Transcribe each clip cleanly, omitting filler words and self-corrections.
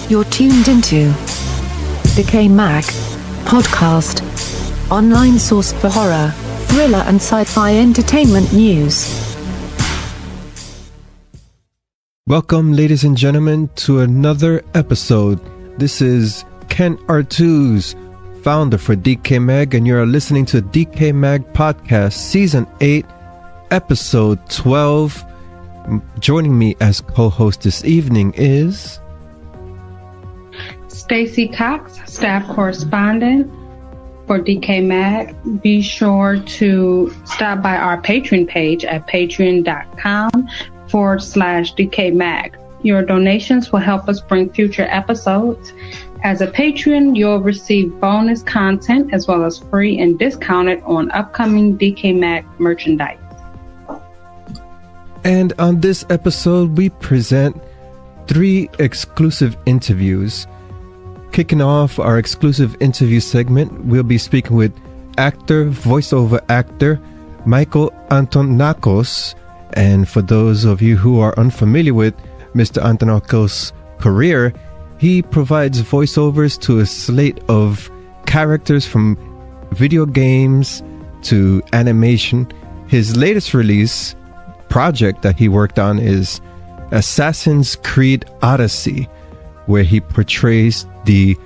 You're tuned into DecayMag podcast, online source for horror, thriller and sci-fi entertainment news. Welcome, ladies and gentlemen, to another episode. This is Ken Artuz, founder for DecayMag, and you're listening to DecayMag podcast, season 8, episode 12. Joining me as co-host this evening is Stacy Cox, staff correspondent for DecayMag. Be sure to stop by our Patreon page at patreon.com/DecayMag. Your donations will help us bring future episodes. As a patron, you'll receive bonus content as well as free and discounted on upcoming DecayMag merchandise. And on this episode, we present 3 exclusive interviews. Kicking off our exclusive interview segment, we'll be speaking with voiceover actor, Micheal Antonakos. And for those of you who are unfamiliar with Mr. Antonakos' career, he provides voiceovers to a slate of characters from video games to animation. His latest release project that he worked on is Assassin's Creed Odyssey, where he portrays the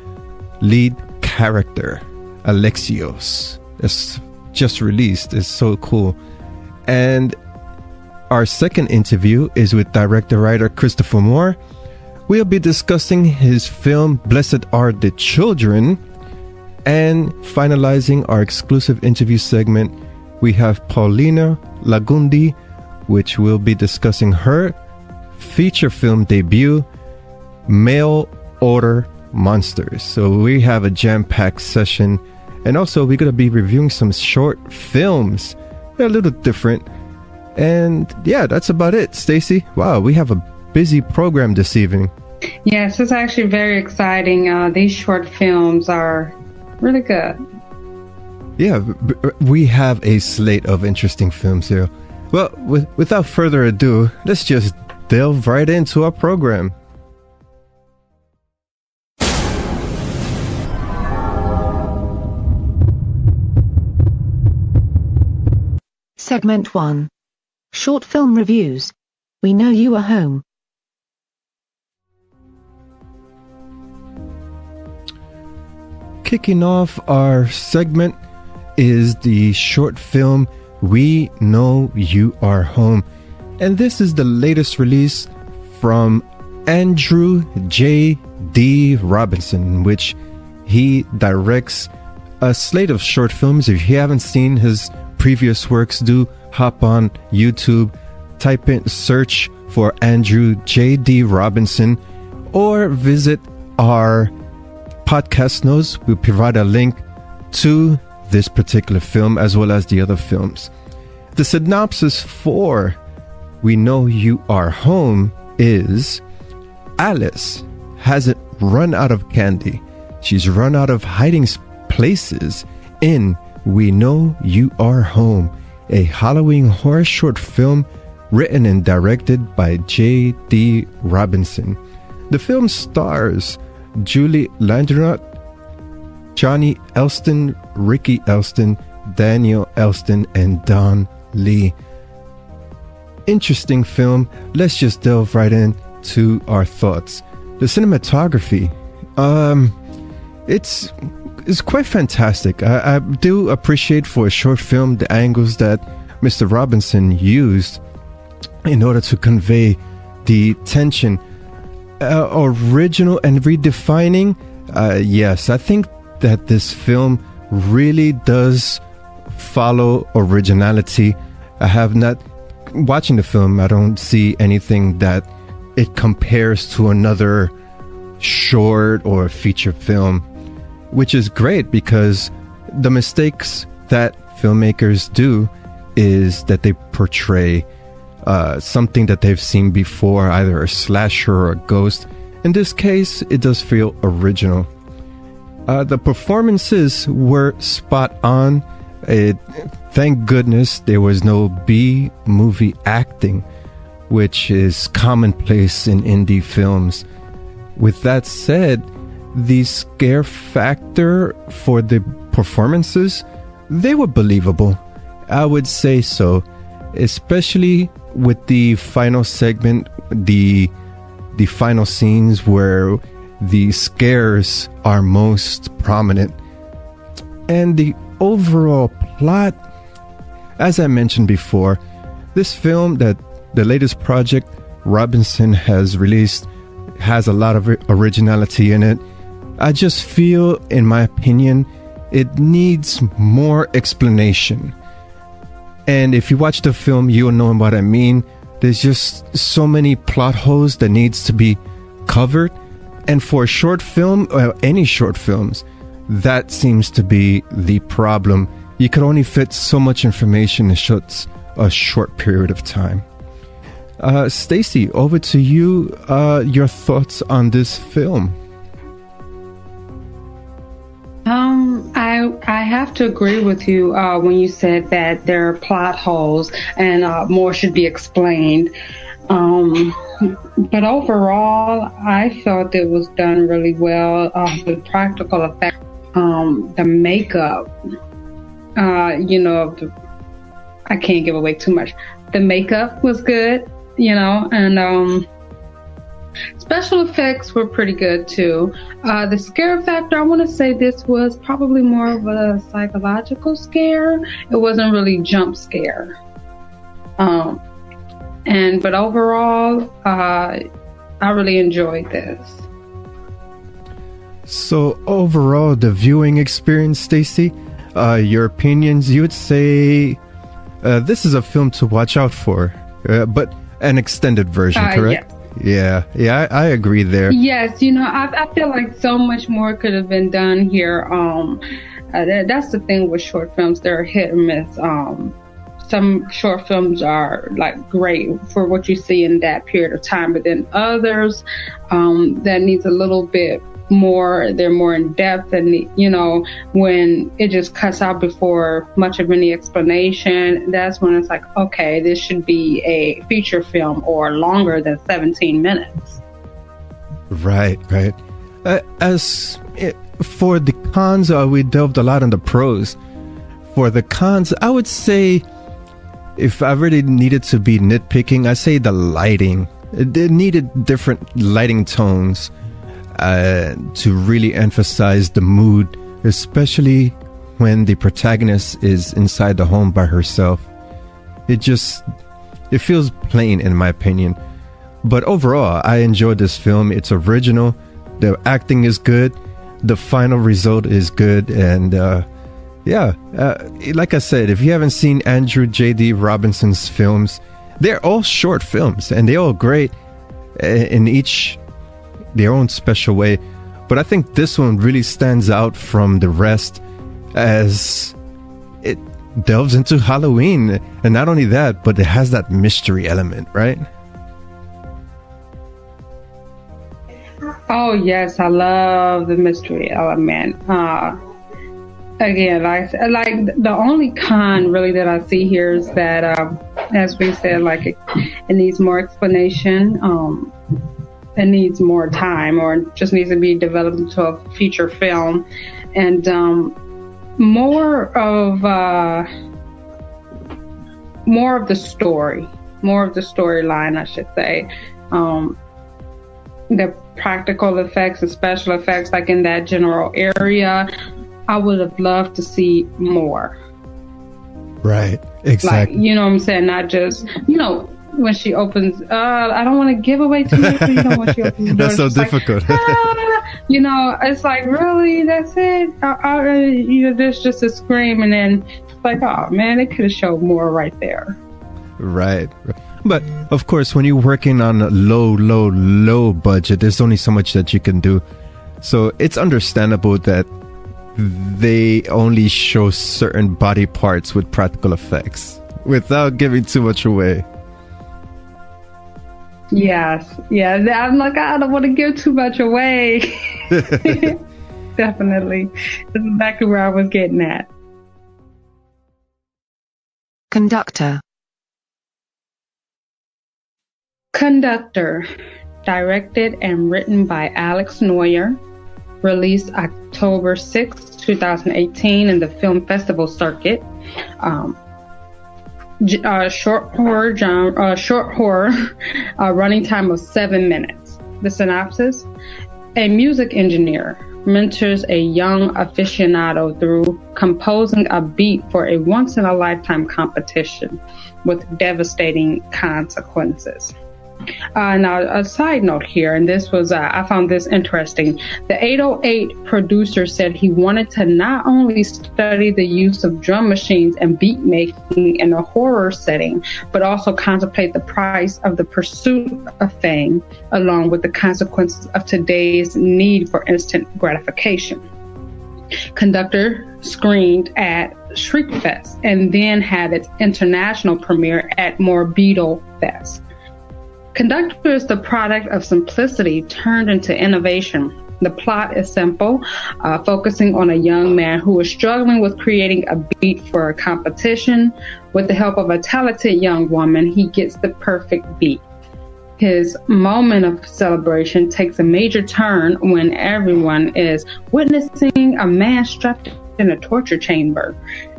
lead character, Alexios. It's just released. It's so cool. And our second interview is with director-writer Christopher Moore. We'll be discussing his film Blessed Are the Children. And finalizing our exclusive interview segment, we have Paulina Lagudi, which will be discussing her feature film debut, Mail Order Monsters. So we have a jam-packed session, and also we're going to be reviewing some short films. They're a little different. And yeah, that's about it. Stacy, wow, we have a busy program this evening. Yes, it's actually very exciting. These short films are really good. Yeah, we have a slate of interesting films here. Well, without further ado, let's just delve right into our program. Segment 1. Short film reviews. We know you are home. Kicking off our segment is the short film We Know You Are Home. And this is the latest release from Andrew J.D. Robinson, in which he directs a slate of short films. If you haven't seen his previous works, do hop on YouTube, type in, search for Andrew J.D. Robinson, or visit our podcast notes. We'll provide a link to this particular film as well as the other films. The synopsis for We Know You Are Home is: Alice hasn't run out of candy. She's run out of hiding places in We Know You Are Home, a Halloween horror short film written and directed by J.D. Robinson. The film stars Julie Landernot, Johnny Elston, Ricky Elston, Daniel Elston, and Don Lee. Interesting film. Let's just delve right into our thoughts. The cinematography, it's quite fantastic. I do appreciate for a short film the angles that Mr. Robinson used in order to convey the tension. Original and redefining. Yes, I think that this film really does follow originality. I have not, watching the film, I don't see anything that it compares to another short or feature film, which is great, because the mistakes that filmmakers do is that they portray something that they've seen before, either a slasher or a ghost. In this case, it does feel original. The performances were spot on. Thank goodness there was no B-movie acting, which is commonplace in indie films. with that said, the scare factor for the performances, they were believable. I would say so, especially with the final segment, the final scenes where the scares are most prominent. And the overall plot, as I mentioned before, this film, that the latest project Robinson has released, has a lot of originality in it. I just feel, in my opinion, it needs more explanation. And if you watch the film, you'll know what I mean. There's just so many plot holes that needs to be covered. And for a short film, any short films, that seems to be the problem. You can only fit so much information in a short period of time. Stacy, over to you. Your thoughts on this film? I have to agree with you when you said that there are plot holes and more should be explained. But overall, I felt it was done really well. The practical effects, the makeup, I can't give away too much. The makeup was good, and special effects were pretty good too. The scare factor, I want to say this was probably more of a psychological scare. It wasn't really jump scare. But overall, I really enjoyed this. So overall, the viewing experience, Stacy, your opinions, you would say this is a film to watch out for, but an extended version, correct? Yes. Yeah, I agree there. Yes, I feel like so much more could have been done here. That's the thing with short films; they're hit and miss. Some short films are like great for what you see in that period of time, but then others that needs a little bit more. They're more in depth, and when it just cuts out before much of any explanation, that's when it's like, okay, this should be a feature film or longer than 17 minutes. Right. For the cons, we delved a lot on the pros. For the cons, I would say, if I really needed to be nitpicking, I'd say the lighting. It needed different lighting tones to really emphasize the mood, especially when the protagonist is inside the home by herself. It feels plain, in my opinion. But overall, I enjoyed this film. It's original. The acting is good. The final result is good. And like I said, if you haven't seen Andrew J.D. Robinson's films, they're all short films and they're all great in each their own special way. But I think this one really stands out from the rest as it delves into Halloween. And not only that, but it has that mystery element, right? Oh, yes, I love the mystery element. Again, like the only con really that I see here is that, as we said, like it needs more explanation. It needs more time, or it just needs to be developed into a feature film, and more of the storyline, I should say. The practical effects and special effects, like in that general area, I would have loved to see more. Right, exactly. Like, you know what I'm saying? Not just, when she opens, I don't want to give away too much, but when she opens the door, that's so difficult. It's like, really, that's it? There's just a scream, and then it's like, oh man, they could have showed more right there. Right. But of course, when you're working on a low budget, there's only so much that you can do. So it's understandable that they only show certain body parts with practical effects without giving too much away. Yes. Yeah. I'm like, I don't want to give too much away. Definitely. That's exactly where I was getting at. Conductor. directed and written by Alex Noyer, released October 6, 2018 in the film festival circuit. Short horror, running time of 7 minutes. The synopsis: a music engineer mentors a young aficionado through composing a beat for a once-in-a-lifetime competition with devastating consequences. Now, a side note here, and this was, I found this interesting. The 808 producer said he wanted to not only study the use of drum machines and beat making in a horror setting, but also contemplate the price of the pursuit of fame, along with the consequences of today's need for instant gratification. Conductor screened at Shriekfest and then had its international premiere at Morbido Fest. Conductor is the product of simplicity turned into innovation. The plot is simple, focusing on a young man who is struggling with creating a beat for a competition. With the help of a talented young woman, he gets the perfect beat. His moment of celebration takes a major turn when everyone is witnessing a man strapped in a torture chamber.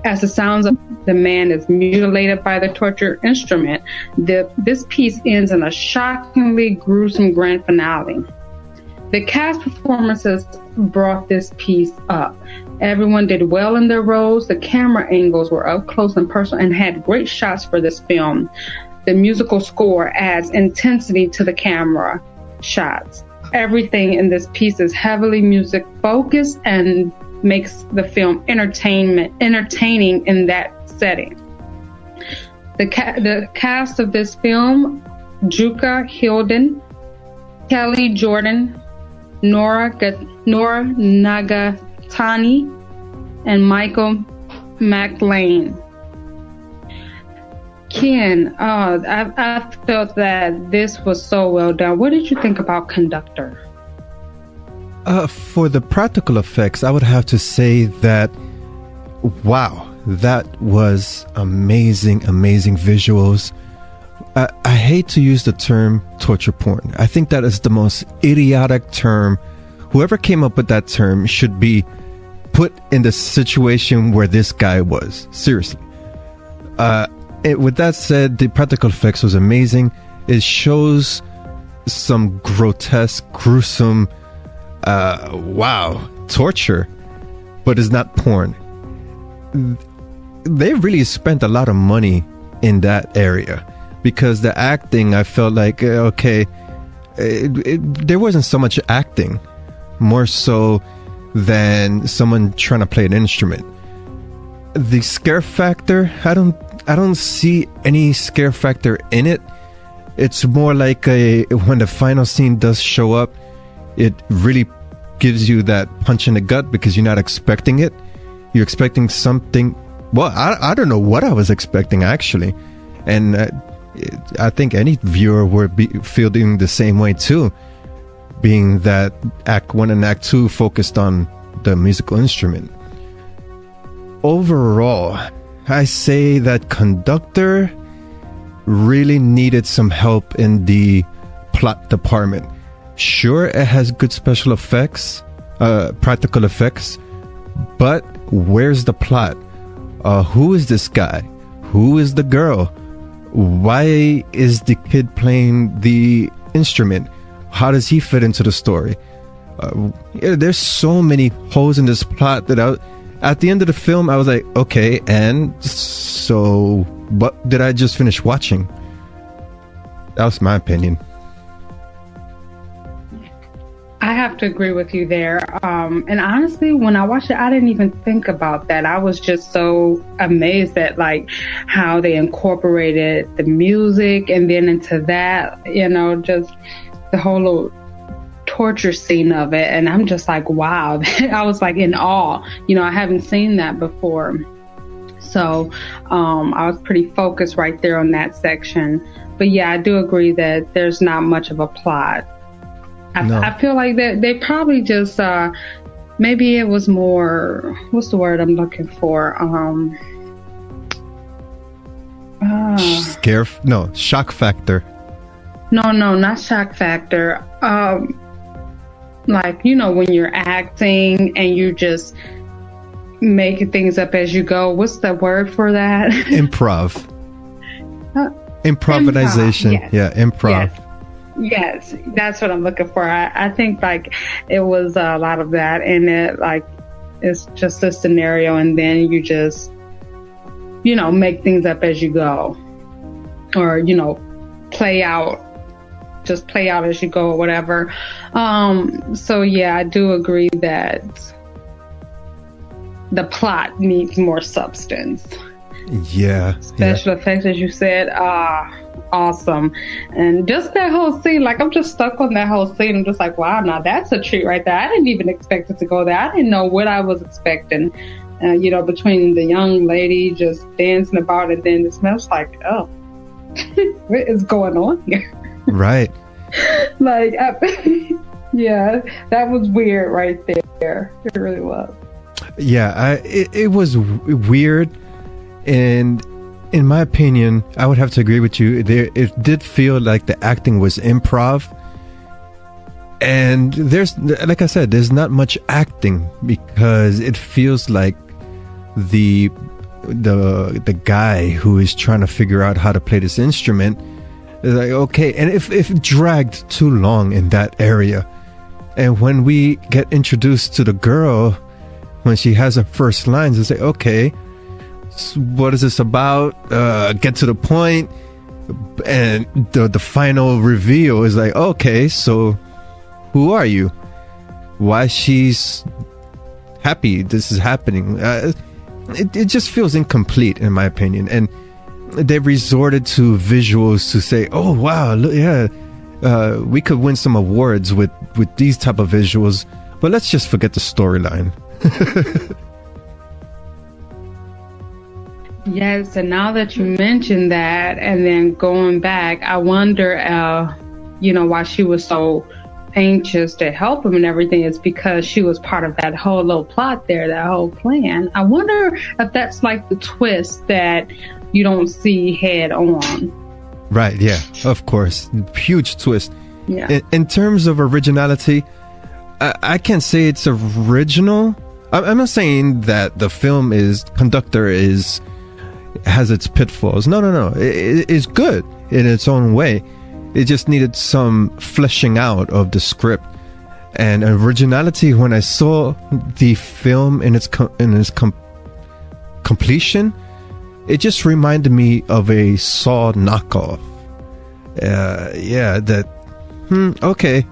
As the sounds of the man is mutilated by the torture instrument, this piece ends in a shockingly gruesome grand finale. The cast performances brought this piece up. Everyone did well in their roles. The camera angles were up close and personal and had great shots for this film. The musical score adds intensity to the camera shots. Everything in this piece is heavily music focused and makes the film entertaining in that setting. The cast of this film: Juka Hilden, Kelly Jordan, Nora Nagatani, and Michael McLean. Ken, I felt that this was so well done. What did you think about Conductor? For the practical effects, I would have to say that, wow, that was amazing visuals. I hate to use the term torture porn. I think that is the most idiotic term. Whoever came up with that term should be put in the situation where this guy was. Seriously. With that said, the practical effects was amazing. It shows some grotesque, gruesome, torture, but it's not porn. They really spent a lot of money in that area, because the acting, I felt like, there wasn't so much acting, more so than someone trying to play an instrument. The scare factor, I don't see any scare factor in it. It's more like when the final scene does show up, it really gives you that punch in the gut because you're not expecting it. You're expecting something. Well, I don't know what I was expecting, actually. And I think any viewer would be feeling the same way too, being that Act 1 and Act 2 focused on the musical instrument. Overall, I say that Conductor really needed some help in the plot department. Sure, it has good special effects, practical effects, but where's the plot? Who is this guy? Who is the girl? Why is the kid playing the instrument? How does he fit into the story? There's so many holes in this plot that at the end of the film, I was like, okay, and so what did I just finish watching? That was my opinion. I have to agree with you there. And honestly, when I watched it, I didn't even think about that. I was just so amazed at like how they incorporated the music and then into that, just the whole little torture scene of it. And I'm just like, wow, I was like in awe. I haven't seen that before. So I was pretty focused right there on that section. But yeah, I do agree that there's not much of a plot. I feel like that they probably just maybe it was more, what's the word I'm looking for? Shock factor. No, not shock factor. Like, when you're acting and you just make things up as you go. What's the word for that? Improv. Improvisation. Improv, yes. Yeah, improv. Yes, that's what I'm looking for. I think like it was a lot of that, and it's just a scenario, and then you just make things up as you go, or play out as you go, or whatever. So yeah, I do agree that the plot needs more substance. Yeah. Special effects, as you said, awesome. And just that whole scene, like I'm just stuck on that whole scene. I'm just like, wow, now that's a treat right there. I didn't even expect it to go there. I didn't know what I was expecting. Between the young lady just dancing about, and then it smells like, oh, what is going on here? Right. Like, yeah, that was weird right there. It really was. Yeah, it was weird, and in my opinion, I would have to agree with you. It did feel like the acting was improv, and like I said, there's not much acting because it feels like the guy who is trying to figure out how to play this instrument is like, okay, and if it dragged too long in that area, and when we get introduced to the girl, when she has her first lines, it's like, okay, so what is this about? Get to the point. And the final reveal is like, okay, so who are you? Why she's happy this is happening? It just feels incomplete, in my opinion. And they resorted to visuals to say, oh, wow, look, yeah, we could win some awards with these type of visuals, but let's just forget the storyline. Yes, and now that you mentioned that, and then going back, I wonder, why she was so anxious to help him and everything. Is because she was part of that whole little plot there, that whole plan. I wonder if that's like the twist that you don't see head on. Right, yeah, of course. Huge twist. Yeah. In terms of originality, I can't say it's original. I'm not saying that the film Conductor has its pitfalls. No. It's good in its own way. It just needed some fleshing out of the script and originality. When I saw the film in its completion, it just reminded me of a Saw knockoff. Okay,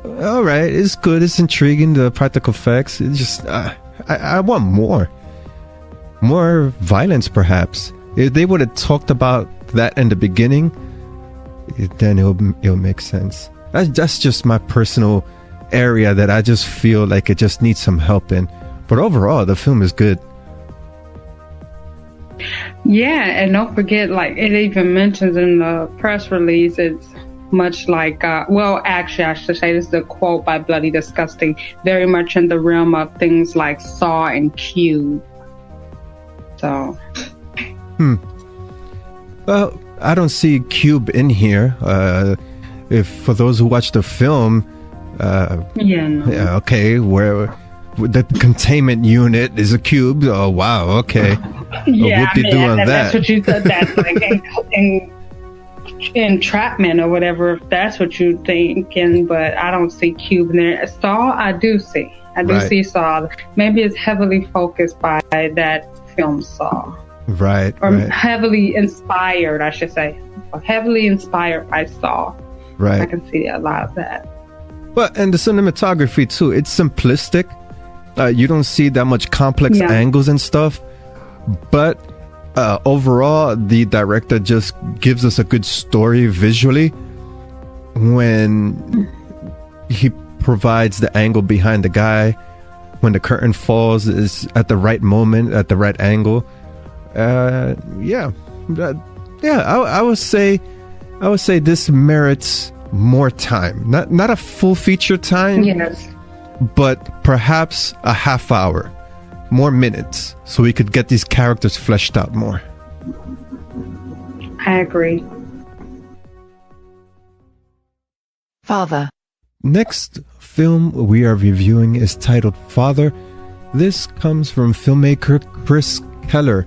all right, it's good, it's intriguing, the practical effects. It's just I want more violence, perhaps. If they would have talked about that in the beginning, then it'll make sense. That's just my personal area that I just feel like it just needs some help in. But overall, the film is good. Yeah, and don't forget, like it even mentions in the press release, it's much like, actually, I should say this is a quote by Bloody Disgusting, very much in the realm of things like Saw and Cube. So. Well, I don't see Cube in here. If for those who watch the film, okay, where the containment unit is a cube. Oh wow, okay. Yeah, that's what you said. That's like entrapment or whatever. If that's what you're thinking, but I don't see Cube in there. Saw, I do see. See Saw. Maybe it's heavily focused by that film Saw. Right. Or heavily inspired, I should say. Heavily inspired by Saw. Right. I can see a lot of that. But and the cinematography too, it's simplistic. You don't see that much complex angles and stuff. But overall, the director just gives us a good story visually when he provides the angle behind the guy, when the curtain falls is at the right moment, at the right angle. I would say this merits more time. Not a full feature time. Yes. But perhaps a half hour, more minutes, so we could get these characters fleshed out more. I agree. Father. Next film we are reviewing is titled Father. This comes from filmmaker Chris Keller,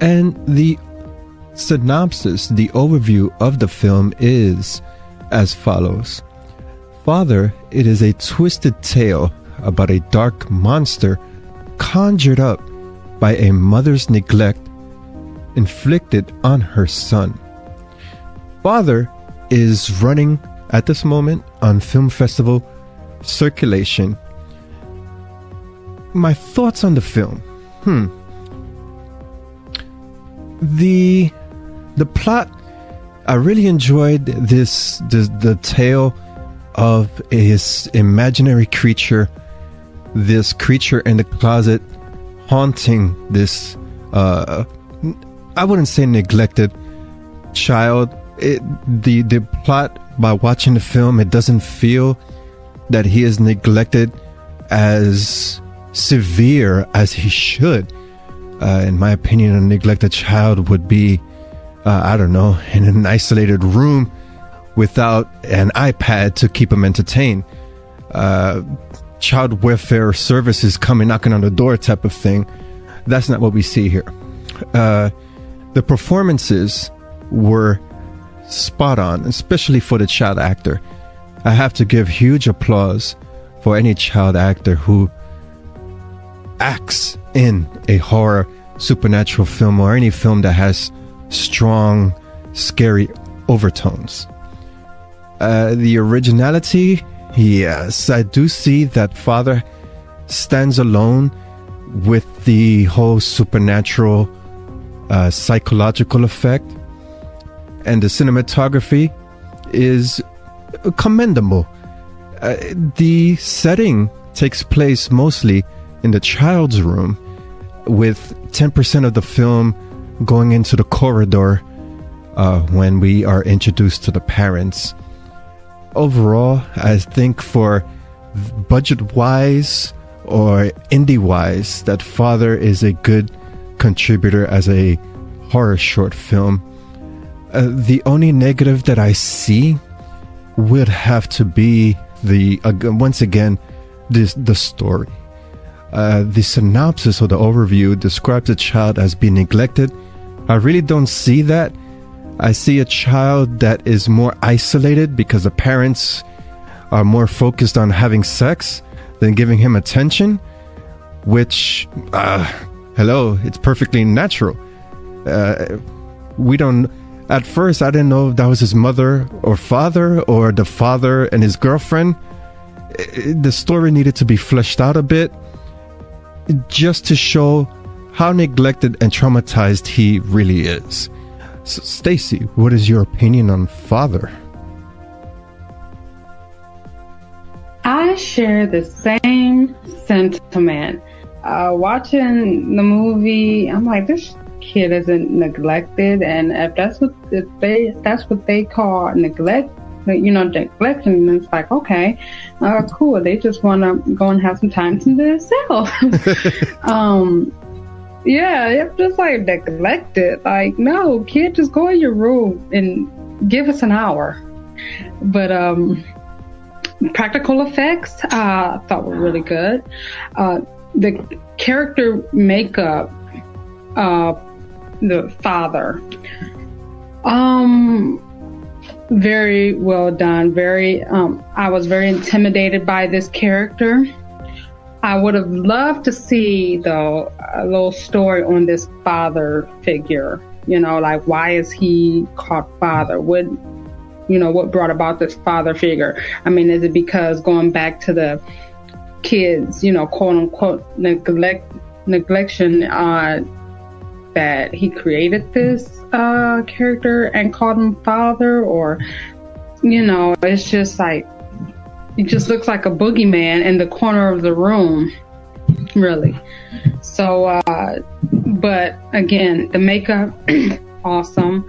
and the synopsis, the overview of the film is as follows. Father, it is a twisted tale about a dark monster conjured up by a mother's neglect inflicted on her son. Father is running at this moment on film festival circulation. My thoughts on the film. The plot, I really enjoyed the tale of his imaginary creature, this creature in the closet haunting this I wouldn't say neglected child. The plot, by watching the film, it doesn't feel that he is neglected as severe as he should. In my opinion, a neglected child would be, I don't know, in an isolated room without an iPad to keep him entertained. Child welfare services coming knocking on the door type of thing. That's not what we see here. The performances were spot on, especially for the child actor. I have to give huge applause for any child actor who acts in a horror supernatural film or any film that has strong, scary overtones. The originality, yes, I do see that Father stands alone with the whole supernatural psychological effect, and the cinematography is commendable. The setting takes place mostly in the child's room, with 10% of the film going into the corridor when we are introduced to the parents. Overall, I think for budget-wise or indie-wise, that Father is a good contributor as a horror short film. The only negative that I see would have to be once again the story. The synopsis or the overview describes a child as being neglected. I really don't see that. I see a child that is more isolated because the parents are more focused on having sex than giving him attention, which, hello, it's perfectly natural. At first, I didn't know if that was his mother or father or the father and his girlfriend. The story needed to be fleshed out a bit just to show how neglected and traumatized he really is. So, Stacy, what is your opinion on Father? I share the same sentiment. Watching the movie, I'm like, this kid isn't neglected, and if that's what they call neglect, neglection, it's like, okay, cool. They just want to go and have some time to themselves. Yeah, it's just like neglected. Like, no, kid, just go in your room and give us an hour. But practical effects, I thought were really good. The character makeup, the father, very well done. I was very intimidated by this character. I would have loved to see, though, a little story on this father figure. Like, why is he called father? What brought about this father figure? I mean, is it because going back to the kids, quote unquote neglection, that he created this character and called him father? Or, it's just like, he just looks like a boogeyman in the corner of the room, really. So, but again, the makeup, awesome.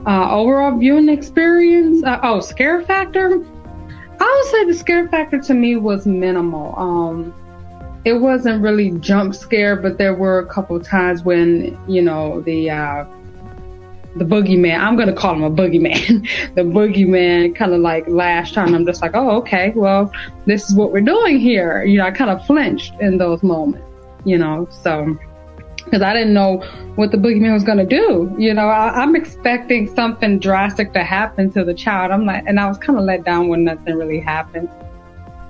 Overall viewing experience, scare factor. I would say the scare factor to me was minimal. It wasn't really jump scare, but there were a couple of times when, the boogeyman, I'm going to call him a boogeyman, the boogeyman kind of like lashed on. I'm just like, oh, okay, well, this is what we're doing here. You know, I kind of flinched in those moments, you know, so, because I didn't know what the boogeyman was going to do. You know, I'm expecting something drastic to happen to the child. I'm like, and I was kind of let down when nothing really happened.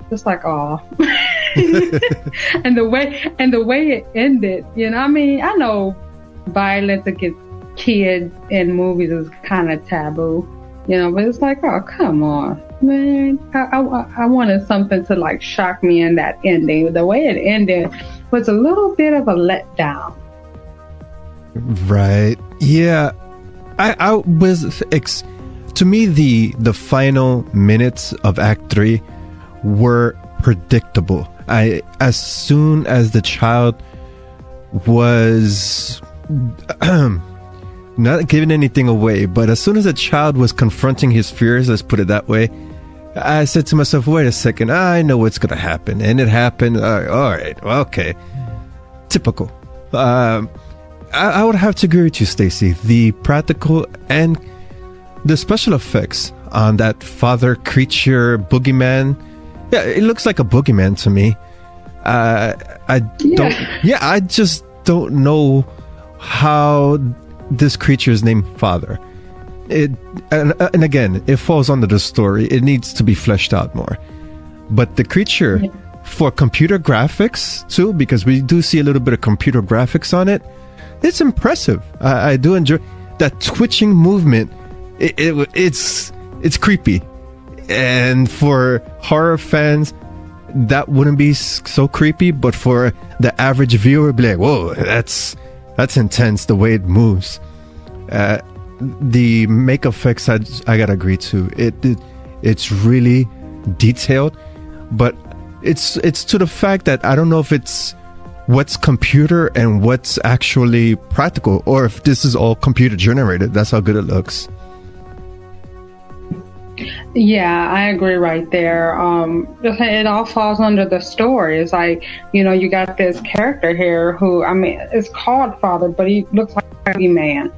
Just like, oh. and the way it ended, you know, I mean, I know violence against kids in movies is kind of taboo, you know, but it's like, oh, come on, man. I wanted something to like shock me in that ending. The way it ended was a little bit of a letdown. Right. Yeah. I was to me the final minutes of Act 3 were predictable. As soon as the child was not giving anything away, but as soon as the child was confronting his fears, let's put it that way, I said to myself, wait a second, I know what's going to happen. And it happened. All right. Okay. Typical. I would have to agree with you, Stacy. The practical and the special effects on that father creature boogeyman, yeah, it looks like a boogeyman to me. I just don't know how this creature is named Father. And again, it falls under the story. It needs to be fleshed out more. But the creature, for computer graphics too, because we do see a little bit of computer graphics on it, it's impressive. I do enjoy that twitching movement. It's creepy. And for horror fans, that wouldn't be so creepy, but for the average viewer, be like, whoa, that's intense the way it moves. The make effects, I gotta agree to. It's really detailed, but it's to the fact that I don't know if it's what's computer and what's actually practical, or if this is all computer generated. That's how good it looks. Yeah, I agree right there. It all falls under the story. It's like, you know, you got this character here who, I mean, it's called Father, but he looks like a boogeyman.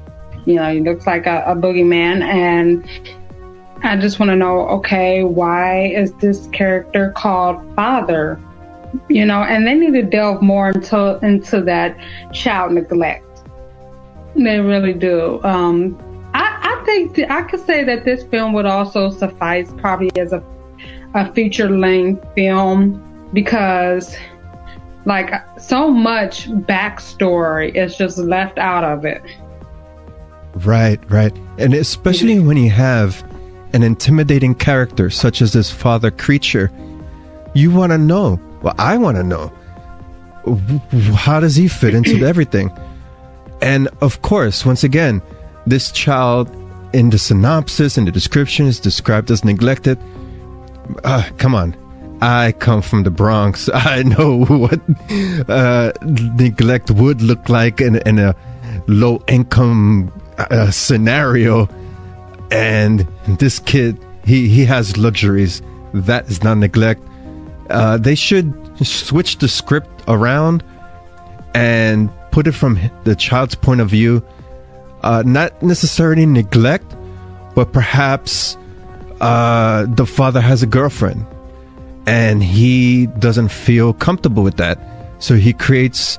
You know, he looks like a boogeyman. And I just want to know, okay, why is this character called Father? You know, and they need to delve more into that child neglect. They really do. I think I could say that this film would also suffice probably as a feature-length film, because like so much backstory is just left out of it. Right. And especially when you have an intimidating character such as this father creature, you want to know. Well, I want to know, how does he fit into everything? And of course, once again, this child in the synopsis and the description is described as neglected. Come on. I come from the Bronx. I know what neglect would look like in a low income scenario. And this kid, he has luxuries. That is not neglect. They should switch the script around and put it from the child's point of view. Not necessarily neglect, but perhaps the father has a girlfriend and he doesn't feel comfortable with that. So he creates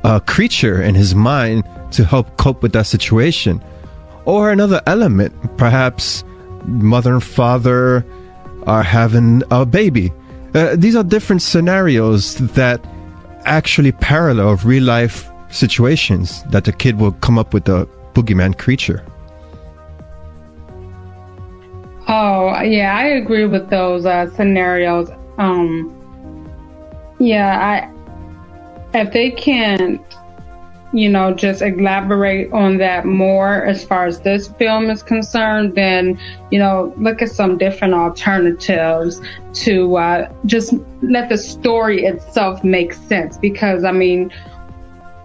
a creature in his mind to help cope with that situation. Or another element, perhaps mother and father are having a baby. These are different scenarios that actually parallel real life situations that the kid will come up with a boogeyman creature. Oh, yeah, I agree with those scenarios. If they can, you know, just elaborate on that more as far as this film is concerned, then, you know, look at some different alternatives to just let the story itself make sense. Because, I mean,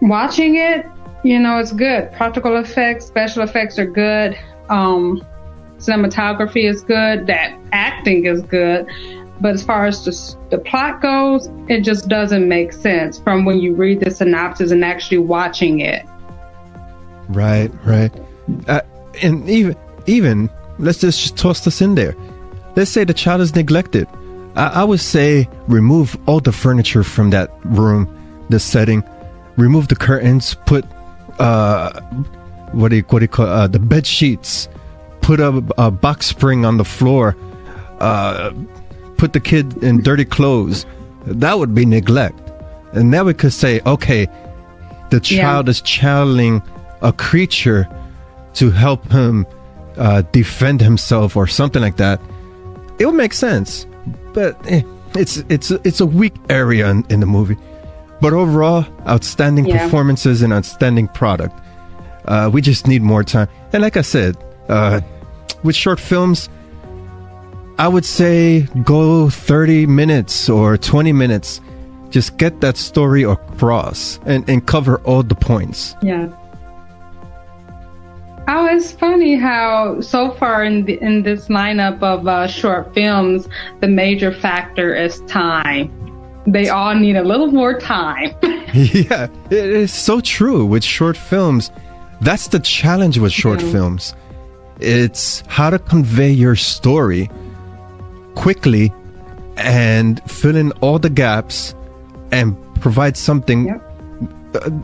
watching it, you know, it's good. Practical effects, special effects are good. Cinematography is good. That acting is good. But as far as the plot goes, it just doesn't make sense from when you read the synopsis and actually watching it. Right. And even let's just toss this in there. Let's say the child is neglected. I would say remove all the furniture from that room, the setting. Remove the curtains. Put what do you call the bed sheets. Put a box spring on the floor. Put the kid in dirty clothes. That would be neglect. And now we could say, okay, the child is channeling a creature to help him defend himself or something like that. It would make sense, but it's a weak area in the movie. But overall, outstanding performances and outstanding product. We just need more time. And like I said, with short films, I would say go 30 minutes or 20 minutes. Just get that story across and cover all the points. Yeah. Oh, it's funny how so far in this lineup of short films, the major factor is time. They all need a little more time. Yeah, it is so true with short films. That's the challenge with short films. It's how to convey your story quickly and fill in all the gaps and provide something,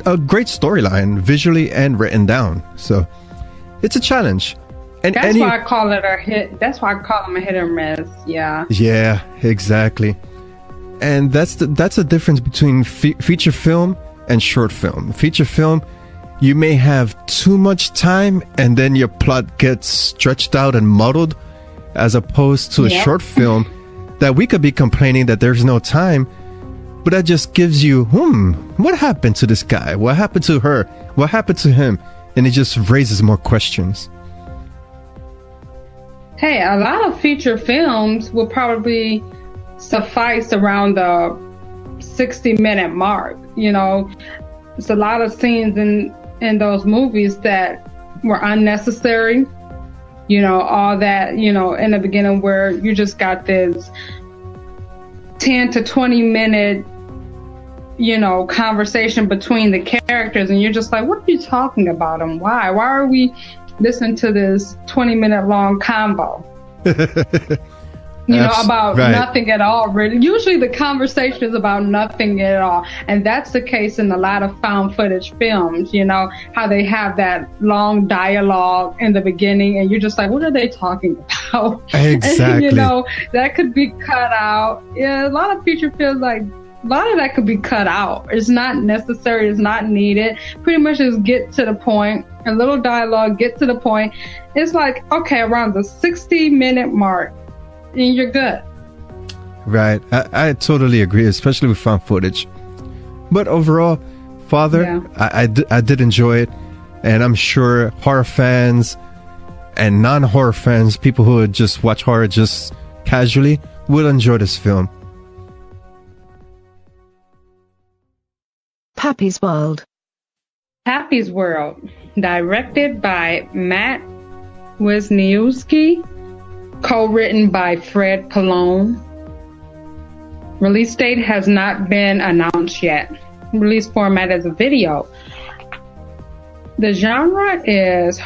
a great storyline, visually and written down. So it's a challenge. And that's why I call it a hit. That's why I call them a hit or miss. Yeah. Yeah, exactly. And that's the difference between feature film and short film. Feature film, you may have too much time and then your plot gets stretched out and muddled, as opposed to a short film that we could be complaining that there's no time, but that just gives you, what happened to this guy? What happened to her? What happened to him? And it just raises more questions. Hey, a lot of feature films will probably suffice around the 60-minute mark. You know, it's a lot of scenes in those movies that were unnecessary. You know, all that, you know, in the beginning where you just got this 10 to 20 minute, you know, conversation between the characters, and you're just like, what are you talking about and why? Why are we listening to this 20-minute long combo? You know, about nothing at all, really. Usually the conversation is about nothing at all. And that's the case in a lot of found footage films, you know, how they have that long dialogue in the beginning and you're just like, what are they talking about? Exactly. And, you know, that could be cut out. Yeah, a lot of feature films, like, a lot of that could be cut out. It's not necessary. It's not needed. Pretty much just get to the point. A little dialogue, get to the point. It's like, okay, around the 60-minute mark, and you're good. Right. I totally agree, especially with found footage. But overall, Father, I did enjoy it. And I'm sure horror fans and non-horror fans, people who would just watch horror just casually, will enjoy this film. Pappy's World. Pappy's World, directed by Matt Wisniewski, co-written by Fred Pallone. Release date has not been announced yet. Release format is a video. The genre is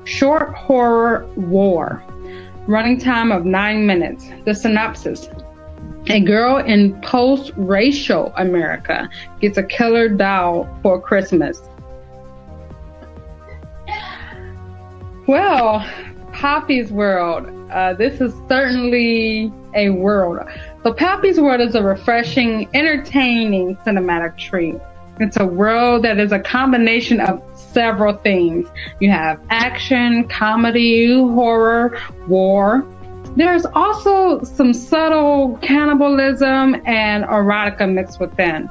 short horror war. Running time of 9 minutes. The synopsis. A girl in post-racial America gets a killer doll for Christmas. Well, Pappy's World. This is certainly a world. So Pappy's World is a refreshing, entertaining cinematic treat. It's a world that is a combination of several things. You have action, comedy, horror, war. There's also some subtle cannibalism and erotica mixed within.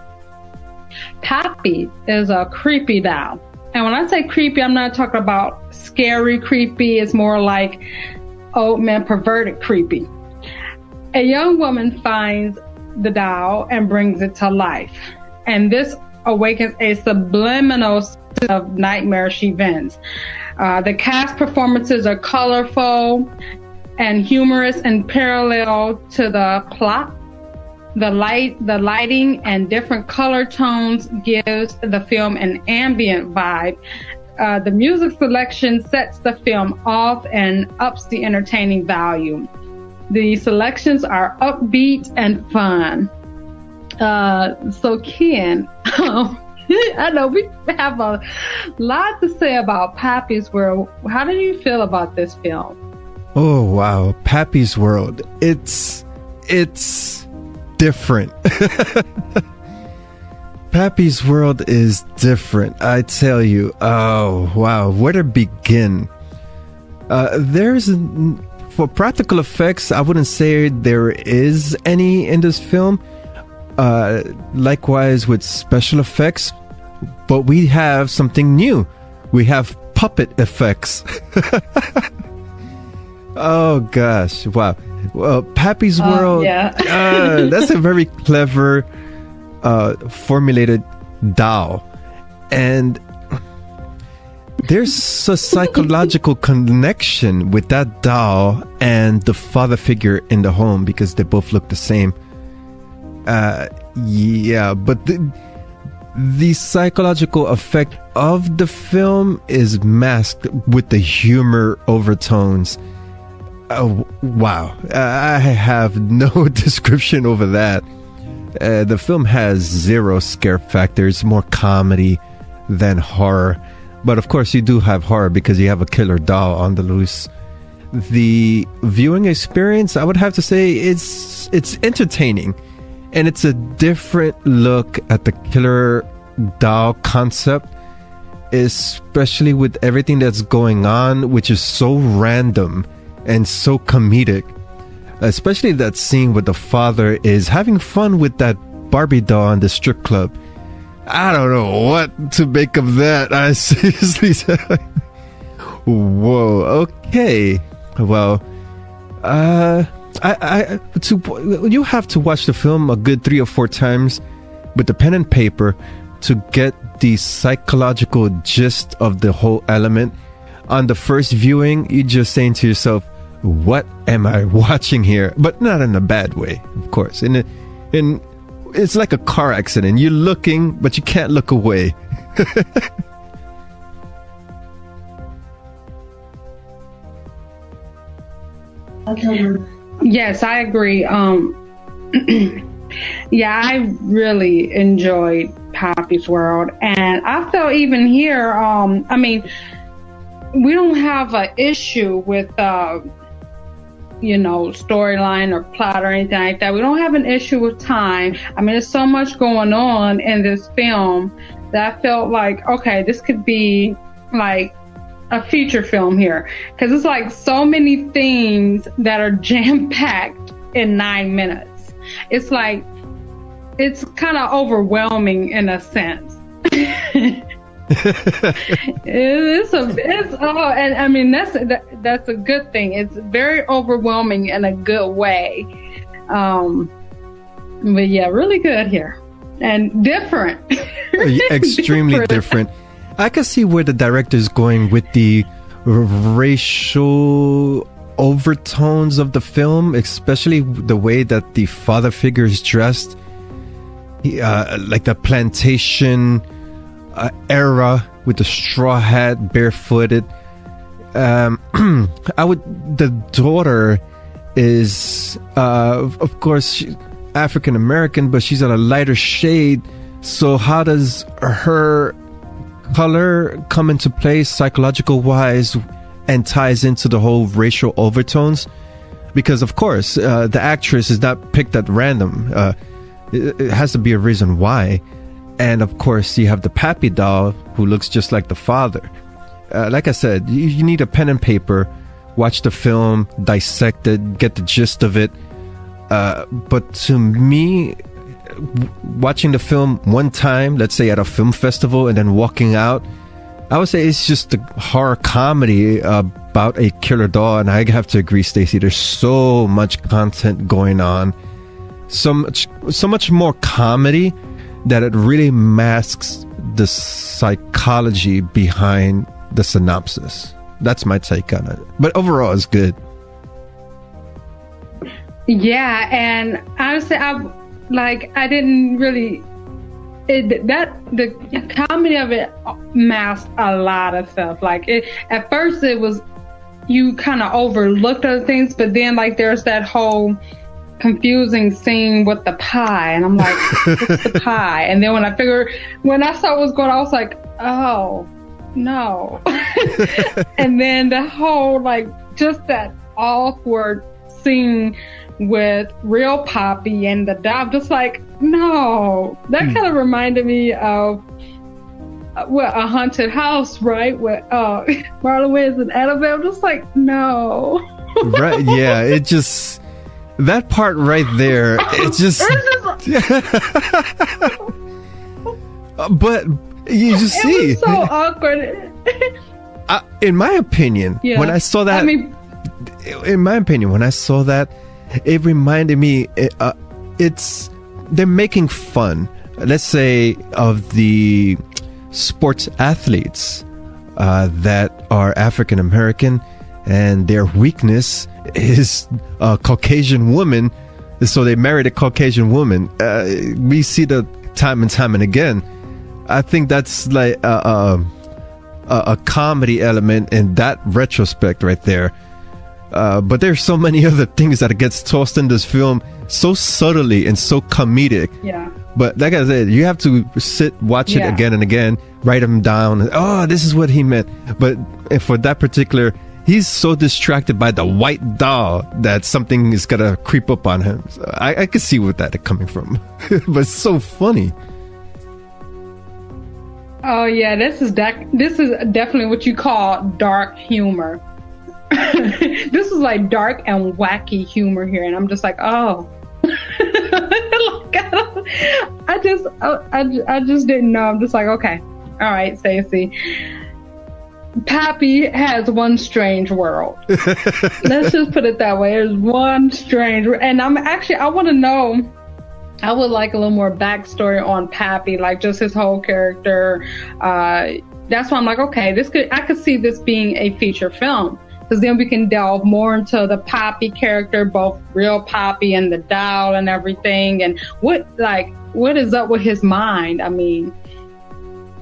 Pappy is a creepy doll. And when I say creepy, I'm not talking about scary creepy. It's more like old man perverted creepy. A young woman finds the doll and brings it to life. And this awakens a subliminal sense of nightmarish events. The cast performances are colorful and humorous and parallel to the plot. The lighting and different color tones gives the film an ambient vibe The music selection sets the film off and ups the entertaining value. The selections are upbeat and fun. So Ken, I know we have a lot to say about Pappy's World. How do you feel about this film? Oh wow, Pappy's World. It's different. Pappy's World is different, I tell you. Oh wow, where to begin? For practical effects, I wouldn't say there is any in this film. Likewise with special effects, but we have something new. We have puppet effects. Oh gosh, wow. Well, Pappy's World, yeah. That's a very clever formulated doll, and there's a psychological connection with that doll and the father figure in the home because they both look the same. Yeah, but the psychological effect of the film is masked with the humor overtones. Oh, wow. I have no description over that. The film has zero scare factor. It's more comedy than horror. But of course, you do have horror because you have a killer doll on the loose. The viewing experience, I would have to say, it's entertaining. And it's a different look at the killer doll concept, especially with everything that's going on, which is so random and so comedic. Especially that scene where the father is having fun with that Barbie doll in the strip club. I don't know what to make of that. I seriously said, whoa, okay. Well, you have to watch the film a good 3 or 4 times with the pen and paper to get the psychological gist of the whole element. On the first viewing, you're just saying to yourself, what am I watching here? But not in a bad way, of course. It's like a car accident. You're looking, but you can't look away. Yes, I agree. Yeah, I really enjoyed Pappy's World, and I felt even here. I mean, we don't have an issue with storyline or plot or anything like that. We don't have an issue with time. I mean, there's so much going on in this film that I felt like, okay, this could be like a feature film here, because it's like so many things that are jam-packed in 9 minutes. It's like, it's kind of overwhelming in a sense. And I mean, that's a good thing. It's very overwhelming in a good way. But yeah, really good here and different. Extremely different. I can see where the director is going with the racial overtones of the film, especially the way that the father figure is dressed, like the plantation era with the straw hat, barefooted. The daughter is, of course, African American, but she's at a lighter shade. So how does her color come into play psychological wise and ties into the whole racial overtones? Because of course the actress is not picked at random. It has to be a reason why. And of course you have the Pappy doll who looks just like the father. Like I said, you need a pen and paper, watch the film, dissect it, get the gist of it. But to me, watching the film one time, let's say at a film festival, and then walking out, I would say it's just a horror comedy about a killer doll. And I have to agree, Stacey, there's so much content going on, so much more comedy that it really masks the psychology behind the synopsis. That's my take on it. But overall, it's good. Yeah, and honestly, I didn't really the comedy of it masked a lot of stuff. Like at first it was, you kind of overlooked other things, but then like there's that whole confusing scene with the pie, and I'm like, what's the pie? And then when I saw what was going on, I was like, oh no. And then the whole, like, just that awkward scene with real Pappy and the dog, just like, no. That kind of reminded me of a haunted house, right? Where Marlon Wayans and Annabelle, just like, no. Right, yeah, it just, that part right there, it just but you just see, it was so awkward. In my opinion, when I saw that, it reminded me, they're making fun, let's say, of the sports athletes that are African American, and their weakness is a Caucasian woman, so they married a Caucasian woman. We see that time and time and again. I think that's like a comedy element in that retrospect right there. But there's so many other things that gets tossed in this film so subtly and so comedic. Yeah. But like I said, you have to watch it again and again, write them down. Oh, this is what he meant. But for that particular, he's so distracted by the white doll that something is gonna creep up on him. So I can see where that coming from. But it's so funny. Oh yeah, this is definitely what you call dark humor. This is like dark and wacky humor here, and I'm just like, oh. I just didn't know. I'm just like, okay, all right, Stacey. Pappy has one strange world. Let's just put it that way. There's one strange, and I want to know. I would like a little more backstory on Pappy, like just his whole character. That's why I'm like, okay, I could see this being a feature film, because then we can delve more into the Pappy character, both real Pappy and the doll and everything, and what is up with his mind? I mean,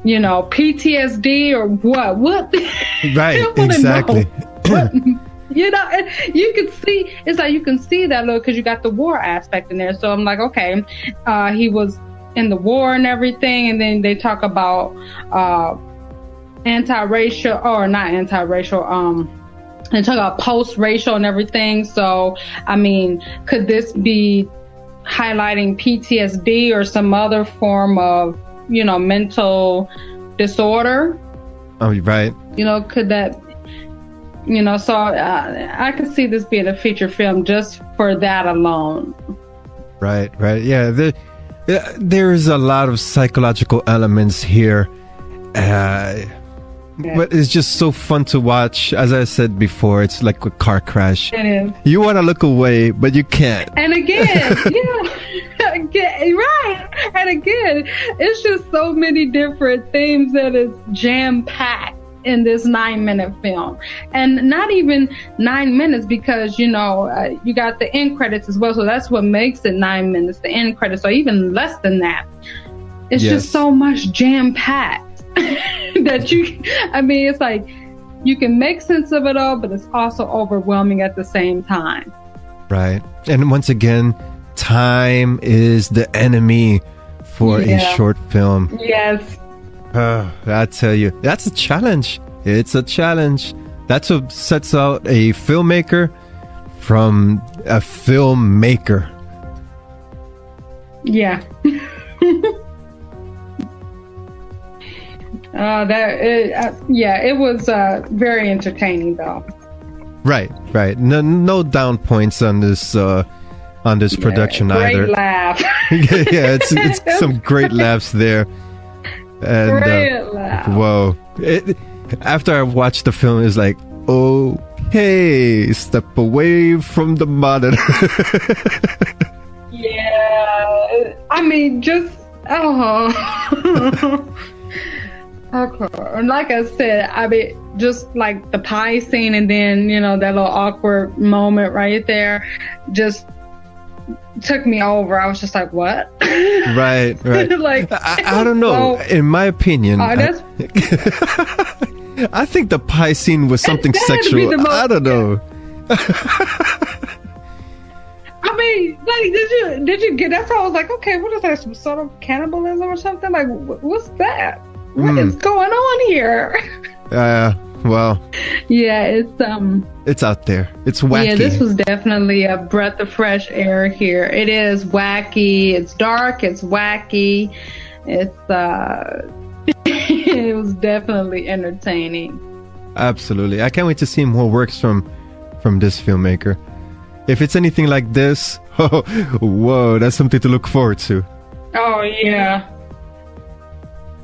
you know, PTSD or what? What? Right, exactly. You know, you can see, it's like you can see that little, because you got the war aspect in there. So I'm like, okay, he was in the war and everything, and then they talk about anti-racial, or not anti-racial, they talk about post-racial and everything. So, I mean, could this be highlighting PTSD or some other form of, you know, mental disorder? Oh, right. You know, could that, you know, so I could see this being a feature film just for that alone. Right. Yeah, there's a lot of psychological elements here. But it's just so fun to watch. As I said before, it's like a car crash. It is. You want to look away, but you can't. And again, right. And again, it's just so many different themes that is jam-packed in this 9-minute film. And not even 9 minutes, because, you know, you got the end credits as well. So that's what makes it 9 minutes, the end credits, or even less than that. It's just so much jam-packed. That it's like you can make sense of it all, but it's also overwhelming at the same time. Right. And once again, time is the enemy for a short film. Yes. I tell you, that's a challenge. It's a challenge. That's what sets out a filmmaker from a filmmaker. Yeah. It was very entertaining though. Right. No down points on this production either. Great laugh. it's some great laughs there. And great laugh. Whoa! After I watched the film, it's like, okay, step away from the monitor. Yeah, I mean, just Okay. And like I said, I mean, just like the pie scene, and then, you know, that little awkward moment right there, just took me over. I was just like, what? Right. Like, I don't know. So, in my opinion, that's, I think the pie scene was something that had to be sexual. the most- I don't know. I mean, like, did you get? That's why I was like, okay, what is that? Some sort of cannibalism or something? Like, what's that? What is going on here? Well, yeah, it's out there. It's wacky. Yeah, this was definitely a breath of fresh air here. It is wacky. It's dark. It's wacky. It's it was definitely entertaining. Absolutely. I can't wait to see more works from this filmmaker. If it's anything like this, oh, whoa, that's something to look forward to. Oh yeah,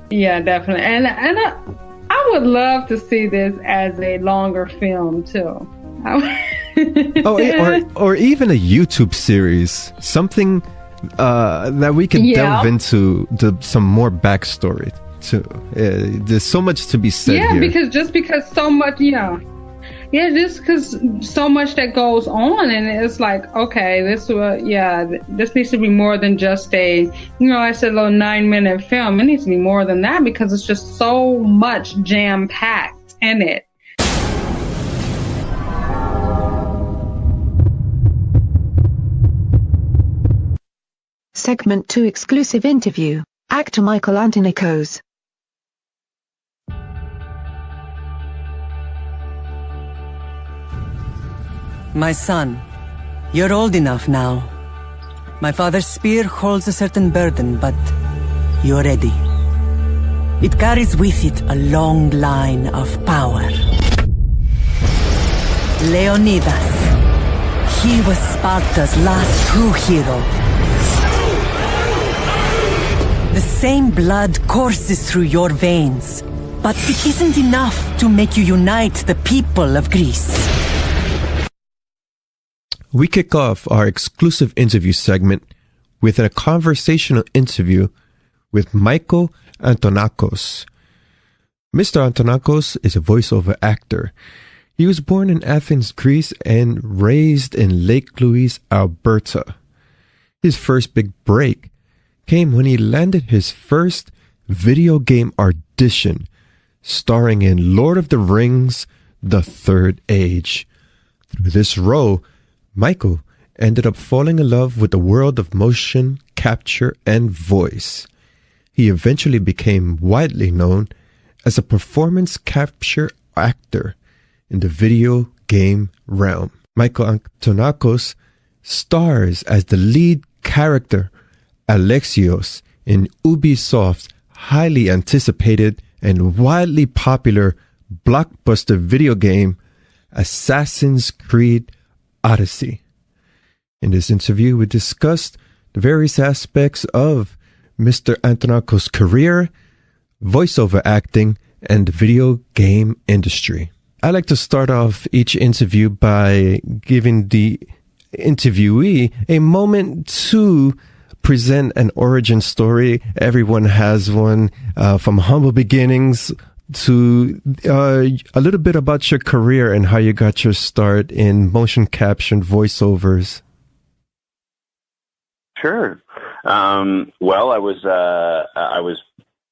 yeah, definitely. And I would love to see this as a longer film too. Or even a YouTube series, something that we can delve into some more backstory too. There's so much to be said here. because so much, just because so much that goes on, and it's like, okay, this needs to be more than just a, I said, little 9-minute film. It needs to be more than that because it's just so much jam-packed in it. Segment 2 exclusive interview. Actor Micheal Antonakos. My son, you're old enough now. My father's spear holds a certain burden, but you're ready. It carries with it a long line of power. Leonidas. He was Sparta's last true hero. The same blood courses through your veins, but it isn't enough to make you unite the people of Greece. We kick off our exclusive interview segment with a conversational interview with Micheal Antonakos. Mr. Antonakos is a voiceover actor. He was born in Athens, Greece, and raised in Lake Louise, Alberta. His first big break came when he landed his first video game audition, starring in Lord of the Rings: The Third Age. Through this role, Micheal ended up falling in love with the world of motion capture and voice. He eventually became widely known as a performance capture actor in the video game realm. Micheal Antonakos stars as the lead character Alexios in Ubisoft's highly anticipated and widely popular blockbuster video game Assassin's Creed Odyssey. In this interview, we discussed the various aspects of Mr. Antonakos' career, voiceover acting, and the video game industry. I like to start off each interview by giving the interviewee a moment to present an origin story. Everyone has one, from humble beginnings to a little bit about your career and how you got your start in motion capture and voiceovers. Sure. Well, I was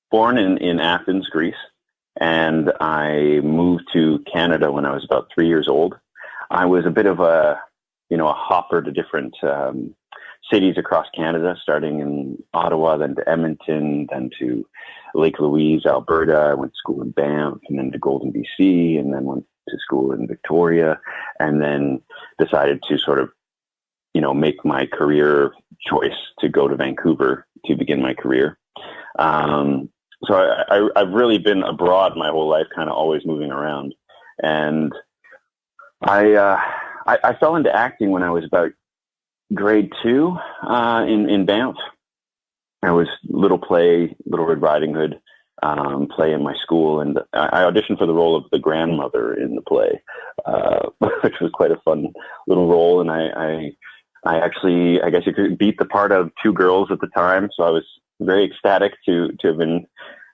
born in Athens, Greece, and I moved to Canada when I was about 3 years old. I was a bit of a hopper to different cities across Canada, starting in Ottawa, then to Edmonton, then to Lake Louise, Alberta. I went to school in Banff, and then to Golden, BC, and then went to school in Victoria, and then decided to sort of, make my career choice to go to Vancouver to begin my career. So I've really been abroad my whole life, kind of always moving around. And I fell into acting when I was about grade 2 in Banff. I was Little Red Riding Hood play in my school, and I auditioned for the role of the grandmother in the play, which was quite a fun little role. And I actually, I guess you could beat the part of 2 girls at the time, so I was very ecstatic to have been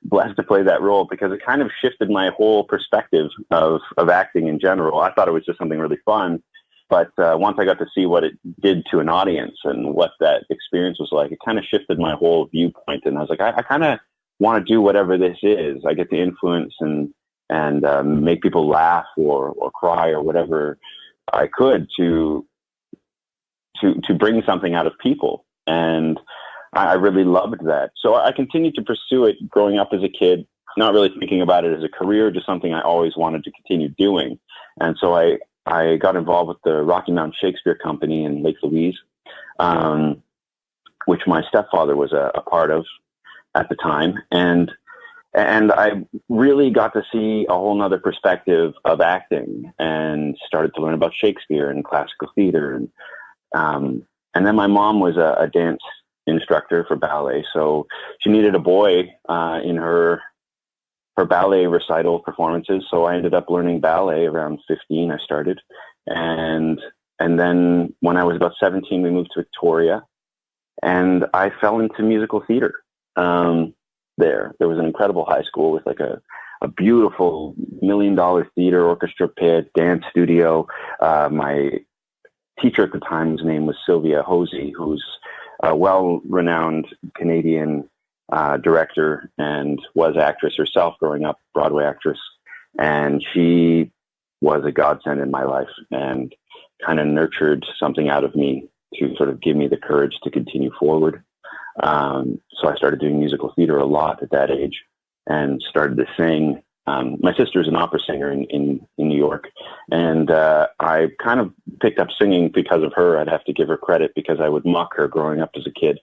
blessed to play that role, because it kind of shifted my whole perspective of acting in general. I thought it was just something really fun. But once I got to see what it did to an audience and what that experience was like, it kind of shifted my whole viewpoint. And I was like, I kind of want to do whatever this is. I get to influence and make people laugh or cry or whatever I could to bring something out of people. And I really loved that. So I continued to pursue it growing up as a kid, not really thinking about it as a career, just something I always wanted to continue doing. And so I got involved with the Rocky Mountain Shakespeare Company in Lake Louise, which my stepfather was a part of at the time. And I really got to see a whole nother perspective of acting and started to learn about Shakespeare and classical theater. And then my mom was a dance instructor for ballet. So she needed a boy in her ballet recital performances. So I ended up learning ballet around 15. I started. And then when I was about 17, we moved to Victoria and I fell into musical theater. There was an incredible high school with like a beautiful $1 million theater, orchestra pit, dance studio. My teacher at the time, whose name was Sylvia Hosey, who's a well-renowned Canadian director and was actress herself growing up, Broadway actress. And she was a godsend in my life and kind of nurtured something out of me to sort of give me the courage to continue forward. So I started doing musical theater a lot at that age and started to sing. My sister's an opera singer in New York, and I kind of picked up singing because of her. I'd have to give her credit because I would mock her growing up as a kid.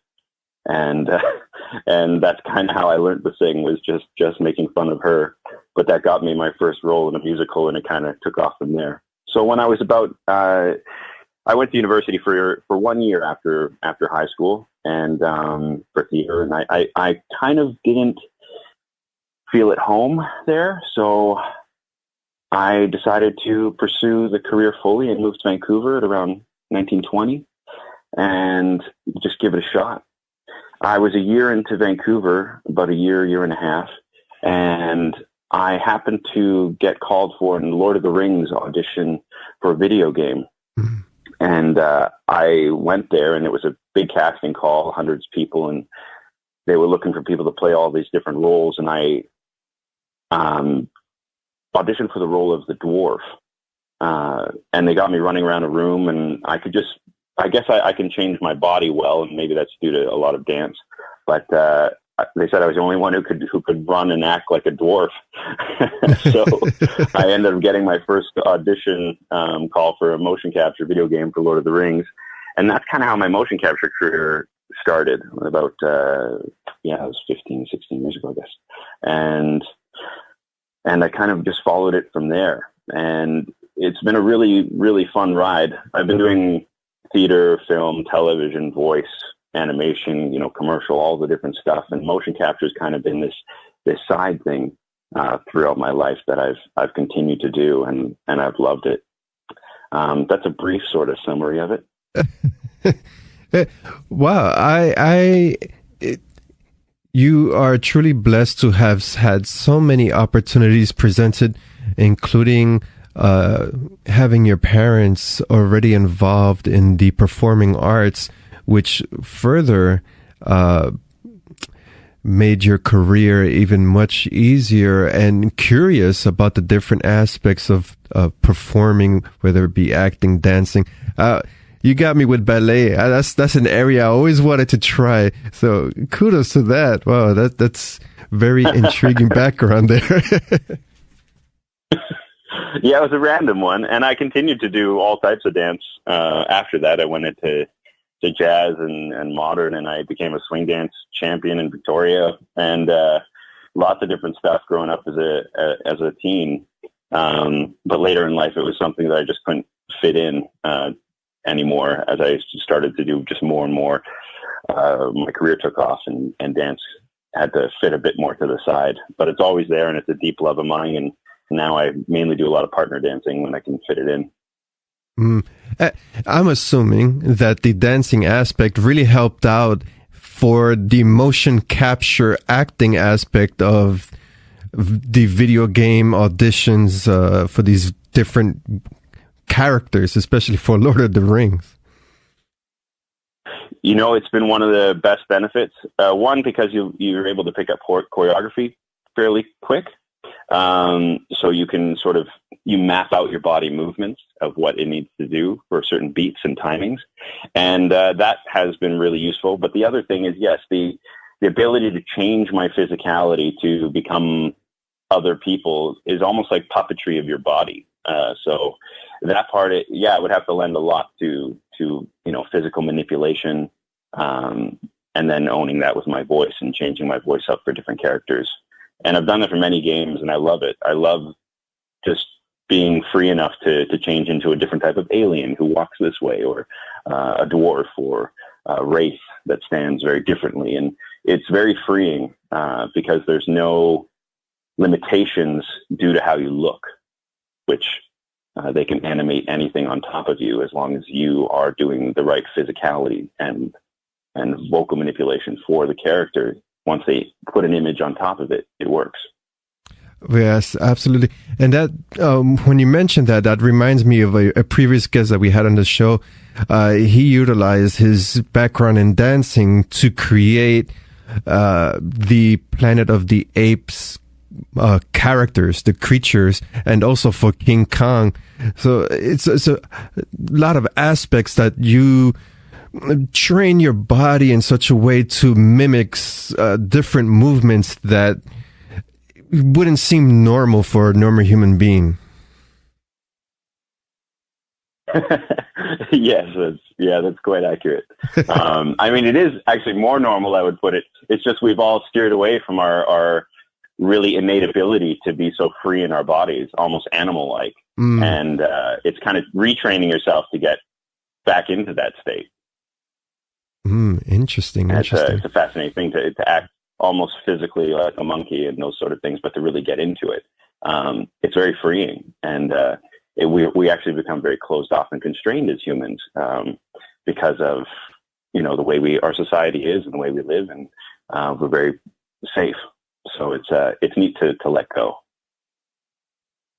And that's kind of how I learned to sing, was just making fun of her. But that got me my first role in a musical, and it kind of took off from there. So when I was about, I went to university for 1 year after high school, and for theater, and I kind of didn't feel at home there, so I decided to pursue the career fully and moved to Vancouver at around 1920 and just give it a shot. I was a year into Vancouver, about a year and a half, and I happened to get called for an Lord of the Rings audition for a video game. Mm-hmm. And I went there, and it was a big casting call, hundreds of people, and they were looking for people to play all these different roles. And I auditioned for the role of the dwarf. And they got me running around a room, and I guess I can change my body well, and maybe that's due to a lot of dance. But they said I was the only one who could run and act like a dwarf. So I ended up getting my first audition call for a motion capture video game for Lord of the Rings. And that's kind of how my motion capture career started about, it was 15, 16 years ago, I guess. And I kind of just followed it from there. And it's been a really, really fun ride. I've been doing theater, film, television, voice, animation, commercial, all the different stuff. And motion capture has kind of been this side thing throughout my life that I've continued to do, and I've loved it. That's a brief sort of summary of it. Wow, you are truly blessed to have had so many opportunities presented, including having your parents already involved in the performing arts, which further made your career even much easier, and curious about the different aspects of performing, whether it be acting, dancing. You got me with ballet. That's an area I always wanted to try. So kudos to that. Wow, that's very intriguing background there. Yeah, it was a random one, and I continued to do all types of dance. After that, I went into jazz and modern, and I became a swing dance champion in Victoria, and lots of different stuff growing up as a teen. But later in life, it was something that I just couldn't fit in anymore. As I started to do just more and more, my career took off, and dance had to fit a bit more to the side. But it's always there, and it's a deep love of mine. And now I mainly do a lot of partner dancing when I can fit it in. I'm assuming that the dancing aspect really helped out for the motion capture acting aspect of the video game auditions for these different characters, especially for Lord of the Rings? It's been one of the best benefits. One, because you're able to pick up choreography fairly quick. So you can you map out your body movements of what it needs to do for certain beats and timings. And that has been really useful. But the other thing is, yes, the ability to change my physicality to become other people is almost like puppetry of your body. So that part, it would have to lend a lot to physical manipulation, and then owning that with my voice and changing my voice up for different characters. And I've done that for many games, and I love it. I love just being free enough to change into a different type of alien who walks this way, or a dwarf, or a race that stands very differently. And it's very freeing because there's no limitations due to how you look, which they can animate anything on top of you as long as you are doing the right physicality and vocal manipulation for the character. Once they put an image on top of it, it works. Yes, absolutely. And that when you mentioned that reminds me of a previous guest that we had on the show. He utilized his background in dancing to create the Planet of the Apes characters, the creatures, and also for King Kong. So it's a lot of aspects that you train your body in such a way to mimic different movements that wouldn't seem normal for a normal human being. Yes, that's quite accurate. It is actually more normal, I would put it. It's just we've all steered away from our really innate ability to be so free in our bodies, almost animal-like. And it's kind of retraining yourself to get back into that state. Interesting. It's a fascinating thing to act almost physically like a monkey and those sort of things, but to really get into it. It's very freeing. And we actually become very closed off and constrained as humans because of, the way our society is and the way we live. And we're very safe. So it's neat to let go.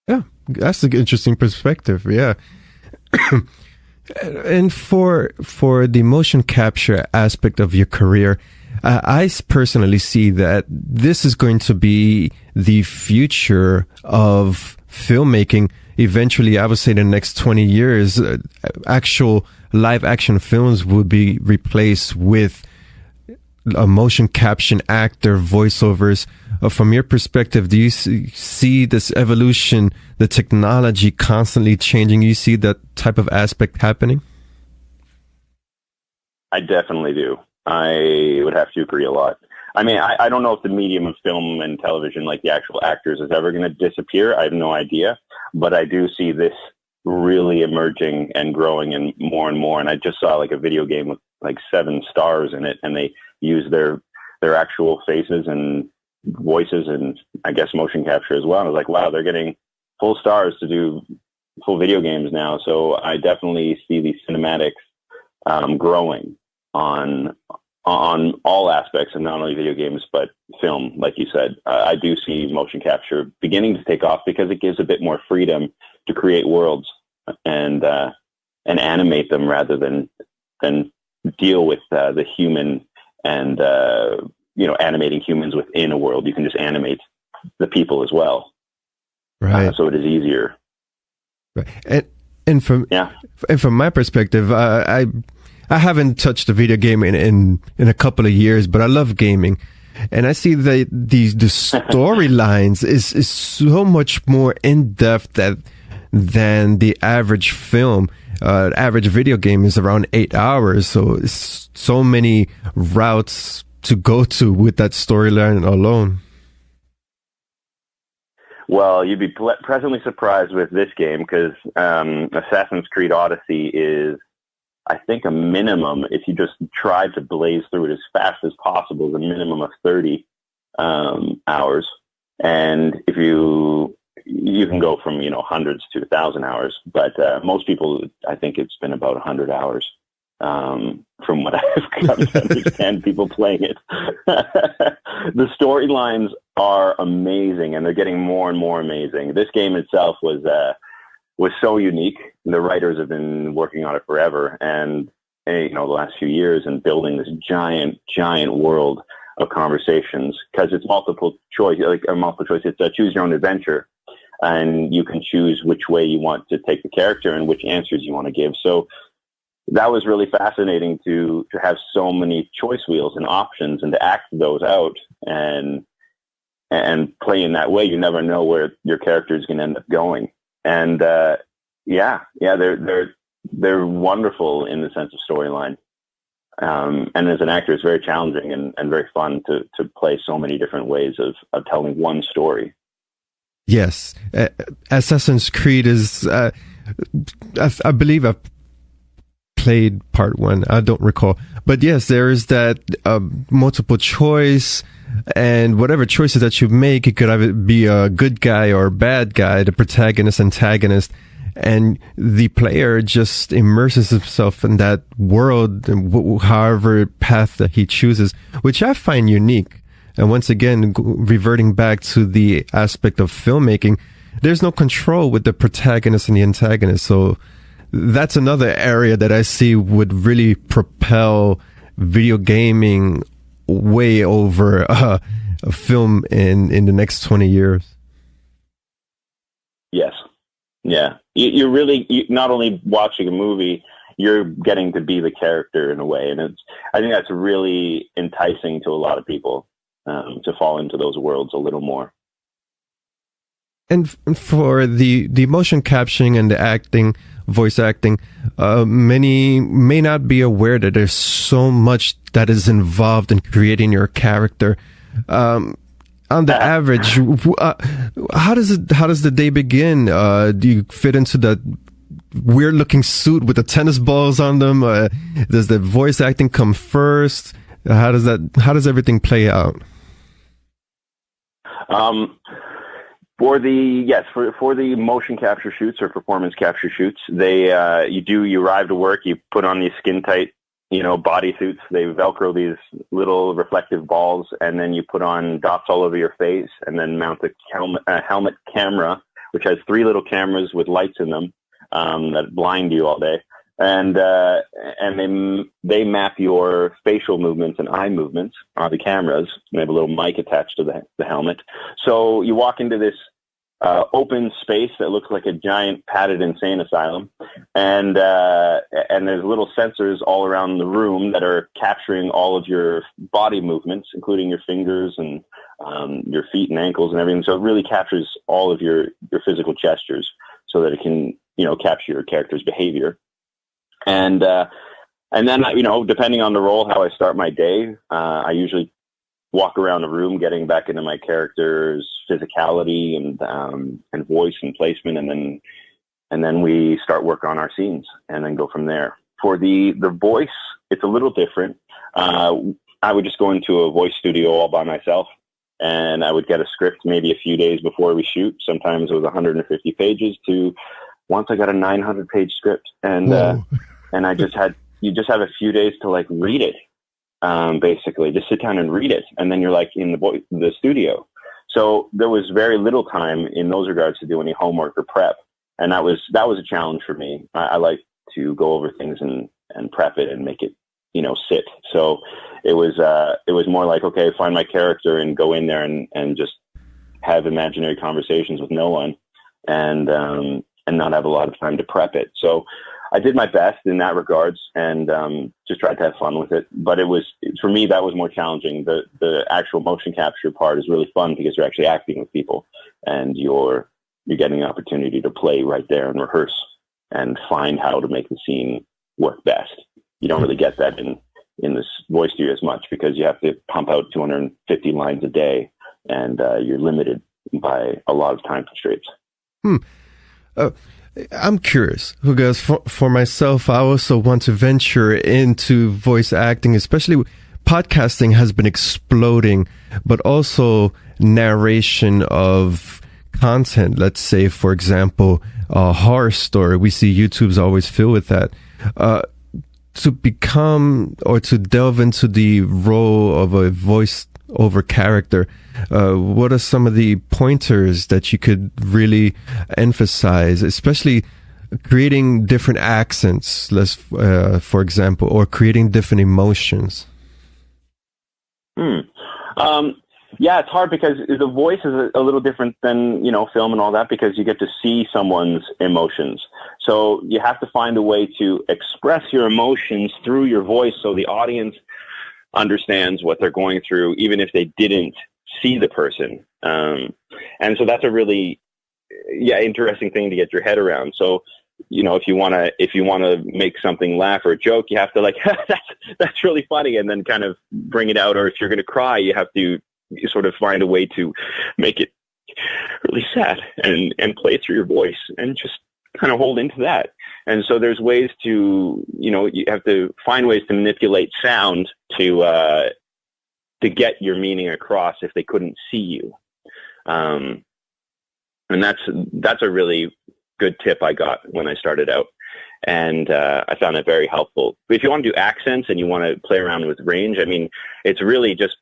Yeah, that's an interesting perspective. Yeah. And for the motion capture aspect of your career, I personally see that this is going to be the future of filmmaking. Eventually, I would say in the next 20 years, actual live action films will be replaced with a motion caption actor voiceovers. From your perspective, do you see this evolution, the technology constantly changing? You see that type of aspect happening? I definitely do. I would have to agree a lot. I don't know if the medium of film and television, like the actual actors, is ever going to disappear. I have no idea. But I do see this really emerging and growing and more. And I just saw a video game with 7 stars in it, and they use their actual faces and voices and I guess motion capture as well. And I was like, wow, they're getting full stars to do full video games now. So I definitely see these cinematics growing on all aspects of not only video games but film. Like you said, I do see motion capture beginning to take off because it gives a bit more freedom to create worlds and animate them rather than deal with the human and animating humans within a world. You can just animate the people as well, right? So it is easier. Right, and from my perspective, I haven't touched a video game in a couple of years, but I love gaming, and I see that the storylines is so much more in depth than the average film. Average video game is around 8 hours, so it's so many routes to go to with that storyline alone. Well, you'd be pleasantly surprised with this game because Assassin's Creed Odyssey is, I think, a minimum, if you just try to blaze through it as fast as possible, is a minimum of 30 hours. And if you can go from, hundreds to 1,000 hours, but most people, I think it's been about 100 hours from what I've come to understand people playing it. The storylines are amazing, and they're getting more and more amazing. This game itself was was so unique. The writers have been working on it forever, and the last few years, and building this giant world of conversations, because it's multiple choice. It's a choose your own adventure, and you can choose which way you want to take the character and which answers you want to give. So that was really fascinating to have so many choice wheels and options, and to act those out and play in that way. You never know where your character is going to end up going. And they're wonderful in the sense of storyline. And as an actor, it's very challenging and very fun to play so many different ways of telling one story. Yes. Assassin's Creed is, I believe I've played part 1. I don't recall. But yes, there is that multiple choice, and whatever choices that you make, it could either be a good guy or a bad guy, the protagonist, antagonist, and the player just immerses himself in that world, however path that he chooses, which I find unique. And once again, reverting back to the aspect of filmmaking, there's no control with the protagonist and the antagonist. So that's another area that I see would really propel video gaming way over a film in the next 20 years. Yes. Yeah. You're really not only watching a movie, you're getting to be the character in a way. And I think that's really enticing to a lot of people, to fall into those worlds a little more. And for the motion captioning and the acting, voice acting, many may not be aware that there's so much that is involved in creating your character. On the average, how does the day begin? Do you fit into that weird looking suit with the tennis balls on them? Does the voice acting come first? How does everything play out? For the motion capture shoots or performance capture shoots, you arrive to work, you put on these skin tight, body suits. They Velcro these little reflective balls, and then you put on dots all over your face, and then mount a helmet camera, which has 3 little cameras with lights in them that blind you all day, and they map your facial movements and eye movements on the cameras. They have a little mic attached to the helmet, so you walk into this open space that looks like a giant padded insane asylum, and there's little sensors all around the room that are capturing all of your body movements, including your fingers and your feet and ankles and everything. So it really captures all of your physical gestures, so that it can capture your character's behavior. And then depending on the role, how I start my day, I usually walk around the room, getting back into my character's physicality and voice and placement, and then we start work on our scenes, and then go from there. For the voice, it's a little different. I would just go into a voice studio all by myself, and I would get a script maybe a few days before we shoot. Sometimes it was 150 pages to once I got a 900-page script, and you just have a few days to read it. Basically just sit down and read it, and then you're in the studio. So there was very little time in those regards to do any homework or prep, and that was a challenge for me. I like to go over things and prep it and make it sit. So it was more like, okay, find my character and go in there and just have imaginary conversations with no one, and not have a lot of time to prep it. So I did my best in that regards, and just tried to have fun with it. But for me, that was more challenging. The actual motion capture part is really fun because you're actually acting with people, and you're getting an opportunity to play right there and rehearse and find how to make the scene work best. You don't really get that in this voice studio as much, because you have to pump out 250 lines a day, and you're limited by a lot of time constraints. I'm curious, because for myself, I also want to venture into voice acting, especially podcasting has been exploding, but also narration of content. Let's say, for example, a horror story. We see YouTube's always filled with that. To become or to delve into the role of a voice over character. What are some of the pointers that you could really emphasize, especially creating different accents, for example, or creating different emotions? Yeah, it's hard because the voice is a little different than, film and all that, because you get to see someone's emotions. So you have to find a way to express your emotions through your voice so the audience understands what they're going through, even if they didn't see the person. And so that's a really, interesting thing to get your head around. So, if you want to make something laugh or a joke, you have to that's really funny, and then kind of bring it out. Or if you're going to cry, you have to sort of find a way to make it really sad and play it through your voice and just kind of hold into that. And so there's ways to, you have to find ways to manipulate sound to get your meaning across if they couldn't see you. And that's a really good tip I got when I started out. And I found it very helpful. But if you want to do accents and you want to play around with range, I mean, it's really just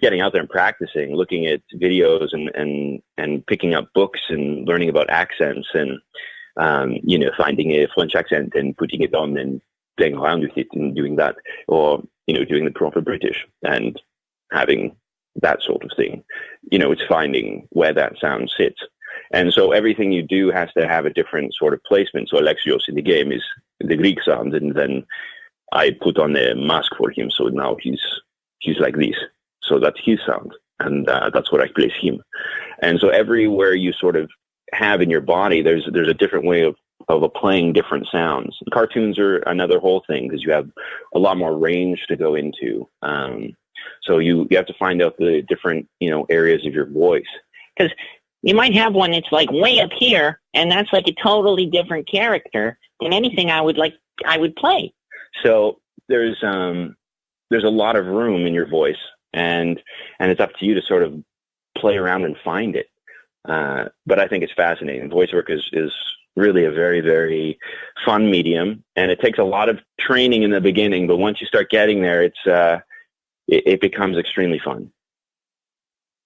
getting out there and practicing, looking at videos and picking up books and learning about accents and, finding a French accent and putting it on and playing around with it and doing that, or, doing the proper British and having that sort of thing. It's finding where that sound sits. And so everything you do has to have a different sort of placement. So Alexios in the game is the Greek sound, and then I put on a mask for him. So now he's like this. So that's his sound, and that's where I place him. And so everywhere you sort of have in your body, there's a different way of playing different sounds. Cartoons are another whole thing because you have a lot more range to go into. So you have to find out the different areas of your voice, because you might have one that's like way up here, and that's like a totally different character than anything I would play. So there's a lot of room in your voice, and it's up to you to sort of play around and find it. But I think it's fascinating. Voice work is really a very, very fun medium, and it takes a lot of training in the beginning, but once you start getting there, it becomes extremely fun.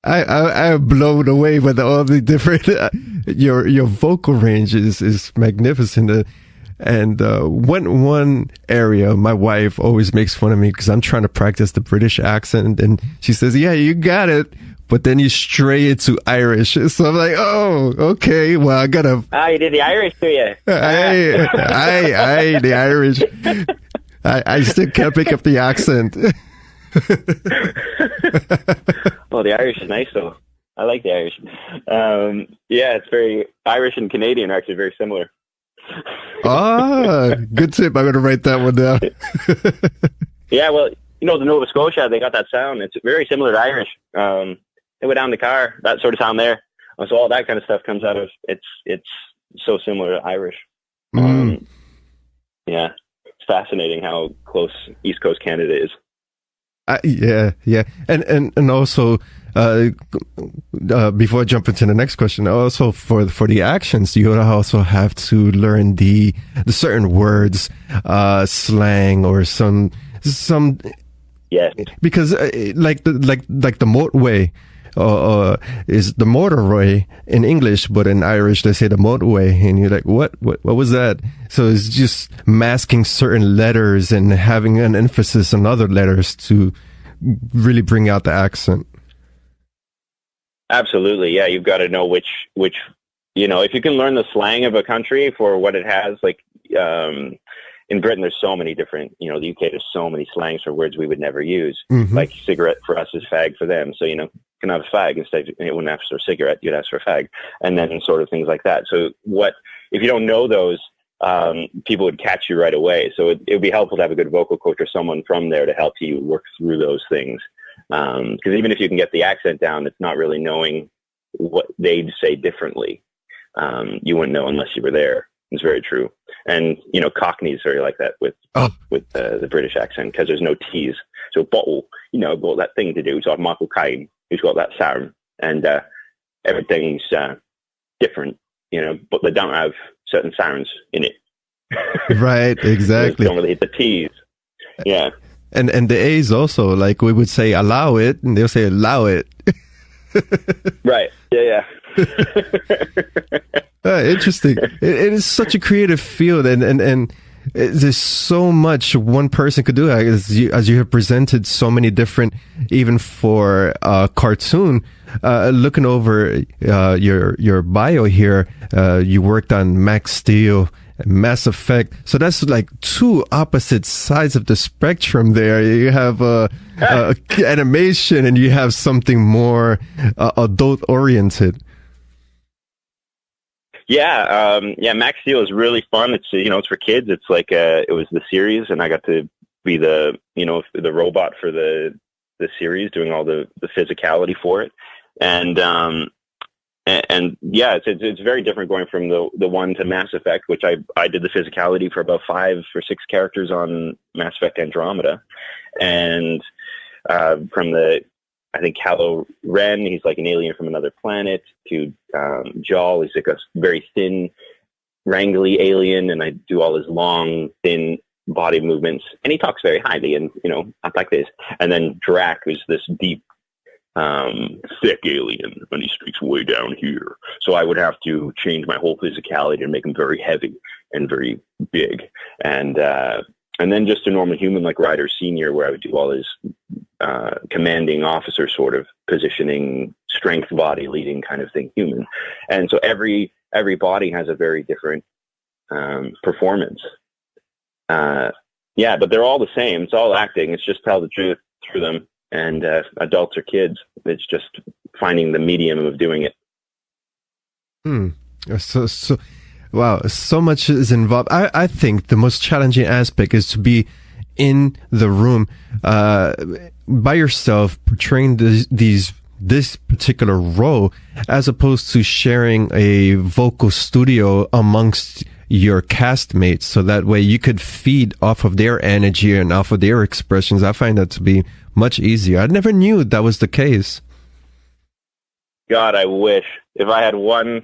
I'm blown away by all the different, your vocal range is magnificent. And one area, my wife always makes fun of me because I'm trying to practice the British accent, and she says, "Yeah, you got it," but then you stray into Irish. So I'm like, "Oh, okay. Well, I gotta." Oh, you did the Irish, do you? The Irish. I still can't pick up the accent. Well, the Irish is nice, though. I like the Irish. It's very Irish and Canadian are actually very similar. Good tip. I'm going to write that one down. Yeah, well, the Nova Scotia, they got that sound. It's very similar to Irish. They go down the car, that sort of sound there. So all that kind of stuff comes out of it's so similar to Irish. Yeah, it's fascinating how close East Coast Canada is. Yeah, and also before I jump into the next question, also for the accents, you also have to learn the certain words, slang, or some yes, because like the motorway is the motorway in English, but in Irish they say the motorway, and you're like, what was that? So it's just masking certain letters and having an emphasis on other letters to really bring out the accent. Absolutely, yeah. You've got to know which if you can learn the slang of a country for what it has, like in Britain, there's so many different, the UK, there's so many slangs for words we would never use. Mm-hmm. Like cigarette for us is fag for them. So, you can have a fag instead. You wouldn't ask for a cigarette, you'd ask for a fag. And then sort of things like that. So if you don't know those, people would catch you right away. So it would be helpful to have a good vocal coach or someone from there to help you work through those things. Because even if you can get the accent down, it's not really knowing what they'd say differently. You wouldn't know unless you were there. It's very true. And, Cockney is very like that with the British accent, because there's no T's. So bottle, got that thing to do. So Michael Caine, who's got that sound, and everything's different, but they don't have certain sounds in it. Right, exactly. They don't really hit the T's. Yeah. And the A's also, like we would say allow it, and they'll say allow it. Right. Yeah. Interesting. It is such a creative field, and there's so much one person could do. As you have presented so many different, even for cartoon. Looking over your bio here, you worked on Max Steel, Mass Effect. So that's like two opposite sides of the spectrum there. You have animation and you have something more adult oriented. Yeah. Max Steel is really fun. It's, it's for kids. It's like, it was the series, and I got to be the robot for the series, doing all the physicality for it. And yeah, it's very different going from the one to Mass Effect, which I did the physicality for about 5 or 6 characters on Mass Effect Andromeda. And, from I think Kylo Ren, he's like an alien from another planet, to Jaal, he's like a very thin, wrangly alien, and I do all his long, thin body movements, and he talks very highly, and up like this. And then Drac is this deep, thick alien, and he speaks way down here. So I would have to change my whole physicality and make him very heavy and very big, and then just a normal human like Ryder Senior, where I would do all his commanding officer sort of positioning, strength body leading kind of thing, human. And so every body has a very different performance. Yeah, but they're all the same. It's all acting. It's just tell the truth through them. And adults or kids, it's just finding the medium of doing it. So wow, so much is involved. I think the most challenging aspect is to be in the room by yourself, portraying this particular role, as opposed to sharing a vocal studio amongst your castmates, so that way you could feed off of their energy and off of their expressions. I find that to be much easier. I never knew that was the case. God, I wish. If I had one,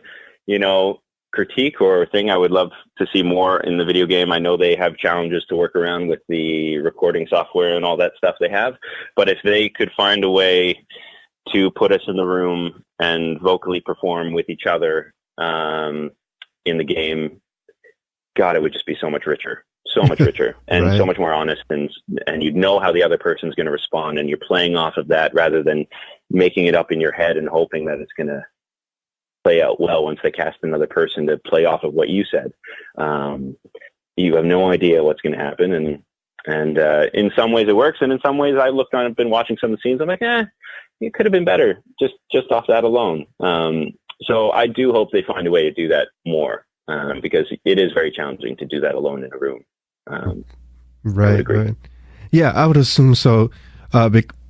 critique or thing I would love to see more in the video game. I know they have challenges to work around with the recording software and all that stuff they have, but if they could find a way to put us in the room and vocally perform with each other in the game, God, it would just be so much richer. So much richer and right. So much more honest, and you'd know how the other person's going to respond, and you're playing off of that rather than making it up in your head and hoping that it's going to play out well once they cast another person to play off of what you said. You have no idea what's going to happen, and in some ways it works, and in some ways I looked on and been watching some of the scenes. I'm like, it could have been better just off that alone. So I do hope they find a way to do that more, because it is very challenging to do that alone in a room. Right. Yeah, I would assume so.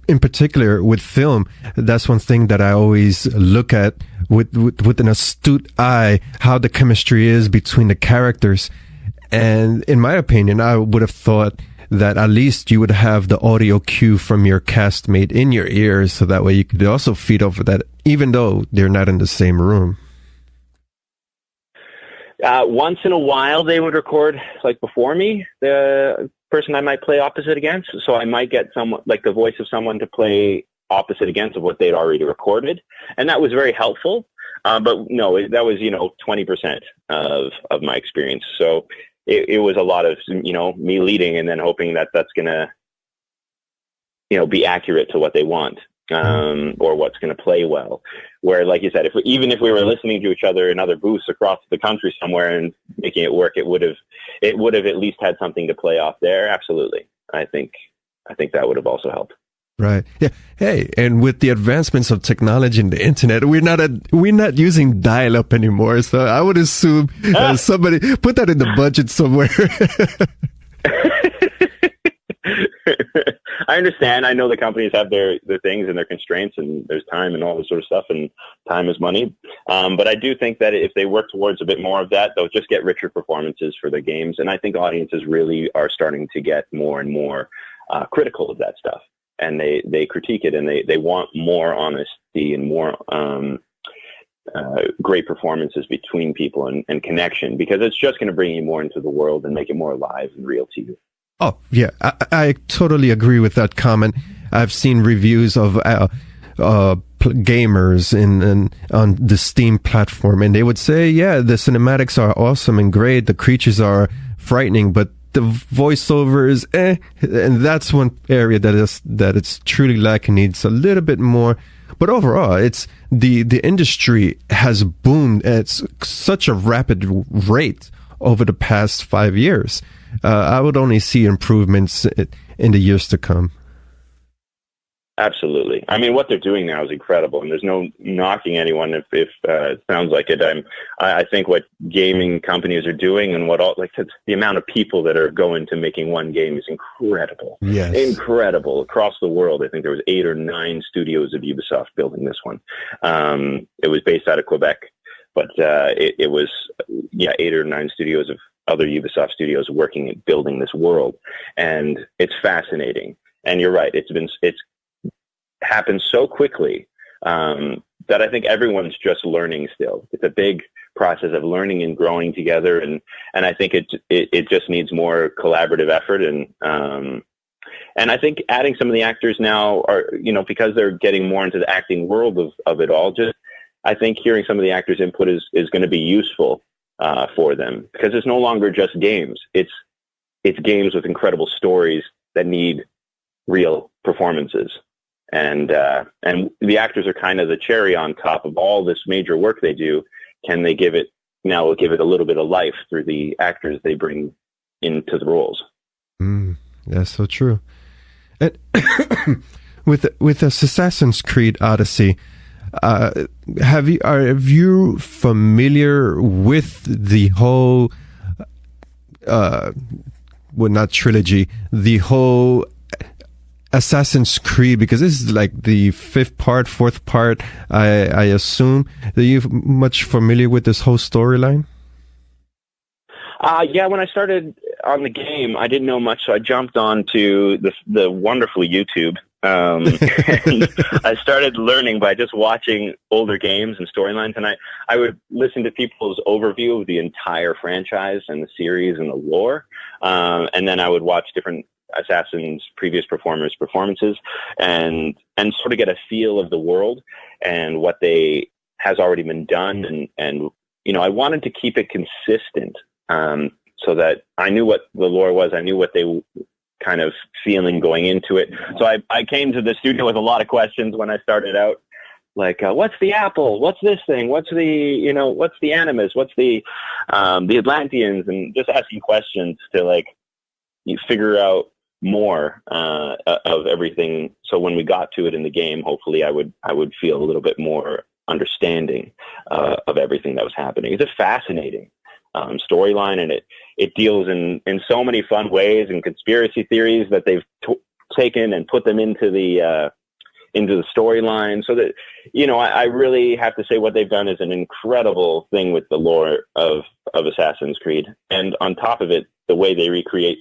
In particular with film, that's one thing that I always look at with an astute eye, how the chemistry is between the characters. And in my opinion, I would have thought that at least you would have the audio cue from your castmate in your ears, so that way you could also feed off of that, even though they're not in the same room. Once in a while they would record like before me, the person I might play opposite against. So I might get someone like the voice of someone to play opposite against of what they'd already recorded. And that was very helpful. But no, that was, 20% of my experience. So it was a lot of, me leading and then hoping that that's going to, be accurate to what they want. Or what's going to play well. Where, like you said, even if we were listening to each other in other booths across the country somewhere and making it work, it would have at least had something to play off there. Absolutely, I think that would have also helped. Right. Yeah. Hey, and with the advancements of technology and the internet, we're not using dial-up anymore. So I would assume somebody put that in the budget somewhere. I understand. I know the companies have their things and their constraints, and there's time and all this sort of stuff, and time is money. But I do think that if they work towards a bit more of that, they'll just get richer performances for their games. And I think audiences really are starting to get more and more critical of that stuff. And they critique it, and they want more honesty and more great performances between people and connection, because it's just going to bring you more into the world and make it more alive and real to you. Oh, yeah, I totally agree with that comment. I've seen reviews of gamers on the Steam platform, and they would say, yeah, the cinematics are awesome and great, the creatures are frightening, but the voiceover is and that's one area that it's truly lacking, needs a little bit more. But overall, it's the industry has boomed at such a rapid rate over the past 5 years. I would only see improvements in the years to come. Absolutely. I mean, what they're doing now is incredible, and there's no knocking anyone if it sounds like it. I think what gaming companies are doing and the amount of people that are going to making one game is incredible. Yes. Incredible. Across the world, I think there was 8 or 9 studios of Ubisoft building this one. It was based out of Quebec, but it was 8 or 9 studios of other Ubisoft studios working at building this world, and it's fascinating. And you're right, it's happened so quickly that I think everyone's just learning still. It's a big process of learning and growing together, and I think it just needs more collaborative effort, and I think adding some of the actors now are, because they're getting more into the acting world of it all, I think hearing some of the actors' input is going to be useful for them, because it's no longer just games. It's games with incredible stories that need real performances. And the actors are kind of the cherry on top of all this major work they do. Can they give it a little bit of life through the actors they bring into the roles? That's so true. And with Assassin's Creed Odyssey, are you familiar with the whole, not trilogy, the whole Assassin's Creed, because this is like the fourth part, I assume. Are you much familiar with this whole storyline? Yeah, when I started on the game, I didn't know much, so I jumped onto the wonderful YouTube. And I started learning by just watching older games and storylines, and I would listen to people's overview of the entire franchise and the series and the lore, and then I would watch different Assassin's previous performances and sort of get a feel of the world and what has already been done, and I wanted to keep it consistent, so that I knew what the lore was, I knew what they kind of feeling going into it. So I came to the studio with a lot of questions when I started out, like what's the apple, what's this thing, what's the animus, what's the Atlanteans, and just asking questions to you figure out more of everything, so when we got to it in the game, hopefully I would feel a little bit more understanding of everything that was happening. It's a fascinating storyline, and it deals in so many fun ways, and conspiracy theories that they've taken and put them into the storyline, so that I really have to say what they've done is an incredible thing with the lore of Assassin's Creed, and on top of it, the way they recreate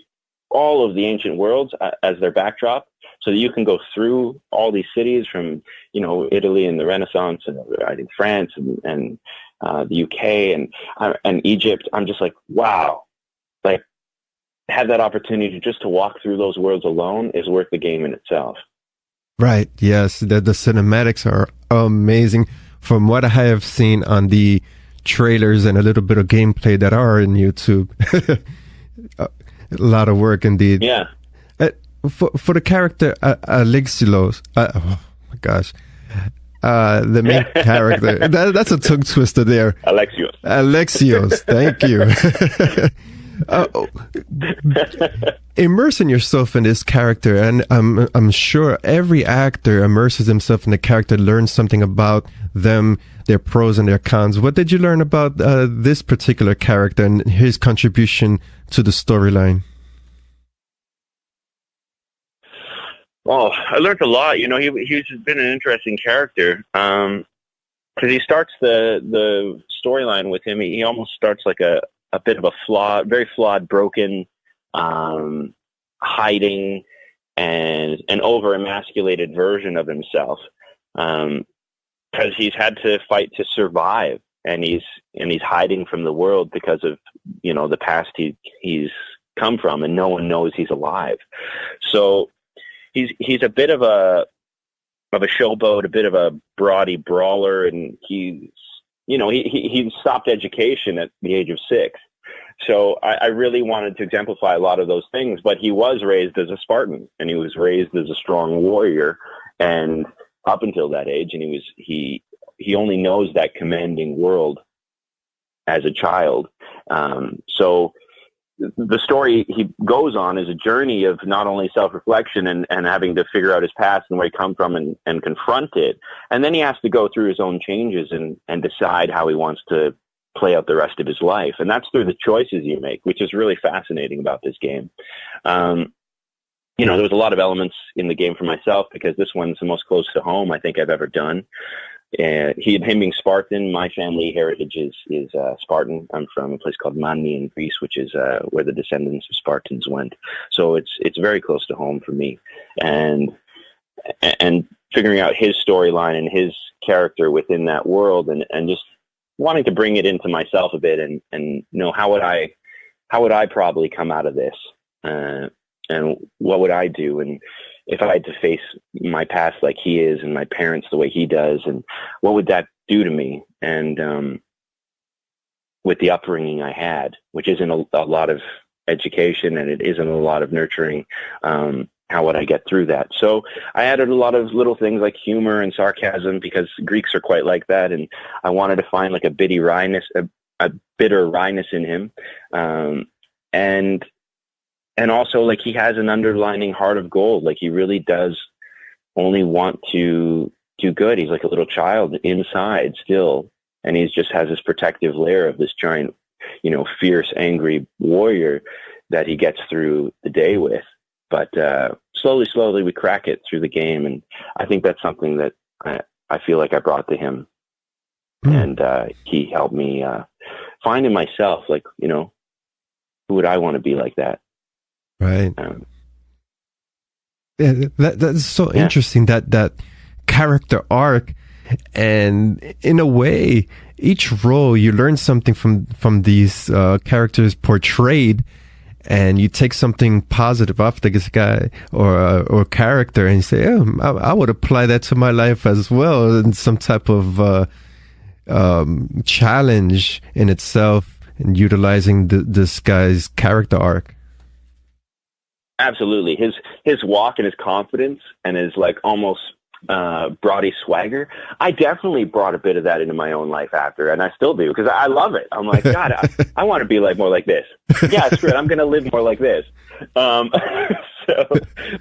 all of the ancient worlds as their backdrop, so that you can go through all these cities from, Italy and the Renaissance, and I think France and the UK and Egypt. I'm just like, wow, have that opportunity just to walk through those worlds alone is worth the game in itself. Right. Yes. The cinematics are amazing. From what I have seen on the trailers and a little bit of gameplay that are in YouTube. A lot of work indeed. Yeah. For the character Alexios, oh my gosh, the main character. That's a tongue twister there. Alexios. Thank you. Immersing yourself in this character, and I'm sure every actor immerses himself in the character, learns something about them, their pros and their cons. What did you learn about this particular character and his contribution to the storyline? Well, I learned a lot. He's been an interesting character, because he starts the storyline with him. He almost starts like a bit of a very flawed, broken, hiding, and an over-emasculated version of himself, because he's had to fight to survive, and he's hiding from the world because of the past he's come from, and no one knows he's alive. So he's a bit of a showboat, a bit of a broady brawler, and he stopped education at the age of 6. So I really wanted to exemplify a lot of those things, but he was raised as a Spartan, and he was raised as a strong warrior, and up until that age, and he only knows that commanding world as a child. So the story he goes on is a journey of not only self-reflection and having to figure out his past and where he come from and confront it. And then he has to go through his own changes and decide how he wants to play out the rest of his life. And that's through the choices you make, which is really fascinating about this game. There was a lot of elements in the game for myself, because this one's the most close to home I think I've ever done. Him being Spartan, my family heritage is Spartan. I'm from a place called Manni in Greece, which is where the descendants of Spartans went. So it's very close to home for me. And figuring out his storyline and his character within that world, and just wanting to bring it into myself a bit, and how would I probably come out of this, and what would I do, and if I had to face my past like he is, and my parents the way he does, and what would that do to me? And with the upbringing I had, which isn't a lot of education, and it isn't a lot of nurturing, how would I get through that? So I added a lot of little things like humor and sarcasm, because Greeks are quite like that, and I wanted to find like a bitter wryness in him, and also, like, he has an underlining heart of gold. Like, he really does only want to do good. He's like a little child inside still, and he just has this protective layer of this giant, fierce, angry warrior that he gets through the day with. But slowly, we crack it through the game, and I think that's something that I feel like I brought to him, and he helped me find in myself, like, who would I want to be like that? Right. That's so interesting, that character arc, and in a way, each role you learn something from these characters portrayed. And you take something positive off this guy or character, and you say, I would apply that to my life as well, and some type of challenge in itself, and utilizing this guy's character arc. Absolutely. His walk and his confidence and his like almost broady swagger, I definitely brought a bit of that into my own life after, and I still do, because I love it. I'm like, God, I want to be like more like this. Yeah, screw it, I'm going to live more like this. So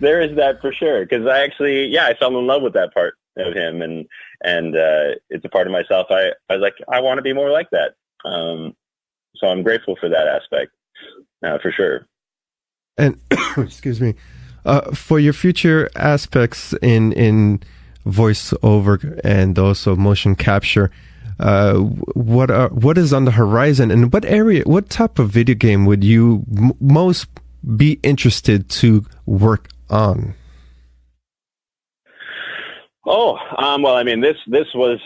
there is that for sure, because I fell in love with that part of him, and it's a part of myself. I was like, I want to be more like that. So I'm grateful for that aspect, for sure. And excuse me, for your future aspects in voiceover and also motion capture, what is on the horizon, and what type of video game would you most be interested to work on? Well, I mean, this was,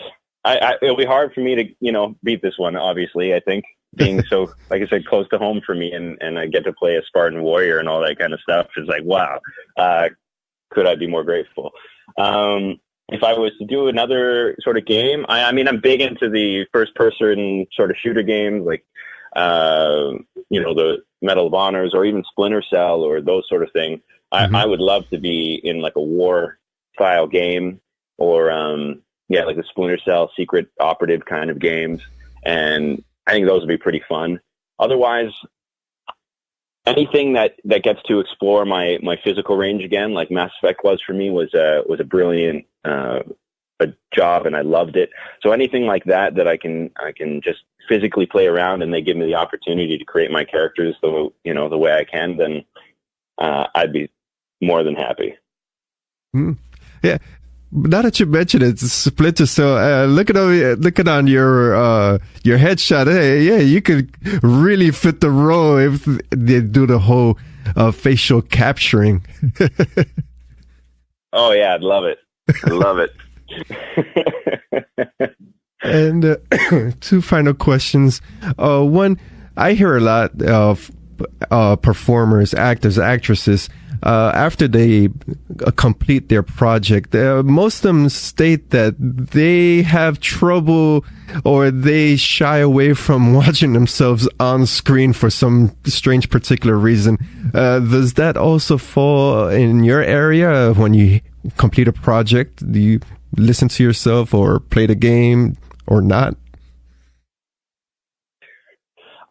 it'll be hard for me to, beat this one, obviously, I think, being so, like I said, close to home for me, and I get to play a Spartan warrior and all that kind of stuff. It's like, wow, could I be more grateful? If I was to do another sort of game, I mean, I'm big into the first person sort of shooter games, like, the Medal of Honors, or even Splinter Cell, or those sort of things. Mm-hmm. I would love to be in like a war style game, or, like the Splinter Cell secret operative kind of games. And I think those would be pretty fun. Otherwise, anything that gets to explore my physical range again, like Mass Effect was for me, was a brilliant a job, and I loved it. So anything like that I can just physically play around, and they give me the opportunity to create my characters the way I can, then I'd be more than happy. Yeah. Now that you mention it, Splinter Cell, looking on your headshot, hey, yeah, you could really fit the role if they do the whole facial capturing. Oh yeah, I'd love it. I love it. And 2 final questions. One, I hear a lot of performers, actors, actresses, after they complete their project, most of them state that they have trouble or they shy away from watching themselves on screen for some strange particular reason. Does that also fall in your area when you complete a project? Do you listen to yourself or play the game or not?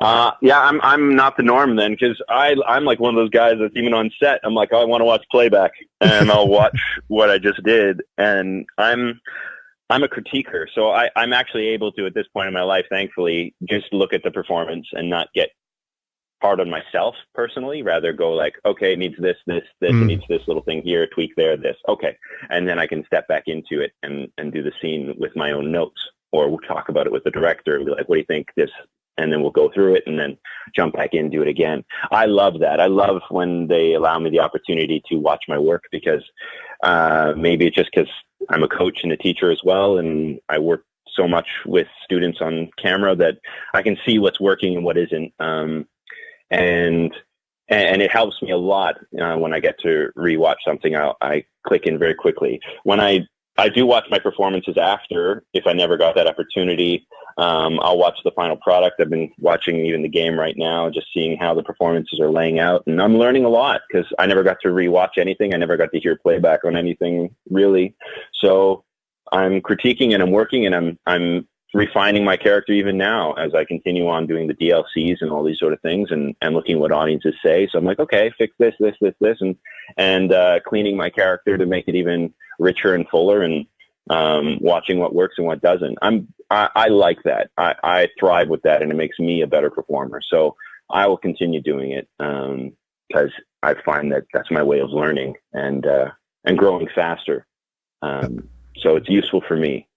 I'm not the norm then, because I'm like one of those guys that's even on set. I'm like, oh, I want to watch playback, and I'll watch what I just did. And I'm a critiquer, so I'm actually able to, at this point in my life, thankfully, just look at the performance and not get hard on myself personally. Rather go like, okay, it needs this, it needs this little thing here, tweak there, this, okay, and then I can step back into it and do the scene with my own notes, or we'll talk about it with the director and be like, what do you think this? And then we'll go through it and then jump back in, do it again. I love that. I love when they allow me the opportunity to watch my work, because maybe it's just because I'm a coach and a teacher as well, and I work so much with students on camera that I can see what's working and what isn't. And it helps me a lot when I get to rewatch something. I click in very quickly. When I do watch my performances after, if I never got that opportunity, I'll watch the final product. I've been watching even the game right now, just seeing how the performances are laying out. And I'm learning a lot, because I never got to rewatch anything. I never got to hear playback on anything, really. So I'm critiquing and I'm working and I'm refining my character even now as I continue on doing the DLCs and all these sort of things, and looking what audiences say. So I'm like, okay, fix this, and cleaning my character to make it even richer and fuller, and watching what works and what doesn't. I like that. I thrive with that, and it makes me a better performer. So I will continue doing it, because I find that that's my way of learning and growing faster. So it's useful for me.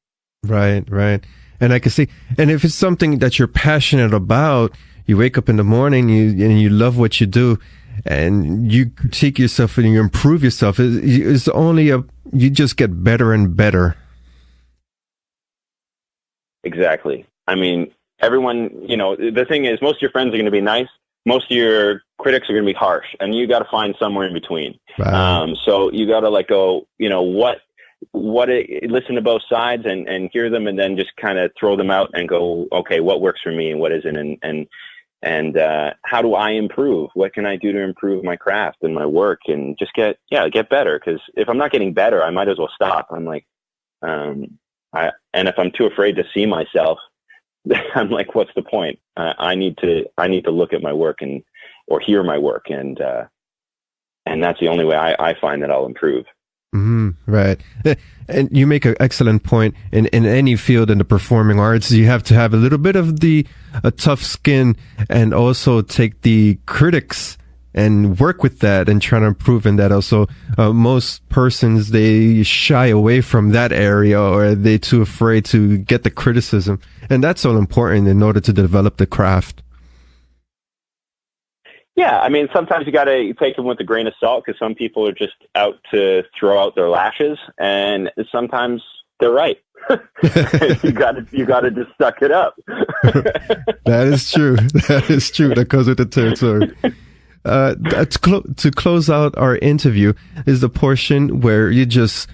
Right. And I can see, and if it's something that you're passionate about, you wake up in the morning and you love what you do, and you critique yourself and you improve yourself. It's only you just get better and better. Exactly. I mean, everyone, the thing is, most of your friends are going to be nice. Most of your critics are going to be harsh, and you got to find somewhere in between. Right. So you got to go, listen to both sides and hear them, and then just kind of throw them out and go, okay, what works for me and what isn't, and how do I improve? What can I do to improve my craft and my work, and just get better? Because if I'm not getting better, I might as well stop. I'm like, and if I'm too afraid to see myself, I'm like, what's the point? I need to look at my work or hear my work, and that's the only way I find that I'll improve. Right. And you make an excellent point. In any field in the performing arts, you have to have a little bit of a tough skin, and also take the critics and work with that and try to improve in that. Also, most persons, they shy away from that area, or they're too afraid to get the criticism. And that's all important in order to develop the craft. Yeah, I mean, sometimes you got to take them with a grain of salt, because some people are just out to throw out their lashes, and sometimes they're right. you got to just suck it up. That is true. That goes with the territory. To close out our interview is the portion where you just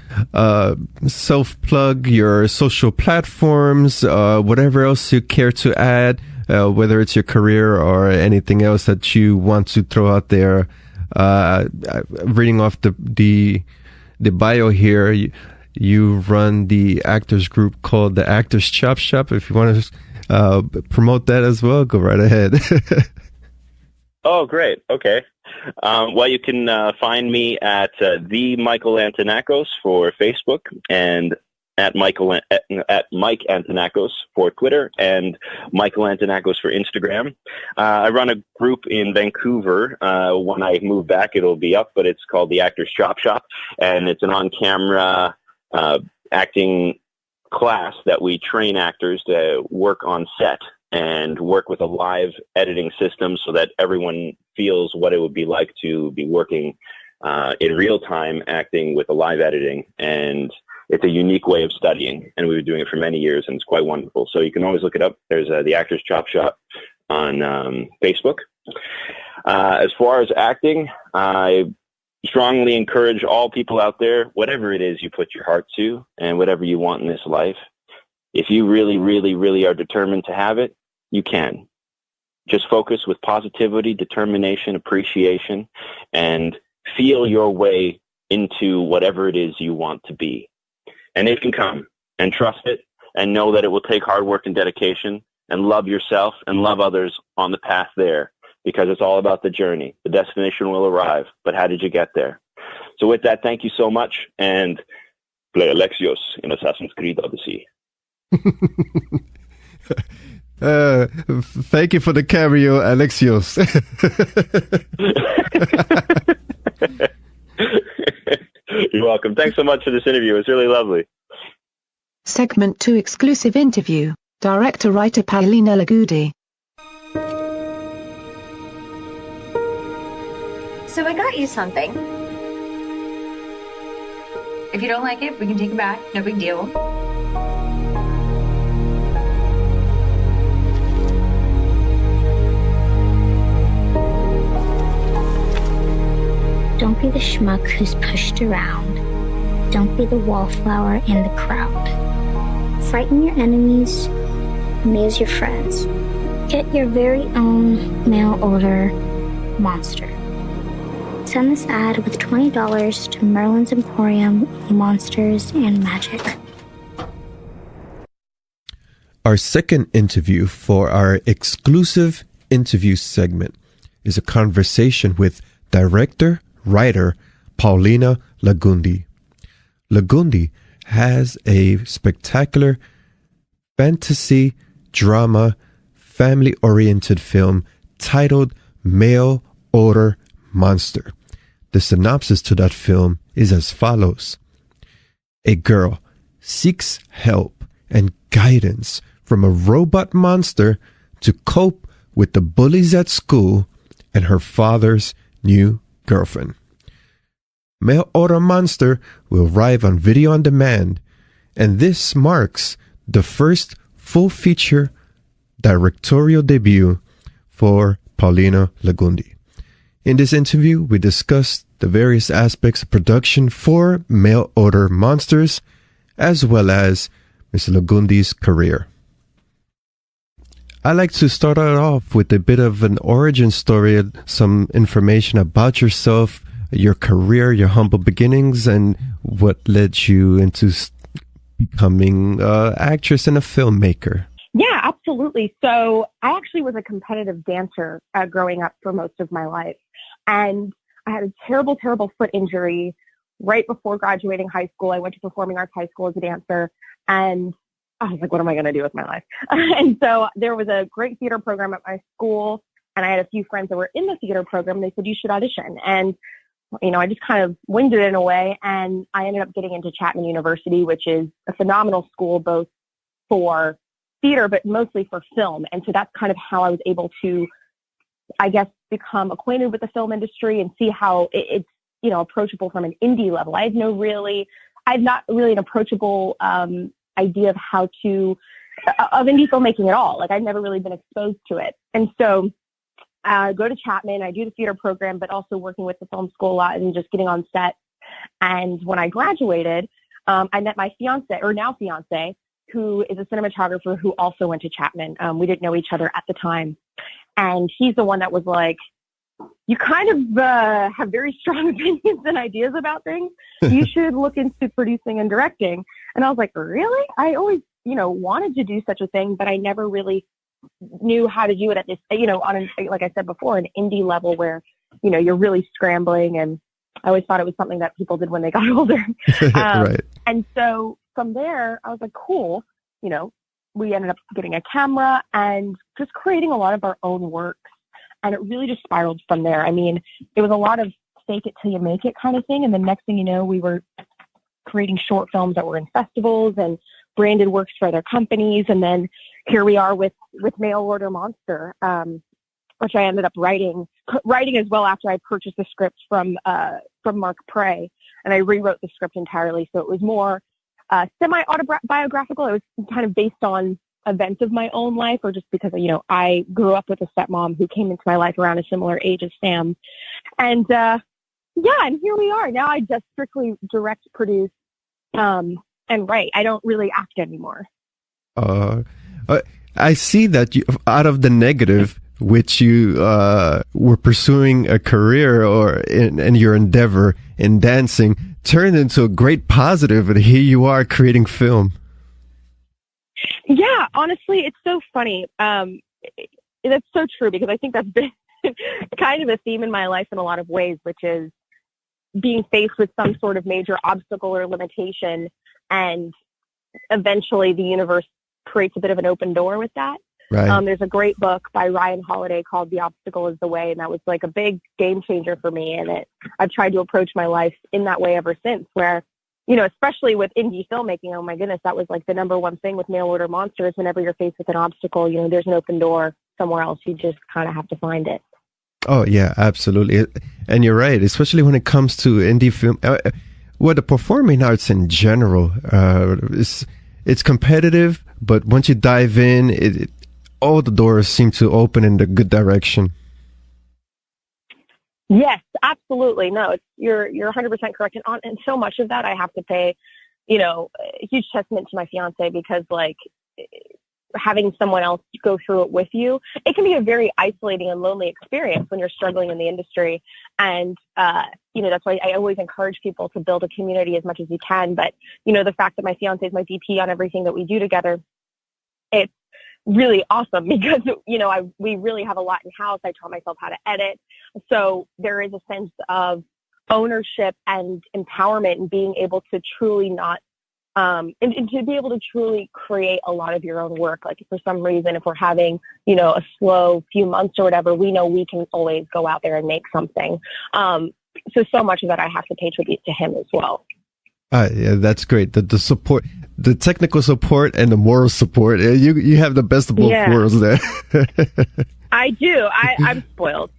self-plug your social platforms, whatever else you care to add. Whether it's your career or anything else that you want to throw out there. Reading off the bio here, you run the actors group called the Actors Chop Shop. If you want to promote that as well, go right ahead. Oh, great. Okay. Well, you can find me at the Micheal Antonakos for Facebook, and at Mike Antonakos for Twitter, and Micheal Antonakos for Instagram. I run a group in Vancouver. When I move back, it'll be up, but it's called the Actors Chop Shop, and it's an on-camera acting class that we train actors to work on set and work with a live editing system, so that everyone feels what it would be like to be working in real time, acting with a live editing. And it's a unique way of studying, and we've been doing it for many years, and it's quite wonderful. So you can always look it up. There's the Actors Chop Shop on Facebook. As far as acting, I strongly encourage all people out there, whatever it is you put your heart to and whatever you want in this life, if you really, really, really are determined to have it, you can. Just focus with positivity, determination, appreciation, and feel your way into whatever it is you want to be. And it can come, and trust it, and know that it will take hard work and dedication, and love yourself and love others on the path there, because it's all about the journey. The destination will arrive, but how did you get there? So with that, thank you so much, and play Alexios in Assassin's Creed Odyssey. Thank you for the cameo, Alexios. You're welcome. Thanks so much for this interview. It's really lovely. Segment 2 exclusive interview, director-writer Paulina Lagudi. So I got you something. If you don't like it, we can take it back. No big deal. Don't be the schmuck who's pushed around. Don't be the wallflower in the crowd. Frighten your enemies, amaze your friends. Get your very own mail-order monster. Send this ad with $20 to Merlin's Emporium, Monsters and Magic. Our second interview for our exclusive interview segment is a conversation with director-writer Paulina Lagudi. Lagudi has a spectacular fantasy, drama, family-oriented film titled Mail Order Monster. The synopsis to that film is as follows. A girl seeks help and guidance from a robot monster to cope with the bullies at school and her father's new girlfriend. Mail Order Monster will arrive on video on demand, and this marks the first full-feature directorial debut for Paulina Lagudi. In this interview, we discussed the various aspects of production for Mail Order Monsters, as well as Ms. Lagundi's career. I'd like to start out off with a bit of an origin story, some information about yourself, your career, your humble beginnings, and what led you into becoming an actress and a filmmaker. Yeah, absolutely. So I actually was a competitive dancer growing up for most of my life. And I had a terrible, terrible foot injury right before graduating high school. I went to Performing Arts High School as a dancer, and I was like, what am I going to do with my life? And so there was a great theater program at my school, and I had a few friends that were in the theater program. They said, you should audition. And, you know, I just kind of winged it in a way, and I ended up getting into Chapman University, which is a phenomenal school, both for theater, but mostly for film. And so that's kind of how I was able to, I guess, become acquainted with the film industry and see how it's, you know, approachable from an indie level. I had not really an approachable idea of how to, of indie filmmaking at all. Like, I'd never really been exposed to it. And so I go to Chapman, I do the theater program, but also working with the film school a lot and just getting on set. And when I graduated, I met my fiance, or now fiance, who is a cinematographer who also went to Chapman. We didn't know each other at the time. And he's the one that was like, you kind of have very strong opinions and ideas about things. You should look into producing and directing. And I was like, really? I always, you know, wanted to do such a thing, but I never really knew how to do it at this, you know, on, like I said before, an indie level where, you know, you're really scrambling. And I always thought it was something that people did when they got older. Right. And so from there, I was like, cool, you know, we ended up getting a camera and just creating a lot of our own works. And it really just spiraled from there. I mean, it was a lot of fake it till you make it kind of thing. And the next thing you know, we were creating short films that were in festivals and branded works for other companies. And then here we are with Mail Order Monster, which I ended up writing as well after I purchased the script from Mark Prey. And I rewrote the script entirely. So it was more semi-autobiographical. It was kind of based on events of my own life, or just because, I grew up with a stepmom who came into my life around a similar age as Sam. And, and here we are. Now I just strictly direct, produce, and write. I don't really act anymore. I see that you, out of the negative, which you were pursuing a career or in your endeavor in dancing, turned into a great positive, and here you are creating film. Yeah, honestly, it's so funny. That's so true, because I think that's been kind of a theme in my life in a lot of ways, which is being faced with some sort of major obstacle or limitation, and eventually the universe creates a bit of an open door with that. Right. There's a great book by Ryan Holiday called The Obstacle is the Way, and that was like a big game changer for me. And I've tried to approach my life in that way ever since, where, especially with indie filmmaking, oh my goodness, that was like the number one thing with mail order monsters. Whenever you're faced with an obstacle, there's an open door somewhere else. You just kind of have to find it. Oh, yeah, absolutely. And you're right, especially when it comes to indie film. The performing arts in general, it's competitive, but once you dive in, all the doors seem to open in the good direction. Yes, absolutely. No, you're 100% correct. And so much of that I have to pay, a huge testament to my fiance, because having someone else go through it with you, it can be a very isolating and lonely experience when you're struggling in the industry. And, that's why I always encourage people to build a community as much as you can. But, the fact that my fiance is my DP on everything that we do together, it's really awesome, because, we really have a lot in house. I taught myself how to edit. So there is a sense of ownership and empowerment in being able to truly and to be able to truly create a lot of your own work. Like, if for some reason, if we're having, a slow few months or whatever, we know we can always go out there and make something. So much of that I have to pay tribute to him as well. Yeah, that's great. The support, the technical support and the moral support. You have the best of both worlds there. I do. I'm spoiled.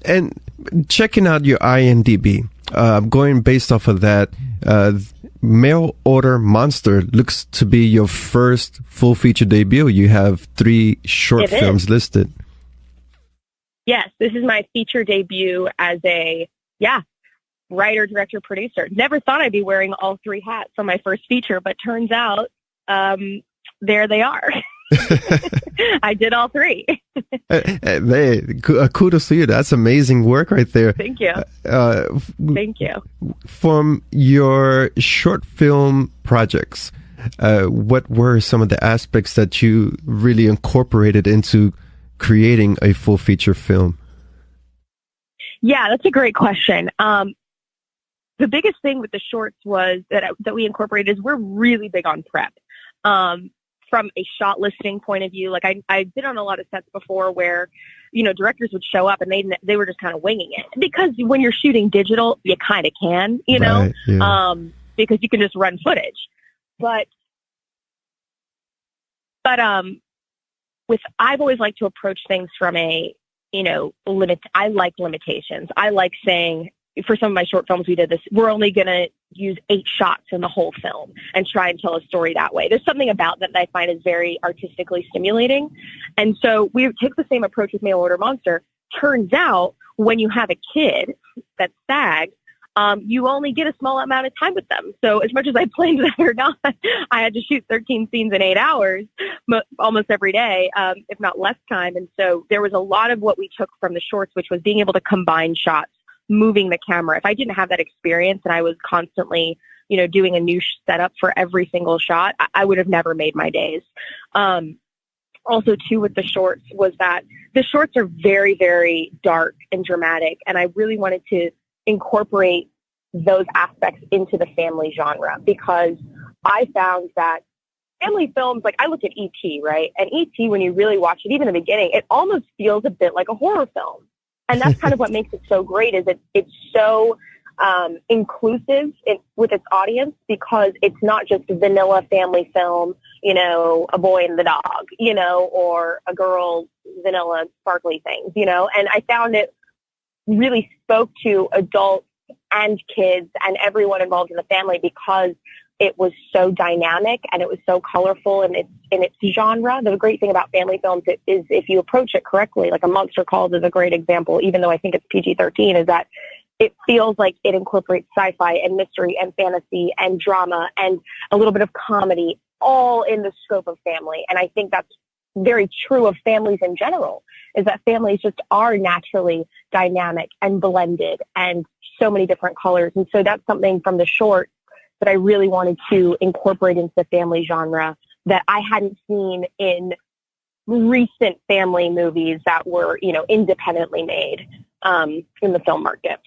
And checking out your IMDb, going based off of that, Mail Order Monster looks to be your first full feature debut. You have 3 short films listed. Yes, this is my feature debut as a writer, director, producer. Never thought I'd be wearing all 3 hats on my first feature, but turns out there they are. I did all 3. Kudos to you. That's amazing work right there. Thank you. Thank you. From your short film projects, what were some of the aspects that you really incorporated into creating a full feature film? Yeah, that's a great question. The biggest thing with the shorts was that we incorporated is we're really big on prep. From a shot listing point of view, like I've been on a lot of sets before where, directors would show up and they were just kind of winging it, because when you're shooting digital, you kind of can, Right, yeah. Because you can just run footage. But I've always liked to approach things from a, I like limitations. I like saying, for some of my short films, we did this. We're only going to use 8 shots in the whole film and try and tell a story that way. There's something about that I find is very artistically stimulating. And so we took the same approach with Mail Order Monster. Turns out when you have a kid that's SAG, you only get a small amount of time with them. So as much as I planned that or not, I had to shoot 13 scenes in 8 hours, almost every day, if not less time. And so there was a lot of what we took from the shorts, which was being able to combine shots, moving the camera. If I didn't have that experience and I was constantly, doing a new setup for every single shot, I would have never made my days. Also, too, with the shorts was that the shorts are very, very dark and dramatic. And I really wanted to incorporate those aspects into the family genre, because I found that family films, like I looked at E.T., right? And E.T., when you really watch it, even in the beginning, it almost feels a bit like a horror film. And that's kind of what makes it so great, is it's so inclusive with its audience, because it's not just a vanilla family film, a boy and the dog, or a girl, vanilla sparkly things, and I found it really spoke to adults and kids and everyone involved in the family, because it was so dynamic and it was so colorful in its genre. The great thing about family films is if you approach it correctly, like A Monster Calls is a great example, even though I think it's PG-13, is that it feels like it incorporates sci-fi and mystery and fantasy and drama and a little bit of comedy all in the scope of family. And I think that's very true of families in general, is that families just are naturally dynamic and blended and so many different colors. And so that's something from the short that I really wanted to incorporate into the family genre that I hadn't seen in recent family movies that were, independently made in the film market.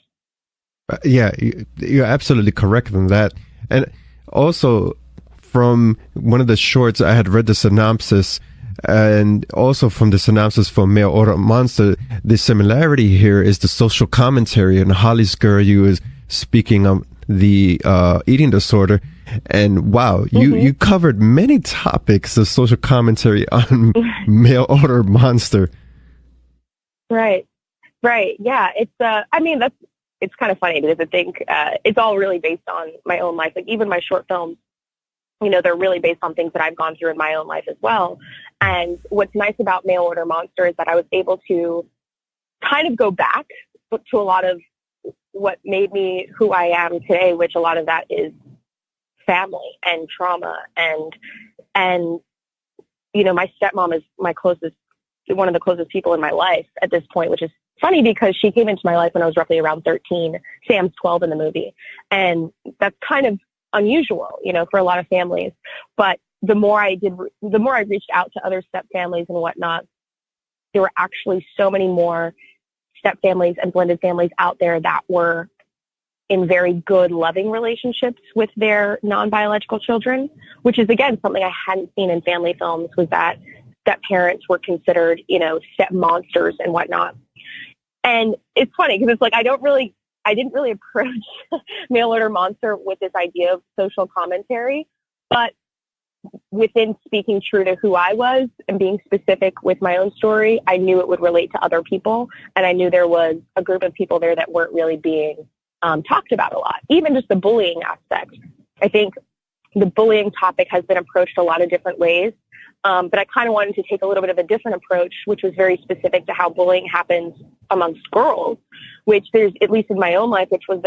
Yeah, you're absolutely correct on that. And also from one of the shorts, I had read the synopsis, and also from the synopsis for Mail Order Monster, the similarity here is the social commentary, and Holly's girl, you is speaking of the eating disorder. And wow, you covered many topics of social commentary on Mail Order Monster. Right. Yeah. It's kind of funny because I think it's all really based on my own life. Like even my short films, they're really based on things that I've gone through in my own life as well. And what's nice about Mail Order Monster is that I was able to kind of go back to a lot of what made me who I am today, which a lot of that is family and trauma. And my stepmom is one of the closest people in my life at this point, which is funny because she came into my life when I was roughly around 13. Sam's 12 in the movie. And that's kind of unusual, for a lot of families. But the more I reached out to other step families and whatnot, there were actually so many more step families and blended families out there that were in very good, loving relationships with their non-biological children, which is, again, something I hadn't seen in family films, was that step parents were considered, step monsters and whatnot. And it's funny because it's like I didn't really approach Mail Order Monster with this idea of social commentary, but within speaking true to who I was and being specific with my own story, I knew it would relate to other people. And I knew there was a group of people there that weren't really being talked about a lot, even just the bullying aspect. I think the bullying topic has been approached a lot of different ways. But I kind of wanted to take a little bit of a different approach, which was very specific to how bullying happens amongst girls, which there's, at least in my own life, which was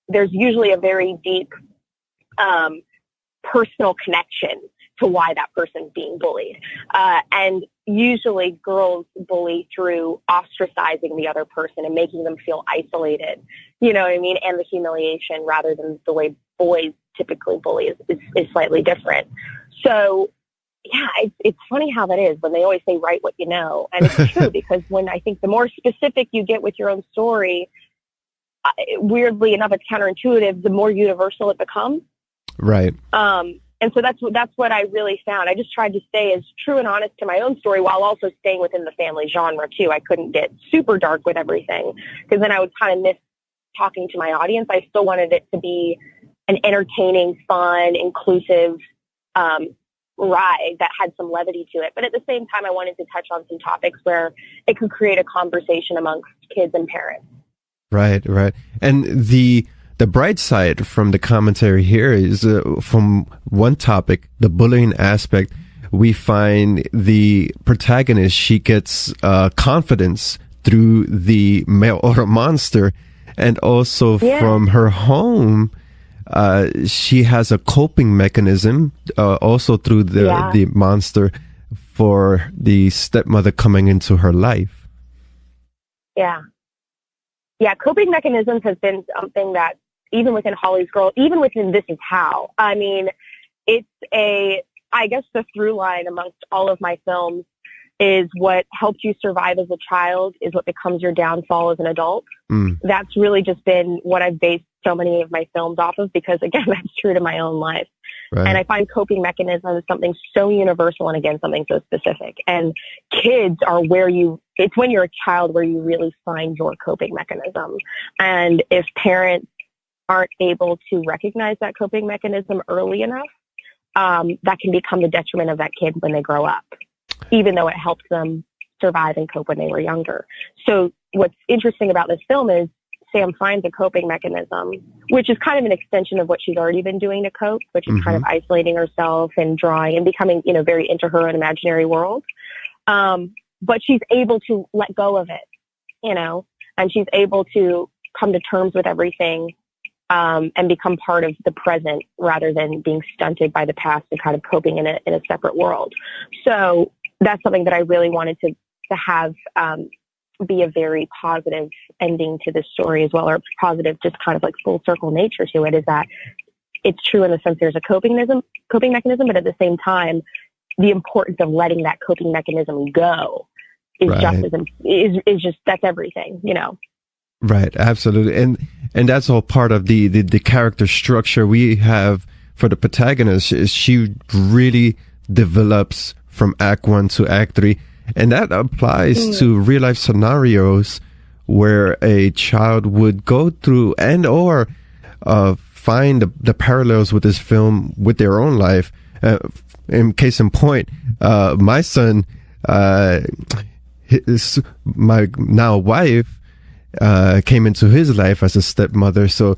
there's usually a very deep personal connection to why that person's being bullied. And usually girls bully through ostracizing the other person and making them feel isolated, you know what I mean? And the humiliation, rather than the way boys typically bully is slightly different. So yeah, it's funny how that is when they always say, write what you know. And it's true, because when I think the more specific you get with your own story, weirdly enough, it's counterintuitive, the more universal it becomes. Right. And so that's what I really found. I just tried to stay as true and honest to my own story while also staying within the family genre too. I couldn't get super dark with everything, because then I would kind of miss talking to my audience. I still wanted it to be an entertaining, fun, inclusive ride that had some levity to it. But at the same time, I wanted to touch on some topics where it could create a conversation amongst kids and parents. Right. And the bright side from the commentary here is from one topic, the bullying aspect, we find the protagonist, she gets confidence through the mail order monster, and also from her home, she has a coping mechanism also through the monster for the stepmother coming into her life. Yeah, coping mechanisms has been something that even within Holly's Girl, even within This Is How, I mean, it's I guess the through line amongst all of my films is what helped you survive as a child is what becomes your downfall as an adult. That's really just been what I've based so many of my films off of, because again, that's true to my own life. Right. And I find coping mechanisms something so universal, and again, something so specific. And kids are it's when you're a child where you really find your coping mechanism. And if parents aren't able to recognize that coping mechanism early enough, that can become the detriment of that kid when they grow up, even though it helps them survive and cope when they were younger. So what's interesting about this film is Sam finds a coping mechanism, which is kind of an extension of what she's already been doing to cope, which is kind of isolating herself and drawing and becoming, very into her own imaginary world. But she's able to let go of it, and she's able to come to terms with everything, and become part of the present rather than being stunted by the past and kind of coping in a separate world. So that's something that I really wanted to have, be a very positive ending to this story as well, or positive, just kind of like full circle nature to it, is that it's true in the sense there's a coping mechanism, but at the same time, the importance of letting that coping mechanism go is just that's everything, Right, absolutely, and that's all part of the character structure we have for the protagonist. Is she really develops from Act 1 to Act 3, and that applies to real life scenarios where a child would go through and or find the parallels with this film with their own life. In case in point, my son, my now wife, came into his life as a stepmother. So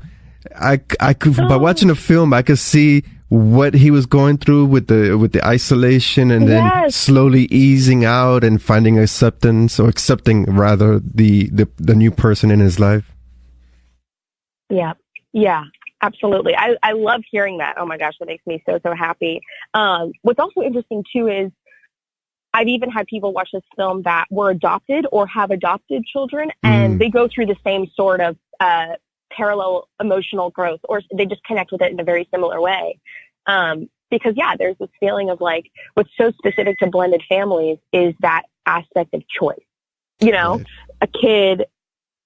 I could, by watching the film, I could see what he was going through with the isolation, and then slowly easing out and finding accepting rather the new person in his life. Yeah, absolutely. I love hearing that. Oh my gosh, that makes me so happy. What's also interesting too is I've even had people watch this film that were adopted or have adopted children, and they go through the same sort of parallel emotional growth, or they just connect with it in a very similar way. Because there's this feeling of like, what's so specific to blended families is that aspect of choice. A kid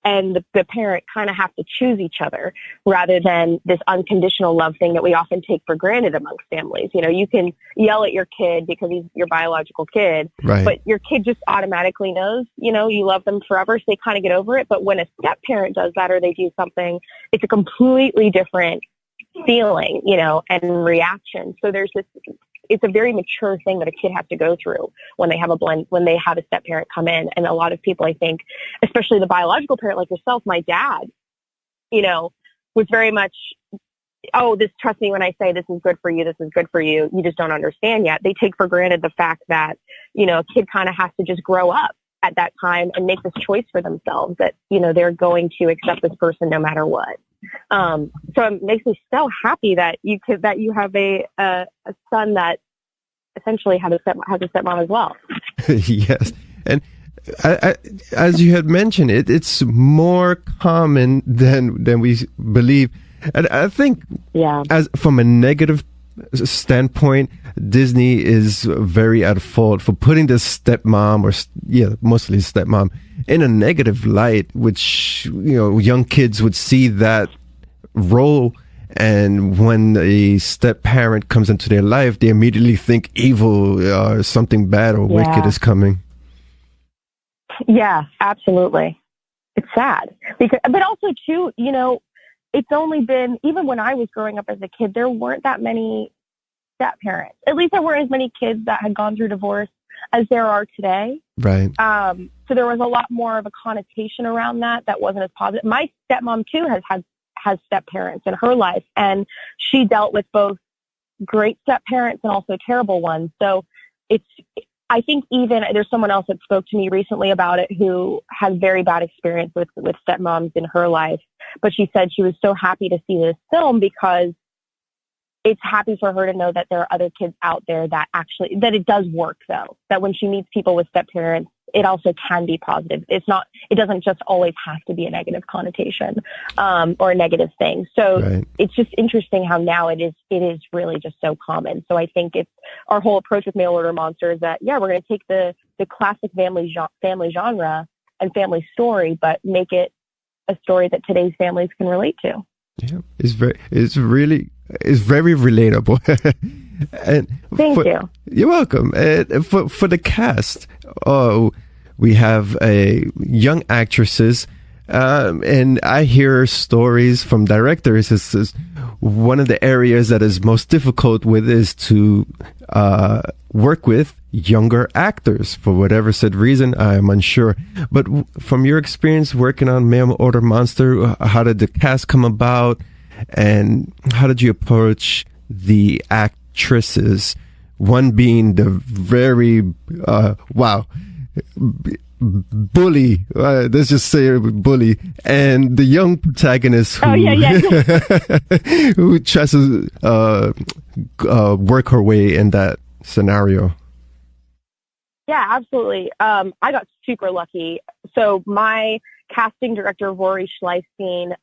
and the parent kind of have to choose each other rather than this unconditional love thing that we often take for granted amongst families. You can yell at your kid because he's your biological kid, but your kid just automatically knows, you love them forever. So they kind of get over it. But when a step parent does that, or they do something, it's a completely different feeling, and reaction. So it's a very mature thing that a kid has to go through when they have a step parent come in. And a lot of people, I think, especially the biological parent like yourself, my dad, was very much, trust me when I say this is good for you, you just don't understand yet. They take for granted the fact that, a kid kind of has to just grow up at that time and make this choice for themselves that, they're going to accept this person no matter what. So it makes me so happy that you have a son that essentially has a stepmom as well. Yes, and I, as you had mentioned, it's more common than we believe, and I think, as from a negative standpoint, Disney is very at fault for putting the stepmom, or mostly stepmom, in a negative light, which young kids would see that role, and when a step parent comes into their life, they immediately think evil or something bad or wicked is coming. Yeah, absolutely. It's sad but also too, it's only been, even when I was growing up as a kid, there weren't that many step parents. At least there weren't as many kids that had gone through divorce as there are today. Right. So there was a lot more of a connotation around that wasn't as positive. My stepmom too has step parents in her life, and she dealt with both great step parents and also terrible ones. So I think even there's someone else that spoke to me recently about it who has very bad experience with stepmoms in her life, but she said she was so happy to see this film because it's happy for her to know that there are other kids out there that it does work, though, that when she meets people with step parents, it also can be positive. It doesn't just always have to be a negative connotation, or a negative thing. So It's just interesting how now it is really just so common. So I think it's our whole approach with Mail Order Monster is that, we're going to take the classic family genre and family story, but make it a story that today's families can relate to. Yeah, it's very relatable. And Thank you. You're welcome. For the cast, we have young actresses, and I hear stories from directors. Is one of the areas that is most difficult with is to work with younger actors for whatever said reason. I am unsure. But from your experience working on Mail Order Monster, how did the cast come about, and how did you approach the actresses? One being the very bully, let's just say bully, and the young protagonist who, who tries to work her way in that scenario. Yeah, absolutely. I got super lucky. So my casting director, Rory Schleifstein,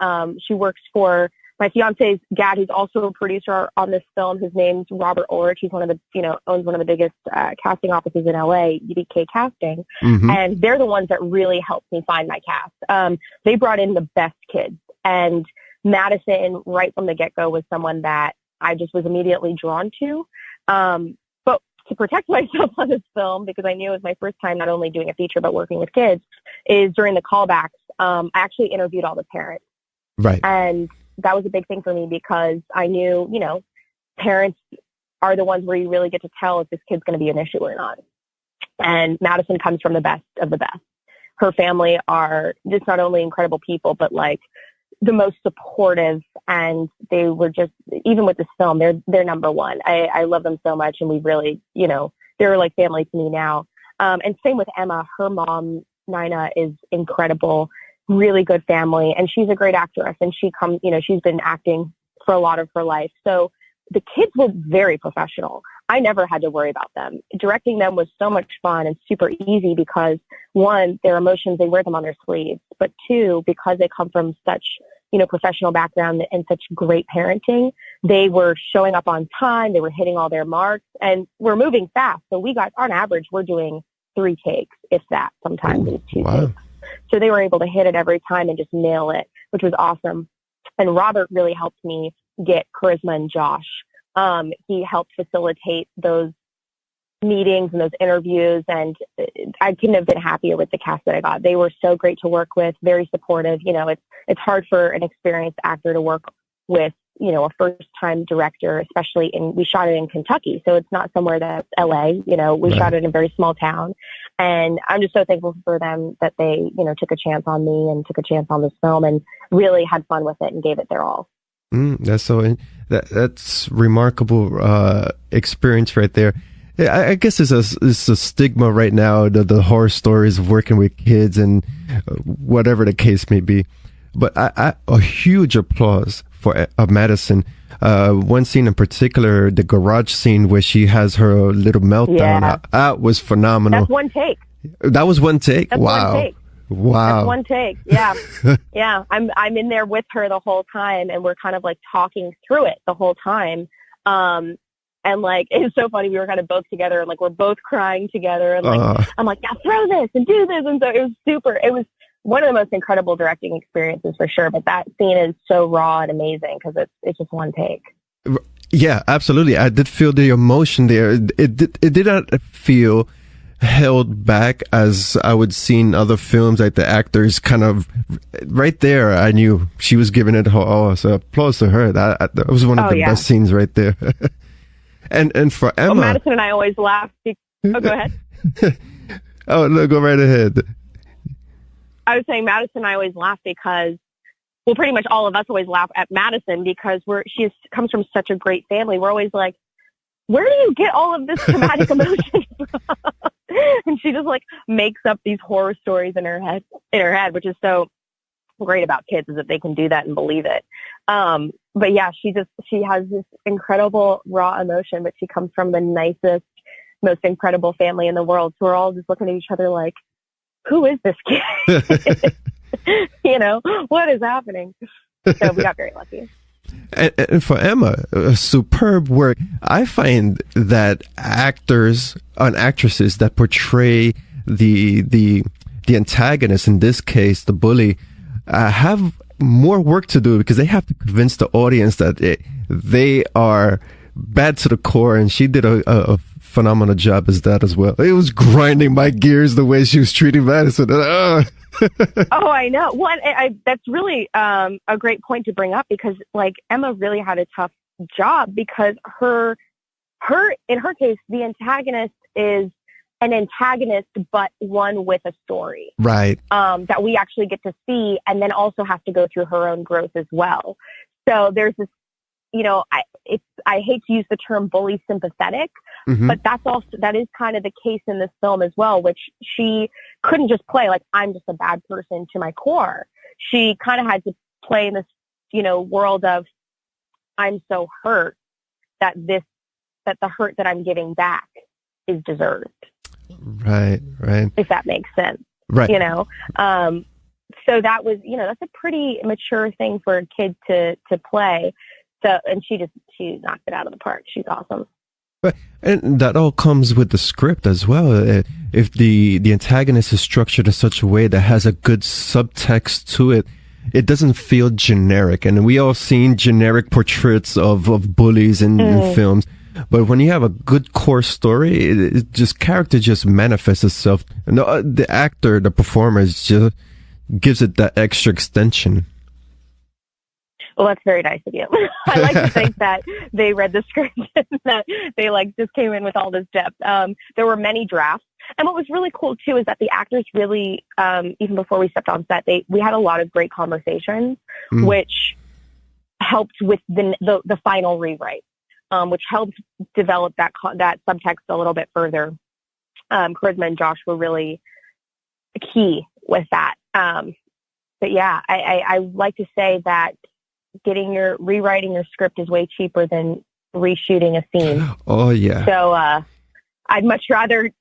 she works for my fiance's dad, who's also a producer on this film. His name's Robert Ulrich. He's one of the, owns one of the biggest casting offices in LA, UDK Casting. Mm-hmm. And they're the ones that really helped me find my cast. They brought in the best kids. And Madison, right from the get-go, was someone that I just was immediately drawn to. But to protect myself on this film, because I knew it was my first time not only doing a feature but working with kids, is during the callbacks, I actually interviewed all the parents. Right. And that was a big thing for me because I knew, parents are the ones where you really get to tell if this kid's going to be an issue or not. And Madison comes from the best of the best. Her family are just not only incredible people, but like the most supportive. And they were just, even with this film, they're number one. I love them so much. And we really, they're like family to me now. And same with Emma. Her mom, Nina, is incredible. Really good family, and she's a great actress, and she's been acting for a lot of her life. So the kids were very professional. I never had to worry about them. Directing them was so much fun and super easy because, one, their emotions, they wear them on their sleeves, but two, because they come from such, professional background and such great parenting, they were showing up on time, they were hitting all their marks, and we're moving fast. So we got, on average, we're doing 3 takes, if that, sometimes it's 2 takes. So they were able to hit it every time and just nail it, which was awesome. And Robert really helped me get Charisma and Josh. He helped facilitate those meetings and those interviews, and I couldn't have been happier with the cast that I got. They were so great to work with, very supportive. It's hard for an experienced actor to work with, a first-time director, especially we shot it in Kentucky, so it's not somewhere that's LA. We shot it in a very small town, and I'm just so thankful for them that they, took a chance on me and took a chance on this film and really had fun with it and gave it their all. That's remarkable experience right there. I guess it's a stigma right now, the horror stories of working with kids and whatever the case may be. But a huge applause for Madison. One scene in particular, the garage scene where she has her little meltdown. Yeah. That was phenomenal. That's one take. That was one take? That's wow. One take. Wow. That's one take. Yeah. Yeah. I'm in there with her the whole time, and we're kind of like talking through it the whole time. And like, it's so funny. We were kind of both together, and like, we're both crying together. And like, I'm like, now throw this and do this. And so it was one of the most incredible directing experiences for sure. But that scene is so raw and amazing because it's just one take. Yeah, absolutely. I did feel the emotion there. It did not feel held back as I would see in other films, like the actors kind of right there. I knew she was giving it her all. So applause to her. That was one of the best scenes right there. And for Emma, Madison and I always laugh. Go ahead. Oh, no, go right ahead. I was saying Madison and I always laugh because, well, pretty much all of us always laugh at Madison because she comes from such a great family. We're always like, where do you get all of this traumatic emotion from? And she just like makes up these horror stories in her head, which is so great about kids, is that they can do that and believe it. But yeah, she has this incredible raw emotion, but she comes from the nicest, most incredible family in the world. So we're all just looking at each other like, who is this kid? What is happening? So we got very lucky. And for Emma, superb work. I find that actors and actresses that portray the antagonist, in this case, the bully, have more work to do because they have to convince the audience that they are bad to the core, and she did a phenomenal job as that as well. It was grinding my gears the way she was treating Madison. Oh, I know. Well, that's really a great point to bring up because, like, Emma really had a tough job because in her case, the antagonist is an antagonist, but one with a story. Right. That we actually get to see, and then also have to go through her own growth as well. So there's this, I hate to use the term bully sympathetic, but that is kind of the case in this film as well, which she couldn't just play like, I'm just a bad person to my core. She kind of had to play in this, world of, I'm so hurt that the hurt that I'm giving back is deserved. Right. If that makes sense. Right. So that was, that's a pretty mature thing for a kid to play. So, and she knocked it out of the park. She's awesome. Right. And that all comes with the script as well. If the antagonist is structured in such a way that has a good subtext to it, it doesn't feel generic. And we all seen generic portraits of bullies in films. But when you have a good core story, character just manifests itself. And the actor, the performer, just gives it that extra extension. Well, that's very nice of you. I like to think that they read the script and that they just came in with all this depth. There were many drafts. And what was really cool too is that the actors really, even before we stepped on set, we had a lot of great conversations, which helped with the final rewrite, which helped develop that subtext a little bit further. Charisma and Josh were really key with that. But yeah, I like to say that rewriting your script is way cheaper than reshooting a scene. Oh yeah. So I'd much rather,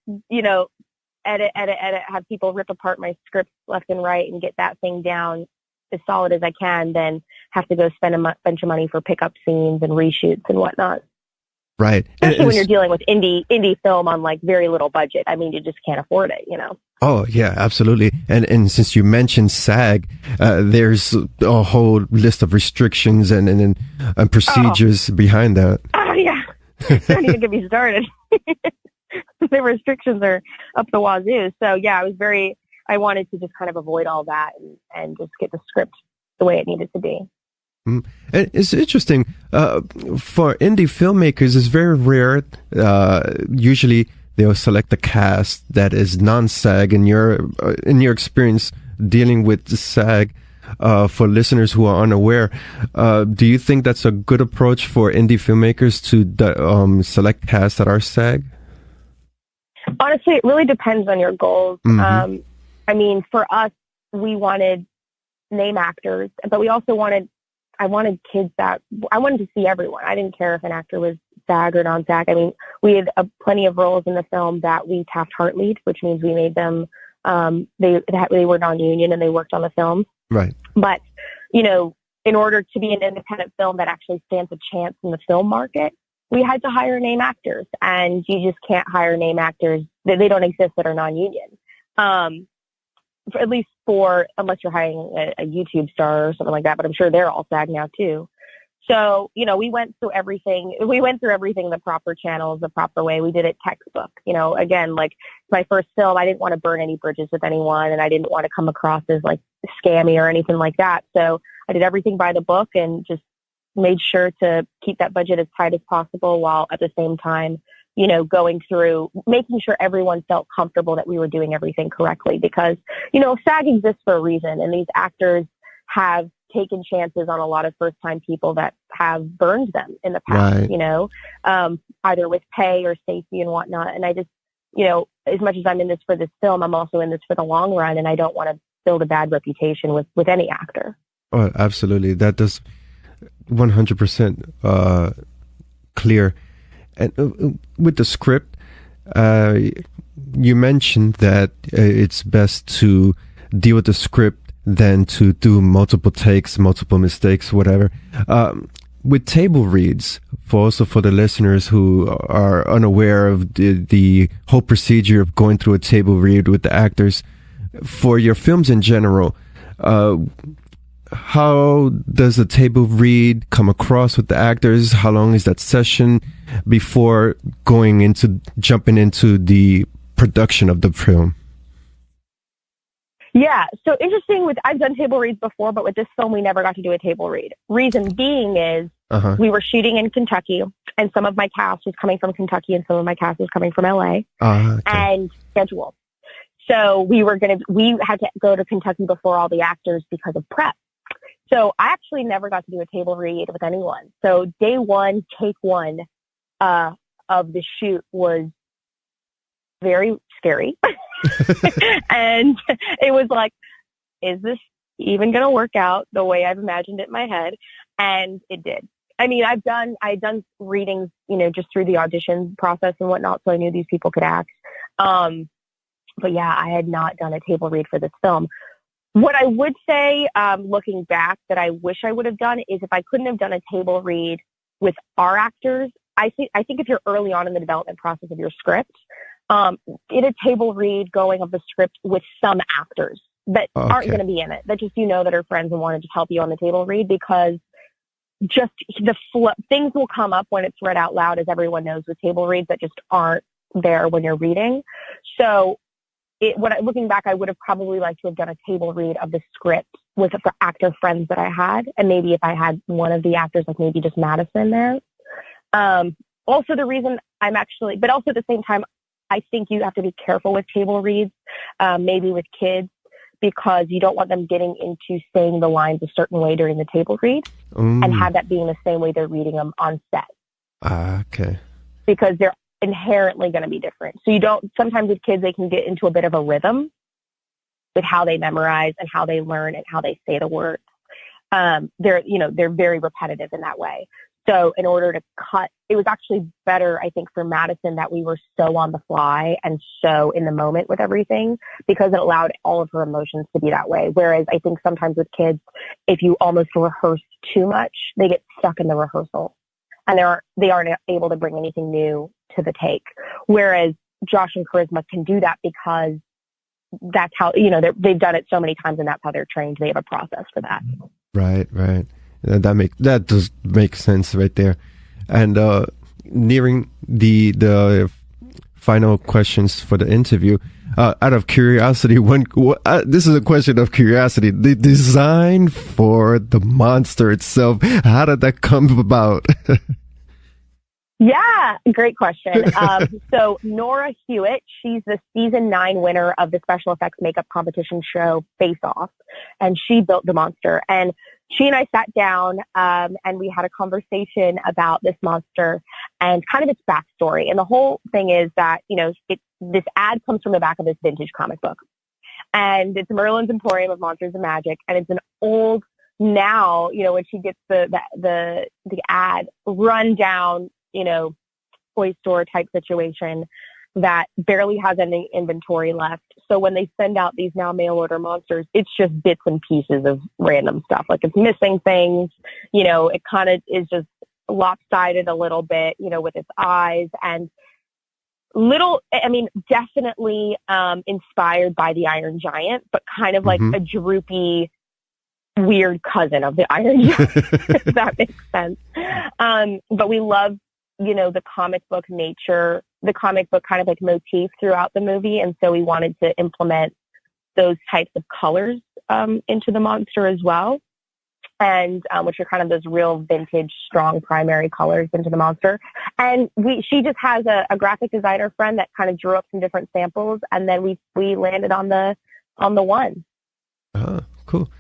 edit, have people rip apart my script left and right and get that thing down as solid as I can than have to go spend a bunch of money for pickup scenes and reshoots and whatnot. Right. Especially when you're dealing with indie film on very little budget. I mean, you just can't afford it, Oh yeah, absolutely. And since you mentioned SAG, there's a whole list of restrictions and procedures behind that. Oh yeah. Don't even get me started. The restrictions are up the wazoo. So yeah, I wanted to just kind of avoid all that and just get the script the way it needed to be. And it's interesting, for indie filmmakers, it's very rare. Usually they'll select a cast that is non-SAG. In your experience dealing with the SAG, for listeners who are unaware, do you think that's a good approach for indie filmmakers to select casts that are SAG? Honestly, it really depends on your goals. I mean, for us, we wanted name actors, but we also I wanted kids I wanted to see everyone. I didn't care if an actor was SAG or non-SAG. I mean, we had plenty of roles in the film that we tapped heart lead, which means we made them, they were non-union and they worked on the film. Right. But, in order to be an independent film that actually stands a chance in the film market, we had to hire name actors, and you just can't hire name actors. They don't exist that are non-union. At least unless you're hiring a YouTube star or something like that, but I'm sure they're all SAG now too. So, we went through everything. We went through everything the proper channels, the proper way. We did it textbook. Again, my first film, I didn't want to burn any bridges with anyone, and I didn't want to come across as scammy or anything like that. So I did everything by the book and just made sure to keep that budget as tight as possible, while at the same time, going through, making sure everyone felt comfortable that we were doing everything correctly, because, SAG exists for a reason, and these actors have taken chances on a lot of first-time people that have burned them in the past, right. Either with pay or safety and whatnot. And I just, as much as I'm in this for this film, I'm also in this for the long run, and I don't want to build a bad reputation with any actor. Oh, absolutely. That does 100% clear. And with the script, you mentioned that it's best to deal with the script than to do multiple takes, multiple mistakes, whatever. With table reads, for the listeners who are unaware of the whole procedure of going through a table read with the actors, for your films in general, how does a table read come across with the actors? How long is that session before jumping into the production of the film? Yeah. So interesting I've done table reads before, but with this film, we never got to do a table read. Reason being is we were shooting in Kentucky, and some of my cast was coming from Kentucky and some of my cast was coming from LA and schedule. So we had to go to Kentucky before all the actors because of prep. So I actually never got to do a table read with anyone. So day one, take one of the shoot was very scary. And it was like, is this even going to work out the way I've imagined it in my head? And it did. I mean, I'd done readings, just through the audition process and whatnot. So I knew these people could act. But yeah, I had not done a table read for this film. What I would say, looking back, that I wish I would have done is if I couldn't have done a table read with our actors, I think if you're early on in the development process of your script, in a table read going of the script with some actors that aren't going to be in it, that just that are friends and want to just help you on the table read, because just things will come up when it's read out loud, as everyone knows with table reads, that just aren't there when you're reading. So looking back, I would have probably liked to have done a table read of the script with the actor friends that I had. And maybe if I had one of the actors, like maybe just Madison there. Also the reason but also at the same time, I think you have to be careful with table reads, maybe with kids, because you don't want them getting into saying the lines a certain way during the table read and have that being the same way they're reading them on set. Okay. Because they're inherently going to be different. So sometimes with kids, they can get into a bit of a rhythm with how they memorize and how they learn and how they say the words. They're very repetitive in that way. So in order to it was actually better, I think, for Madison that we were so on the fly and so in the moment with everything, because it allowed all of her emotions to be that way. Whereas I think sometimes with kids, if you almost rehearse too much, they get stuck in the rehearsal and they aren't able to bring anything new to the take. Whereas Josh and Charisma can do that because that's how, they've done it so many times and that's how they're trained. They have a process for that. Right. That does make sense right there. And nearing the final questions for the interview, out of curiosity, this is a question of curiosity. The design for the monster itself, how did that come about? Yeah, great question. So Nora Hewitt, she's the season 9 winner of the special effects makeup competition show Face Off, and she built the monster. And she and I sat down and we had a conversation about this monster and kind of its backstory. And the whole thing is that, this ad comes from the back of this vintage comic book. And it's Merlin's Emporium of Monsters and Magic. And it's an old, now, when she gets the ad, run down, toy store type situation that barely has any inventory left. So when they send out these now mail order monsters, it's just bits and pieces of random stuff. Like it's missing things, it kind of is just lopsided a little bit, with its eyes and definitely inspired by the Iron Giant, but kind of like a droopy, weird cousin of the Iron Giant, if that makes sense. But we love, the comic book nature, the comic book kind of like motif throughout the movie. And so we wanted to implement those types of colors into the monster as well. And which are kind of those real vintage, strong primary colors into the monster. And she just has a graphic designer friend that kind of drew up some different samples. And then we landed on the one. Cool.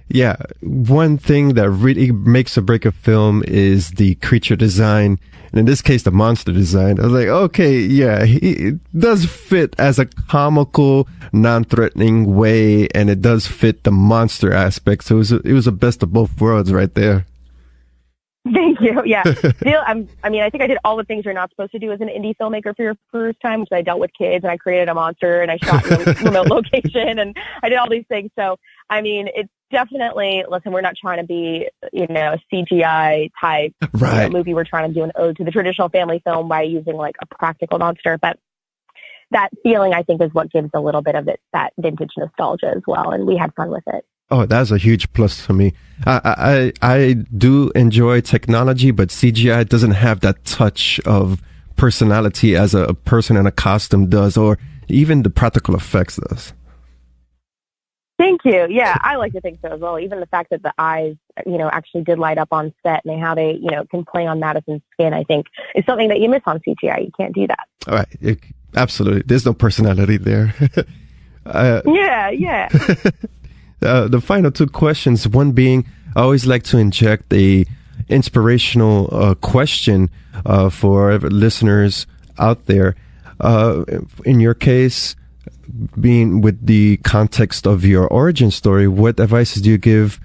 Yeah, one thing that really makes or break a film is the creature design, and in this case, the monster design. I was like, okay, yeah, it does fit as a comical, non-threatening way, and it does fit the monster aspect. So it was the best of both worlds right there. Thank you. Yeah. Still, I think I did all the things you're not supposed to do as an indie filmmaker for your first time, which I dealt with kids and I created a monster and I shot in a remote location and I did all these things. So, it's definitely, listen, we're not trying to be, a CGI type movie. We're trying to do an ode to the traditional family film by using like a practical monster. But that feeling, I think, is what gives a little bit of that vintage nostalgia as well. And we had fun with it. Oh, that's a huge plus for me. I do enjoy technology, but CGI doesn't have that touch of personality as a person in a costume does, or even the practical effects does. Thank you. Yeah, I like to think so as well. Even the fact that the eyes, actually did light up on set and how they, can play on Madison's skin, I think is something that you miss on CGI. You can't do that. All right. Absolutely. There's no personality there. Yeah. The final two questions, one being, I always like to inject a inspirational question for listeners out there. In your case, being with the context of your origin story, what advices do you give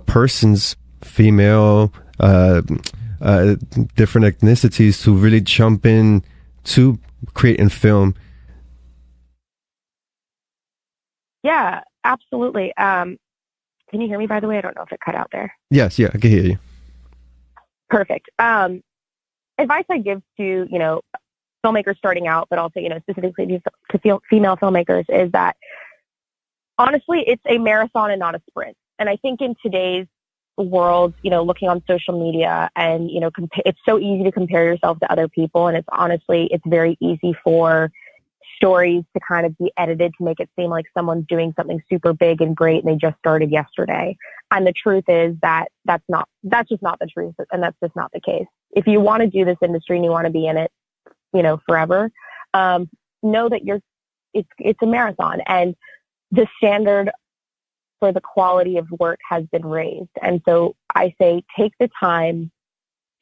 persons, female, different ethnicities, to really jump in to creating film? Yeah, absolutely. Can you hear me, by the way? I don't know if it cut out there. Yes, I can hear you. Perfect. Advice I give to, filmmakers starting out, but also, specifically to female filmmakers, is that honestly, it's a marathon and not a sprint. And I think in today's world, looking on social media and, it's so easy to compare yourself to other people. And it's very easy for stories to kind of be edited to make it seem like someone's doing something super big and great and they just started yesterday. And the truth is that that's just not the truth. And that's just not the case. If you want to do this industry and you want to be in it, forever, know that it's a marathon, and the standard for the quality of work has been raised. And so I say, take the time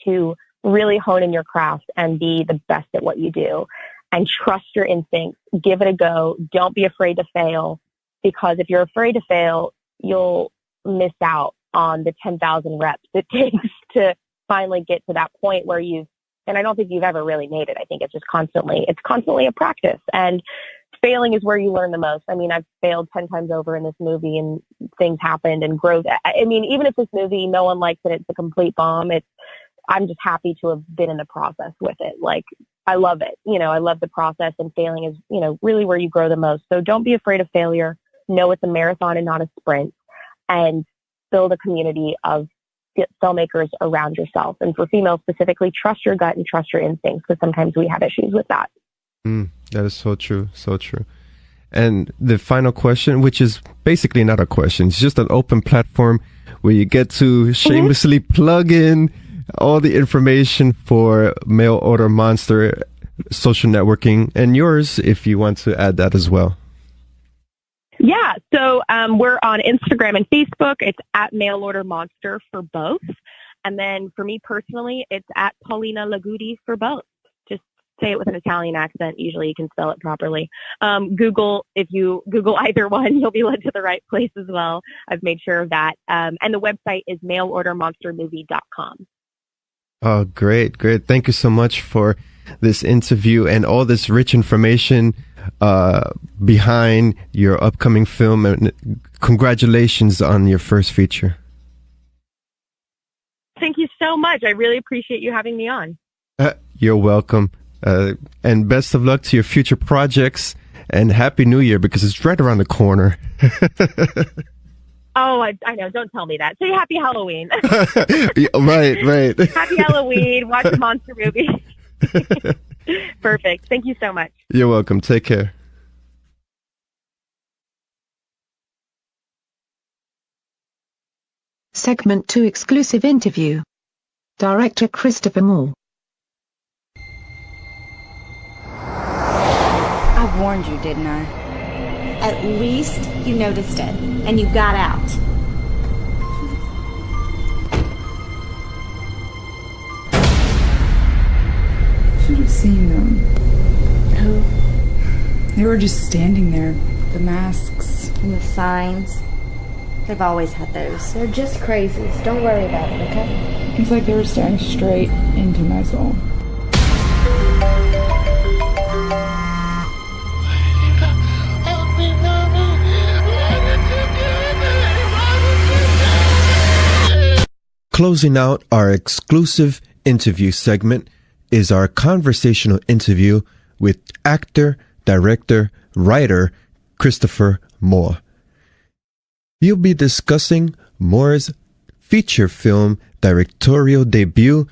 to really hone in your craft and be the best at what you do, and trust your instincts. Give it a go. Don't be afraid to fail, because if you're afraid to fail, you'll miss out on the 10,000 reps it takes to finally get to that point where and I don't think you've ever really made it. I think it's constantly a practice, and failing is where you learn the most. I mean, I've failed 10 times over in this movie, and things happened and growth. I mean, even if this movie, no one likes it, it's a complete bomb. I'm just happy to have been in the process with it. Like, I love it. I love the process, and failing is, really where you grow the most. So don't be afraid of failure. Know it's a marathon and not a sprint, and build a community of filmmakers around yourself. And for females specifically, trust your gut and trust your instincts, because sometimes we have issues with that. That is so true. So true. And the final question, which is basically not a question, it's just an open platform where you get to shamelessly plug in all the information for Mail Order Monster social networking, and yours if you want to add that as well. Yeah, so we're on Instagram and Facebook. It's at Mail Order Monster for both. And then for me personally, it's at Paulina Lagudi for both. Just say it with an Italian accent. Usually you can spell it properly. If you Google either one, you'll be led to the right place as well. I've made sure of that. And the website is mailordermonstermovie.com. Oh, great. Thank you so much for this interview and all this rich information behind your upcoming film, and congratulations on your first feature. Thank you so much. I really appreciate you having me on. You're welcome. And best of luck to your future projects, and Happy New Year, because it's right around the corner. Oh, I know. Don't tell me that. Say Happy Halloween. Right. Happy Halloween. Watch a monster movie. Perfect. Thank you so much. You're welcome. Take care. Segment 2 exclusive interview. Director Christopher Moore. I warned you, didn't I? At least you noticed it, and you got out. Should have seen them. Who? They were just standing there. The masks. And the signs. They've always had those. They're just crazies. Don't worry about it, okay? It's like they were staring straight into my soul. Closing out our exclusive interview segment is our conversational interview with actor, director, writer Christopher Moore. He'll be discussing Moore's feature film directorial debut.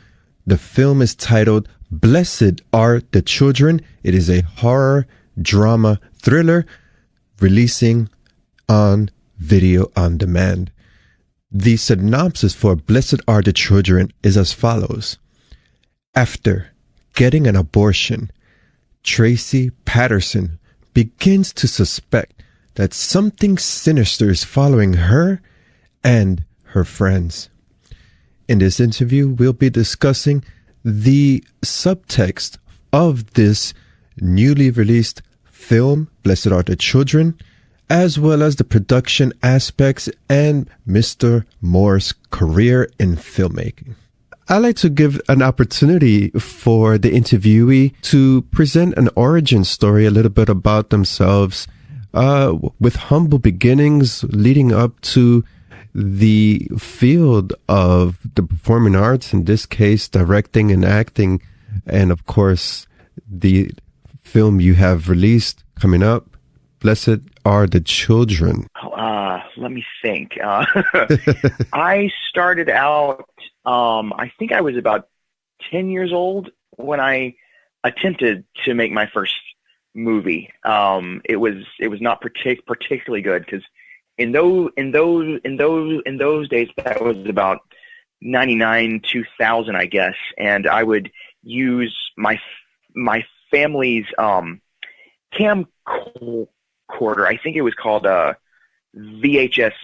The film is titled Blessed Are the Children. It is a horror drama thriller releasing on video on demand. The synopsis for Blessed Are the Children is as follows. After getting an abortion, Tracy Patterson begins to suspect that something sinister is following her and her friends. In this interview, we'll be discussing the subtext of this newly released film, Blessed Are the Children, as well as the production aspects and Mr. Moore's career in filmmaking. I like to give an opportunity for the interviewee to present an origin story, a little bit about themselves, with humble beginnings leading up to the field of the performing arts, in this case, directing and acting, and of course, the film you have released coming up, Blessed Are the Children. Let me think. I started out, I think I was about 10 years old when I attempted to make my first movie. It was not particularly good because in those days, that was about 99, 2000, I guess. And I would use my family's camcorder. I think it was called VHS-C.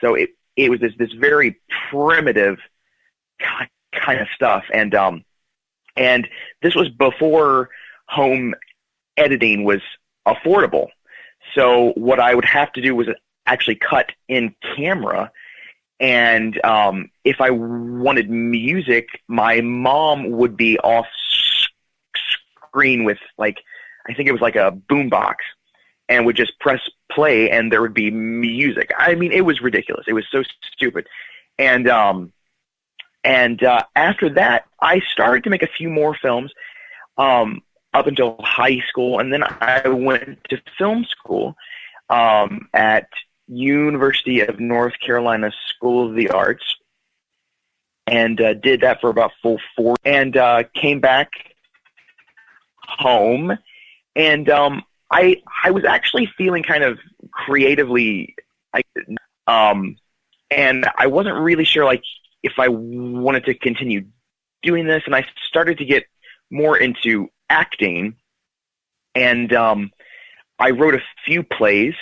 So it was this very primitive kind of stuff. And this was before home editing was affordable. So what I would have to do was actually cut in camera. And if I wanted music, my mom would be off screen with I think it was like a boombox, and would just press play and there would be music. I mean, it was ridiculous. It was so stupid. And after that, I started to make a few more films up until high school. And then I went to film school at University of North Carolina School of the Arts, and did that for about 4 and came back home. And I was actually feeling kind of creatively, and I wasn't really sure if I wanted to continue doing this. And I started to get more into acting, and I wrote a few plays.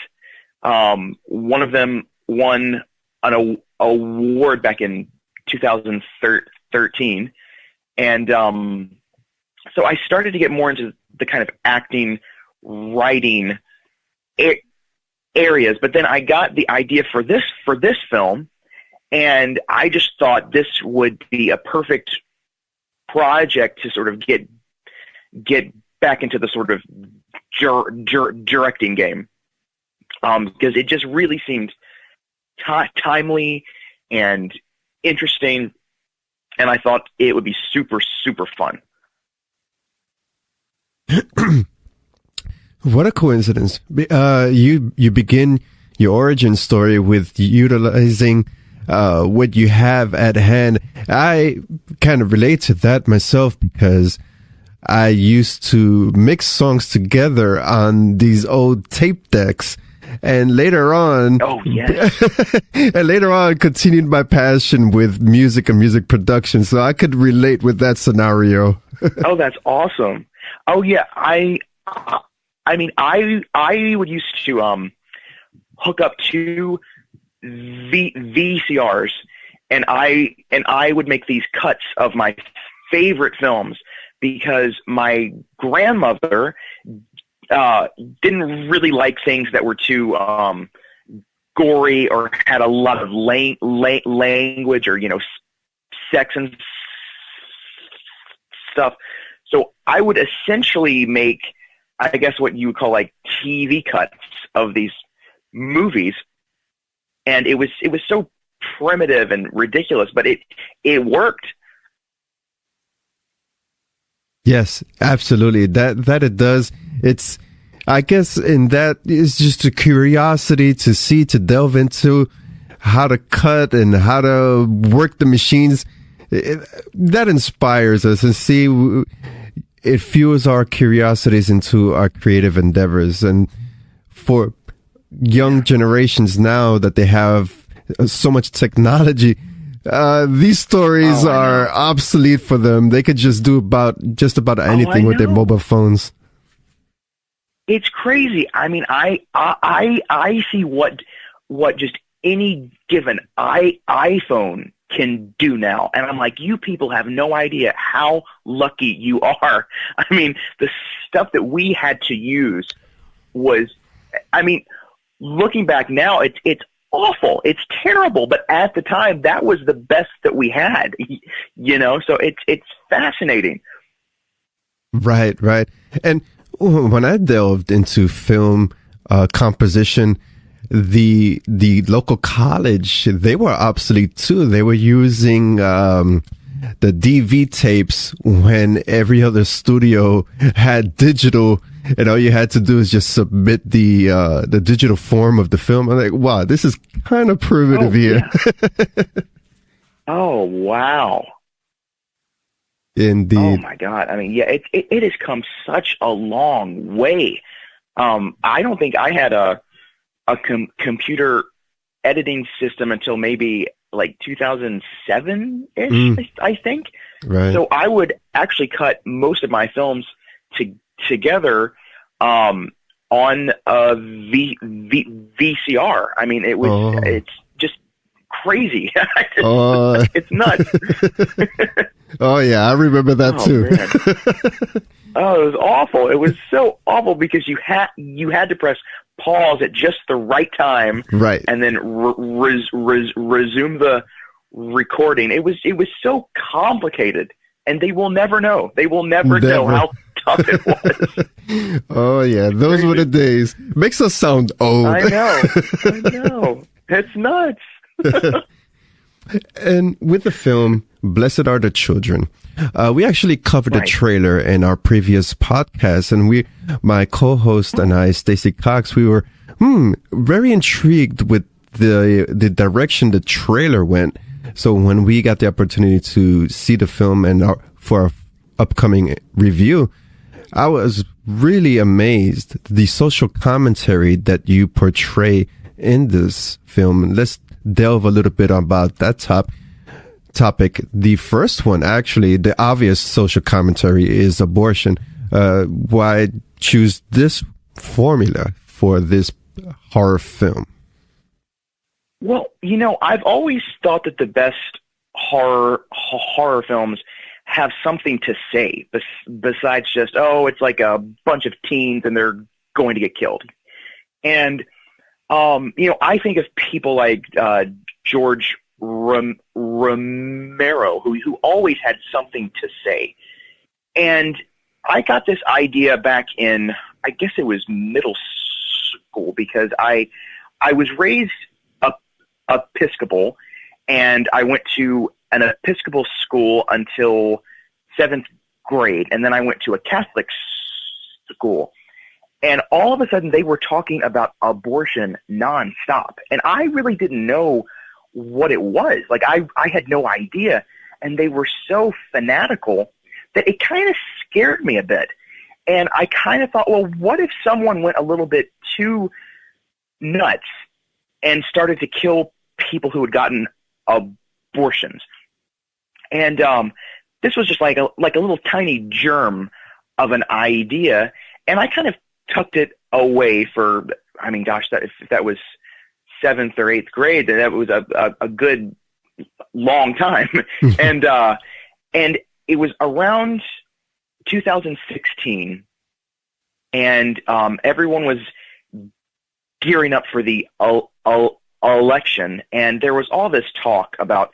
One of them won an award back in 2013, and so I started to get more into the kind of acting, writing areas. But then I got the idea for this film, and I just thought this would be a perfect project to sort of get back into the sort of directing game, because it just really seemed timely and interesting, and I thought it would be super, super fun. What a coincidence. You begin your origin story with utilizing what you have at hand. I kind of relate to that myself because I used to mix songs together on these old tape decks. And later on, continued my passion with music and music production. So I could relate with that scenario. Oh, that's awesome. Oh yeah, I mean, I would used to hook up two VCRs, and I would make these cuts of my favorite films because my grandmother didn't really like things that were too gory or had a lot of language or sex and stuff. So I would essentially make, I guess, what you would call TV cuts of these movies, and it was so primitive and ridiculous, but it worked. Yes, absolutely. That it does. It's, I guess, in that is just a curiosity to delve into how to cut and how to work the machines. That inspires us, and see, it fuels our curiosities into our creative endeavors. And for young generations now that they have so much technology, these stories are obsolete for them. They could just do just about anything with their mobile phones. It's crazy. I mean, I see what just any given iPhone can do now, and I'm like, you people have no idea how lucky you are. I mean, the stuff that we had to use was, I mean, looking back now, it's awful, it's terrible, but at the time that was the best that we had, you know. So it's fascinating. Right. And when I delved into film composition, the local college, they were obsolete too. They were using the DV tapes when every other studio had digital, and all you had to do is just submit the digital form of the film. I'm like, wow, this is kind of primitive here. Yeah. Oh, wow. Indeed. Oh my God. I mean, yeah, it has come such a long way. I don't think I had a computer editing system until maybe like 2007-ish, I think. Right. So I would actually cut most of my films together on a VCR. I mean, it's just crazy. It's nuts. Oh yeah, I remember that too. Oh, it was awful. It was so awful because you had to press pause at just the right time, right, and then resume the recording. It was so complicated, and they will never know. They will never know how tough it was. Oh yeah, those were the days. Makes us sound old. I know. It's nuts. And with the film Blessed Are the Children, we actually covered the trailer in our previous podcast, and my co-host and I, Stacey Cox, we were very intrigued with the direction the trailer went. So when we got the opportunity to see the film and for our upcoming review, I was really amazed the social commentary that you portray in this film. Let's delve a little bit about that topic. The first one, actually, the obvious social commentary is abortion. Why choose this formula for this horror film? Well, you know, I've always thought that the best horror films have something to say besides just, it's like a bunch of teens and they're going to get killed. And you know, I think of people like George Romero, who always had something to say. And I got this idea back in, I guess it was middle school, because I was raised Episcopal, and I went to an Episcopal school until 7th grade, and then I went to a Catholic school. And all of a sudden, they were talking about abortion nonstop. And I really didn't know what it was. Like, I had no idea. And they were so fanatical that it kind of scared me a bit. And I kind of thought, well, what if someone went a little bit too nuts and started to kill people who had gotten abortions? And this was just like a little tiny germ of an idea. And I kind of tucked it away for, I mean, gosh, if that was 7th or 8th grade, then that was a good long time. And it was around 2016, and everyone was gearing up for the election, and there was all this talk about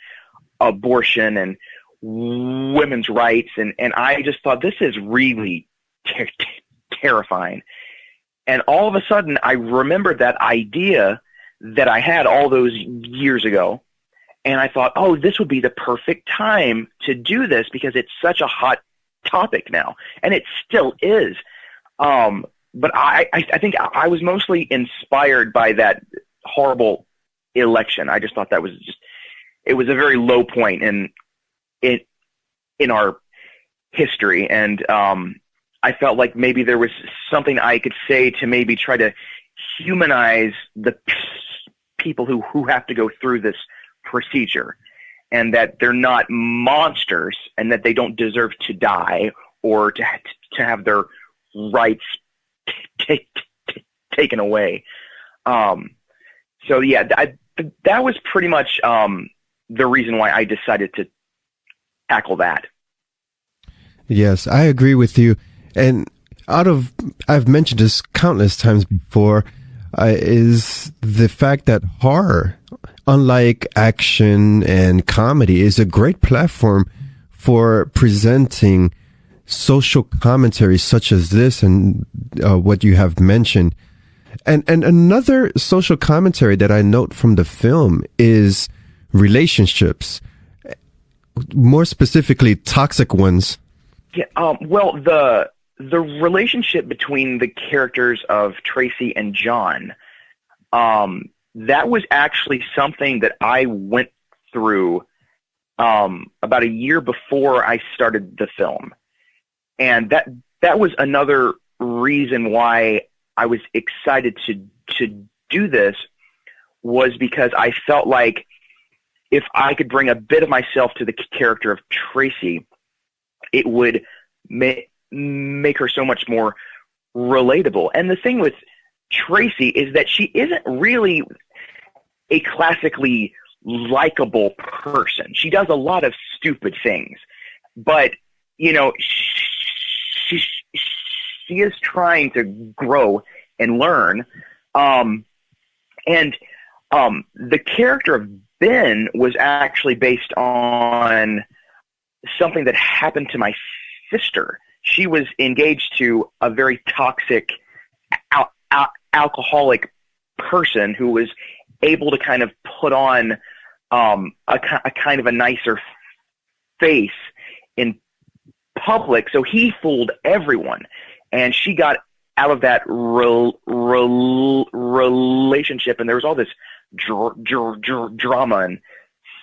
abortion and women's rights, and I just thought, this is really terrifying. And all of a sudden, I remembered that idea that I had all those years ago. And I thought, this would be the perfect time to do this because it's such a hot topic now. And it still is. But I think I was mostly inspired by that horrible election. I just thought that was it was a very low point in our history. And I felt like maybe there was something I could say to maybe try to humanize the people who have to go through this procedure, and that they're not monsters, and that they don't deserve to die or to have their rights taken away. So yeah, that was pretty much the reason why I decided to tackle that. Yes, I agree with you. And I've mentioned this countless times before, is the fact that horror, unlike action and comedy, is a great platform for presenting social commentary such as this and what you have mentioned. And another social commentary that I note from the film is relationships, more specifically toxic ones. Yeah, well, the relationship between the characters of Tracy and John, that was actually something that I went through about a year before I started the film. And that was another reason why I was excited to do this, was because I felt like if I could bring a bit of myself to the character of Tracy, it would make her so much more relatable. And the thing with Tracy is that she isn't really a classically likable person. She does a lot of stupid things, but you know, she is trying to grow and learn. And the character of Ben was actually based on something that happened to my sister. She was engaged to a very toxic alcoholic person who was able to kind of put on a kind of a nicer face in public. So he fooled everyone, and she got out of that relationship, and there was all this drama and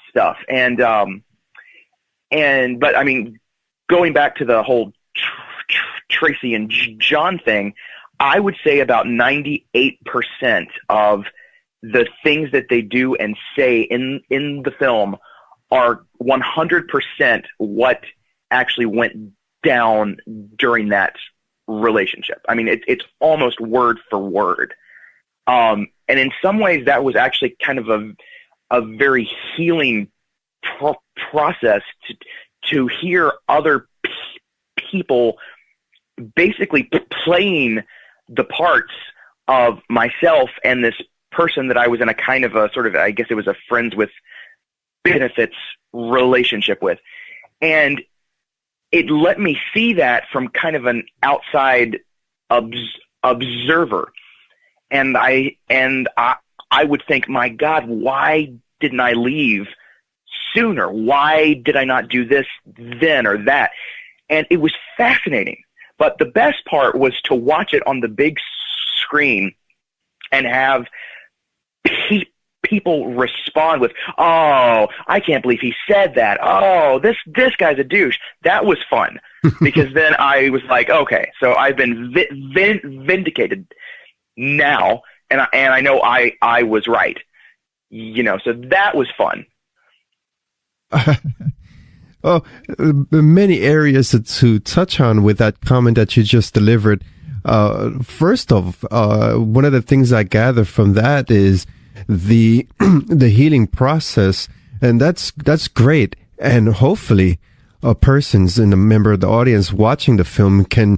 stuff. But I mean, going back to the whole Tracy and John thing, I would say about 98% of the things that they do and say in the film are 100% what actually went down during that relationship. I mean, it's almost word for word. And in some ways that was actually kind of a very healing process to hear other people basically playing the parts of myself and this person that I was in a kind of a sort of, I guess it was a friends with benefits relationship with. And it let me see that from kind of an outside observer. And I would think, my God, why didn't I leave sooner? Why did I not do this then or that? And it was fascinating. But the best part was to watch it on the big screen and have people respond with, "Oh, I can't believe he said that. Oh, this guy's a douche." That was fun, because then I was like, okay, so I've been vindicated now, and I know I was right, you know. So that was fun. Oh, many areas to touch on with that comment that you just delivered. First off, one of the things I gather from that is the healing process, and that's great. And hopefully, persons and a member of the audience watching the film can,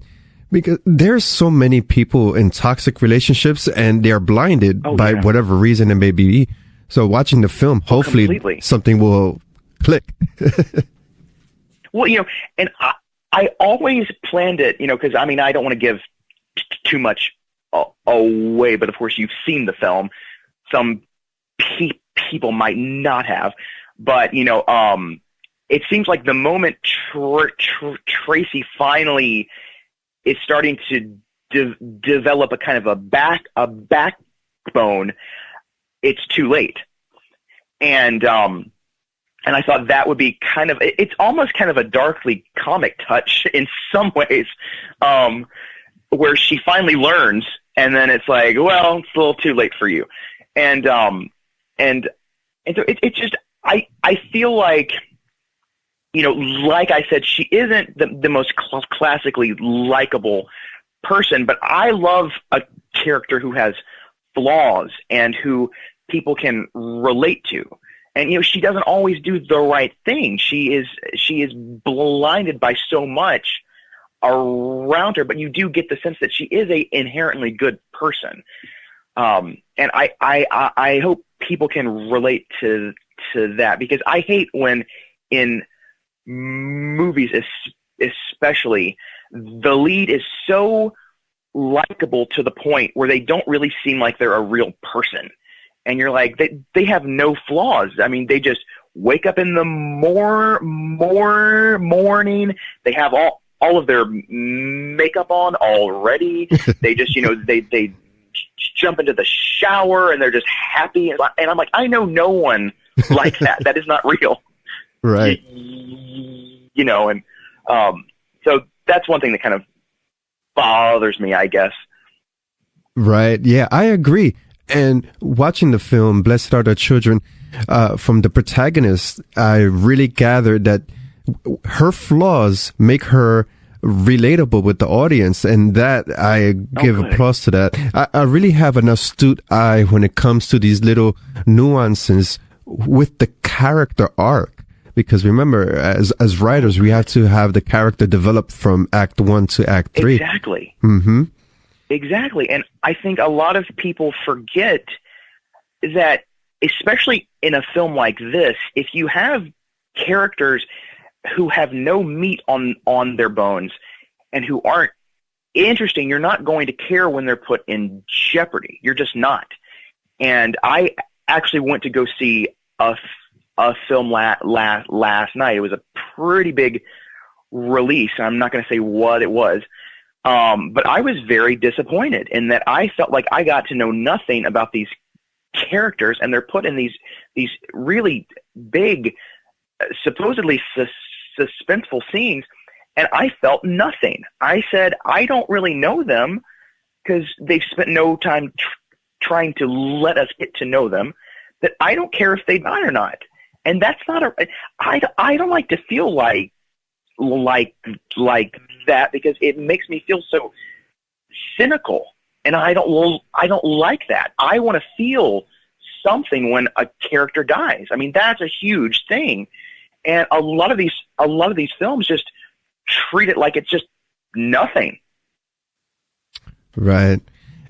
because there's so many people in toxic relationships and they are blinded by whatever reason it may be. So watching the film, hopefully something will click. Well, you know, and I always planned it, you know, because I mean, I don't want to give too much away, but of course you've seen the film. Some people might not have, but you know, it seems like the moment Tracy finally is starting to develop a kind of a backbone, it's too late. And I thought that would be kind of, it's almost kind of a darkly comic touch in some ways, where she finally learns and then it's like, well, it's a little too late for you. And so it's just, I feel like, like I said, she isn't the most classically likable person, but I love a character who has flaws and who people can relate to. And, she doesn't always do the right thing. She is blinded by so much around her, but you do get the sense that she is a inherently good person. And I hope people can relate to that, because I hate when in movies, especially, the lead is so likable to the point where they don't really seem like they're a real person. And you're like, they have no flaws. I mean, they just wake up in the morning. They have all of their makeup on already. They just, they jump into the shower and they're just happy. And I'm like, I know no one like that. That is not real. Right. So that's one thing that kind of bothers me, I guess. Right. Yeah, I agree. And watching the film, Blessed Are the Children, from the protagonist, I really gathered that her flaws make her relatable with the audience, and that I give applause to that. I really have an astute eye when it comes to these little nuances with the character arc, because remember, as writers, we have to have the character develop from Act 1 to Act 3. Exactly. Mm-hmm. Exactly. And I think a lot of people forget that, especially in a film like this, if you have characters who have no meat on their bones and who aren't interesting, you're not going to care when they're put in jeopardy. You're just not. And I actually went to go see a film last night. It was a pretty big release. I'm not going to say what it was. But I was very disappointed in that I felt like I got to know nothing about these characters, and they're put in these really big, supposedly suspenseful scenes, and I felt nothing. I said, I don't really know them because they've spent no time trying to let us get to know them, that I don't care if they die or not. And that's not I don't like to feel like that, because it makes me feel so cynical, and I don't like that. I want to feel something when a character dies. I mean, that's a huge thing, and a lot of these films just treat it like it's just nothing. Right,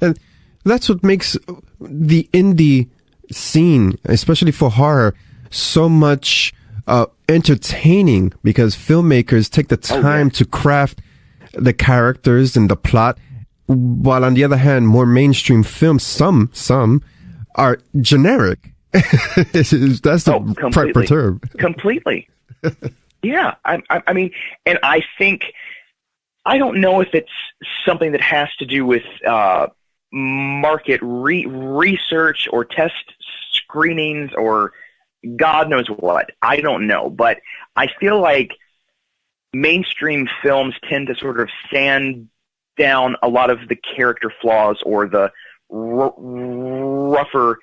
and that's what makes the indie scene, especially for horror, so much entertaining, because filmmakers take the time to craft the characters and the plot, while on the other hand, more mainstream films, some are generic. That's the proper term. Completely. Yeah. I mean, and I think, I don't know if it's something that has to do with market research or test screenings or God knows what. I don't know. But I feel like mainstream films tend to sort of sand down a lot of the character flaws or the rougher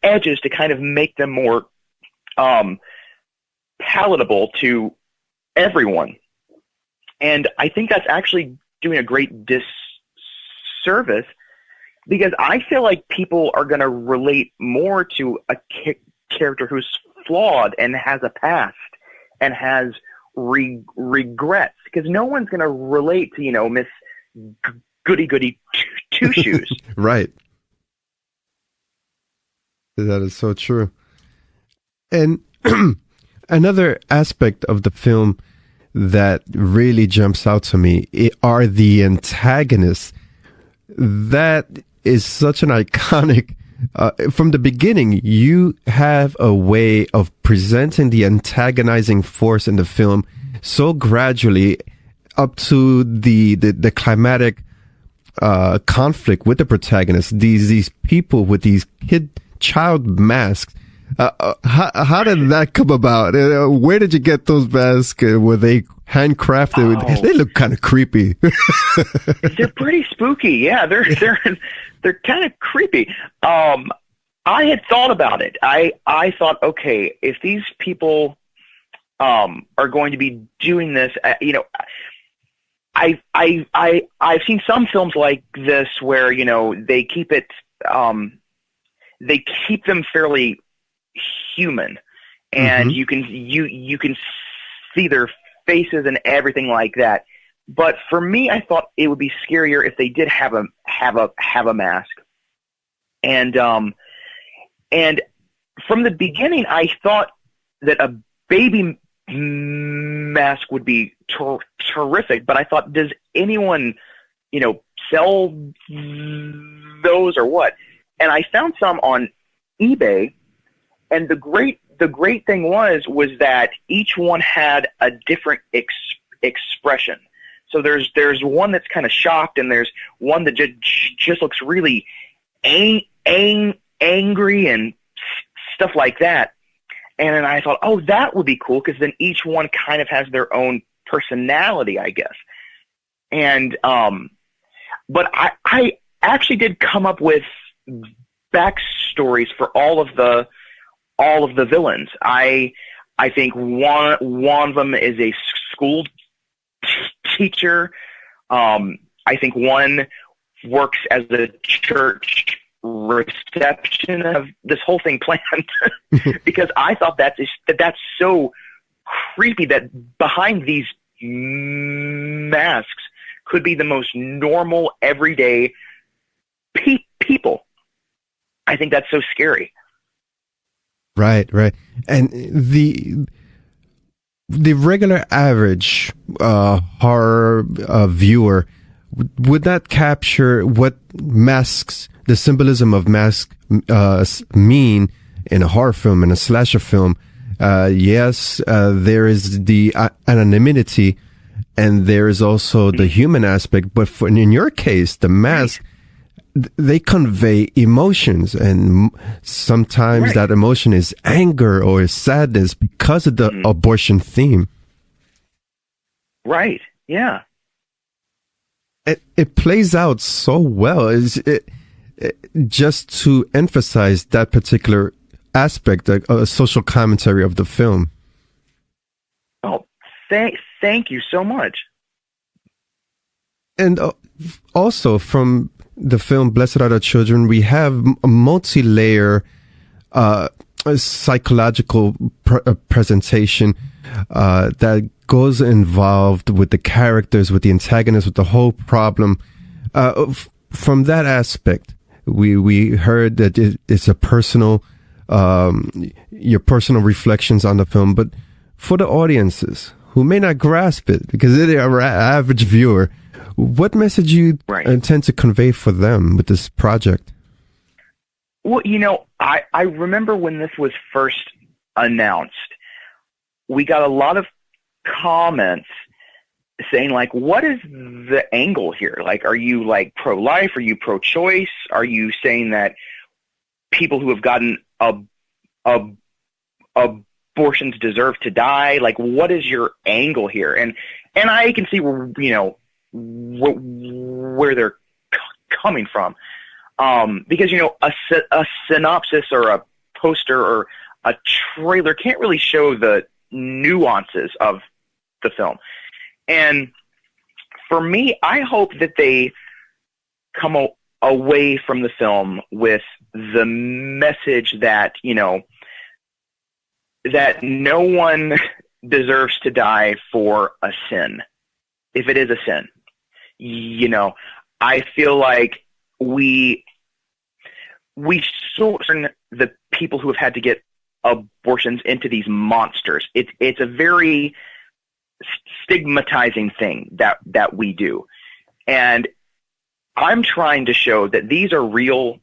edges to kind of make them more palatable to everyone. And I think that's actually doing a great disservice, because I feel like people are going to relate more to a character who's flawed and has a past and has regrets, because no one's going to relate to, Miss Goody Two Shoes. Right. That is so true. And another aspect of the film that really jumps out to me are the antagonists. That is such an iconic, from the beginning, you have a way of presenting the antagonizing force in the film so gradually up to the climatic conflict with the protagonist. These people with these child masks How did that come about? Where did you get those masks? Were they handcrafted? Oh. They look kind of creepy. They're pretty spooky. Yeah, they're kind of creepy. I had thought about it. I thought, okay, if these people are going to be doing this, I've seen some films like this where they keep them fairly human, and you can see their faces and everything like that. But for me, I thought it would be scarier if they did have a mask. And from the beginning, I thought that a baby mask would be terrific. But I thought, does anyone, sell those or what? And I found some on eBay, and the great thing was that each one had a different expression. So there's one that's kind of shocked, and there's one that just looks really angry and stuff like that. And then I thought, oh, that would be cool, because then each one kind of has their own personality, I guess. And but I actually did come up with backstories for all of the villains. I think one of them is a school teacher. I think one works as a church reception of this whole thing planned, because I thought that's so creepy that behind these masks could be the most normal, everyday people. I think that's so scary. Right. And the regular average horror viewer, would that capture what masks, the symbolism of masks mean in a horror film, in a slasher film? Yes, there is the anonymity, and there is also the human aspect. But in your case, the mask, they convey emotions, and sometimes that emotion is anger or sadness because of the abortion theme. Right. Yeah. It plays out so well. Just to emphasize that particular aspect, a social commentary of the film. Oh, thank you so much. And also from the film Blessed Are the Children, we have a multi-layer psychological presentation that goes involved with the characters, with the antagonists, with the whole problem. From that aspect, we heard that it's a personal, your personal reflections on the film, but for the audiences who may not grasp it, because they're an average viewer, what message you intend to convey for them with this project? Well, I remember when this was first announced, we got a lot of comments saying, like, what is the angle here? Like, are you like pro-life? Are you pro-choice? Are you saying that people who have gotten abortions deserve to die? Like, what is your angle here? And I can see where they're coming from, because a synopsis or a poster or a trailer can't really show the nuances of the film. And for me, I hope that they come away from the film with the message that that no one deserves to die for a sin, if it is a sin. I feel like we sort of the people who have had to get abortions into these monsters. It's a very stigmatizing thing that we do. And I'm trying to show that these are real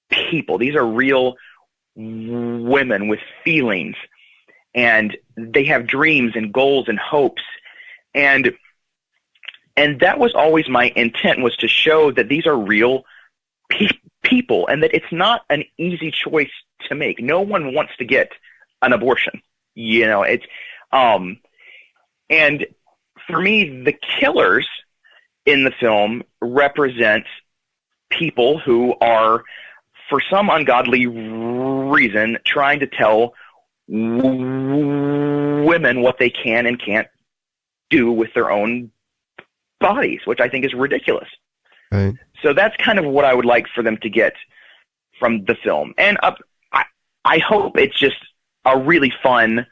people. These are real women with feelings, and they have dreams and goals and hopes. And that was always my intent, was to show that these are real people, and that it's not an easy choice to make. No one wants to get an abortion. It's and for me, the killers in the film represent people who are, for some ungodly reason, trying to tell women what they can and can't do with their own bodies, which I think is ridiculous. Right. So that's kind of what I would like for them to get from the film. And I hope it's just a really fun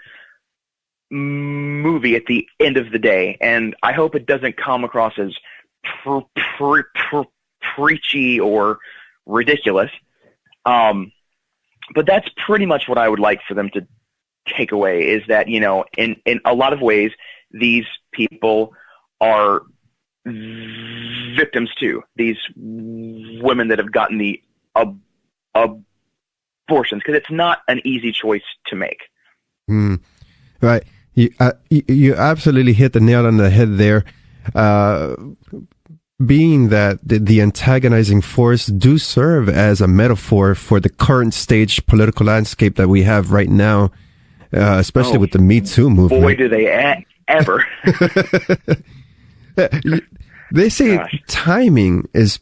movie at the end of the day, and I hope it doesn't come across as preachy or ridiculous. But that's pretty much what I would like for them to take away, is that, in a lot of ways, these people are victims too. These women that have gotten the abortions, because it's not an easy choice to make. Right. You absolutely hit the nail on the head there. Being that the antagonizing force do serve as a metaphor for the current stage political landscape that we have right now, especially with the Me Too movement. Boy, do they ever. They say timing is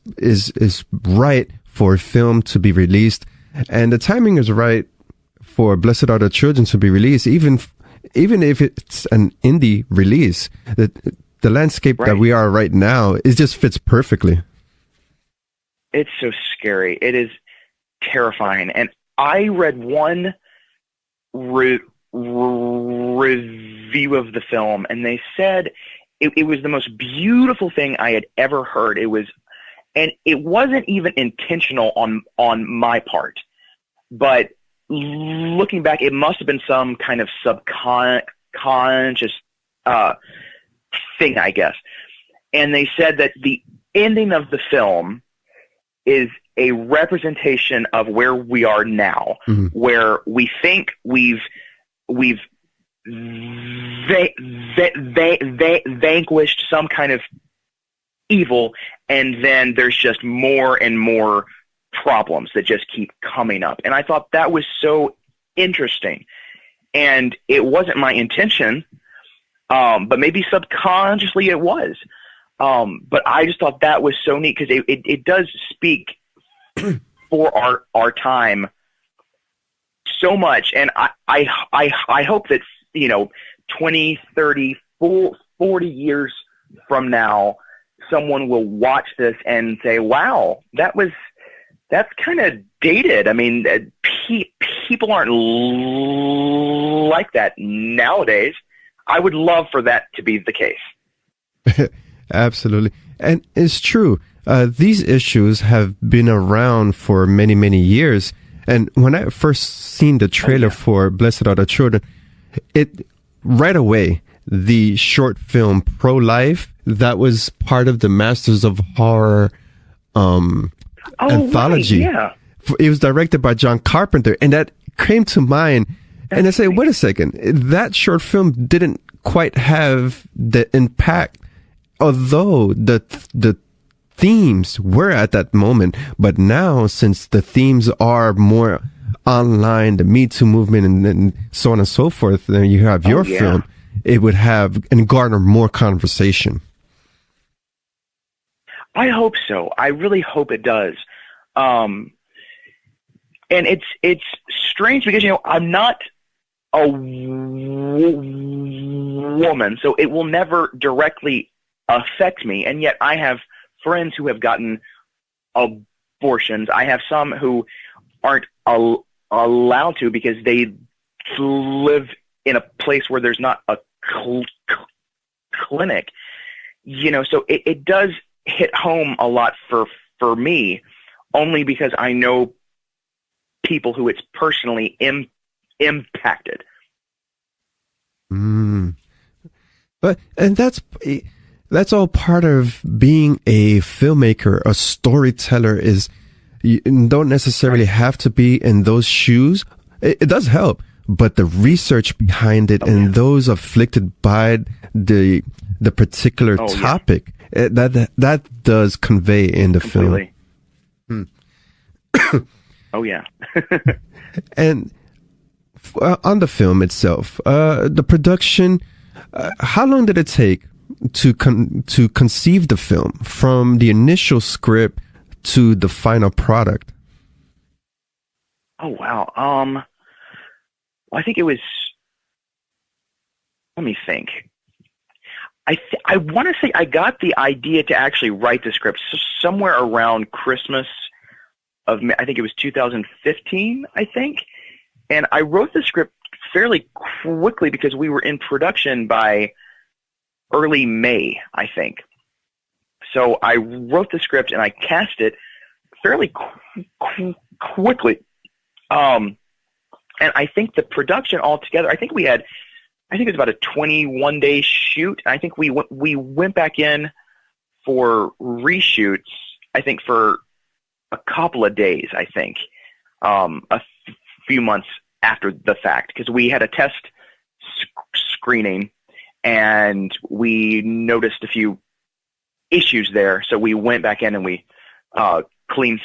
right for a film to be released, and the timing is right for Blessed Are the Children to be released, even if it's an indie release. The landscape that we are right now, it just fits perfectly. It's so scary. It is terrifying. And I read one review of the film, and they said it was the most beautiful thing I had ever heard. And it wasn't even intentional on my part, but looking back, it must have been some kind of subconscious thing, I guess. And they said that the ending of the film is a representation of where we are now, where we think we've vanquished some kind of evil, and then there's just more and more problems that just keep coming up. And I thought that was so interesting. And it wasn't my intention, but maybe subconsciously it was. But I just thought that was so neat, because it does speak for our time so much. And I hope that, 20, 30, 40 years from now, someone will watch this and say, wow, that's kind of dated. I mean, people aren't like that nowadays. I would love for that to be the case. Absolutely. And it's true. These issues have been around for many, many years. And when I first seen the trailer for Blessed Are the Children, right away, the short film Pro-Life, that was part of the Masters of Horror anthology. Right, yeah. It was directed by John Carpenter, and that came to mind. And I say, wait a second, that short film didn't quite have the impact, although the themes were at that moment. But now, since the themes are more online, the Me Too movement and so on and so forth, then you have your film, it would have and garner more conversation. I hope so. I really hope it does. And it's strange because, I'm not a woman, so it will never directly affect me. And yet I have friends who have gotten abortions. I have some who aren't allowed to because they live in a place where there's not a clinic. So it does hit home a lot for me, only because I know people who it's personally impacted. But that's all part of being a filmmaker, a storyteller. Is you don't necessarily have to be in those shoes. It does help, but the research behind it and those afflicted by the particular topic, that does convey in the film. Oh yeah. And on the film itself, the production, how long did it take to conceive the film from the initial script to the final product? Oh wow. I think it was. Let me think. I want to say I got the idea to actually write the script somewhere around Christmas of, I think it was 2015, I think. And I wrote the script fairly quickly because we were in production by early May, I think. So I wrote the script and I cast it fairly quickly. And I think the production altogether, I think it was about a 21-day shoot. I think we went back in for reshoots, I think for a couple of days, I think, a few months after the fact, because we had a test screening and we noticed a few issues there. So we went back in and we cleaned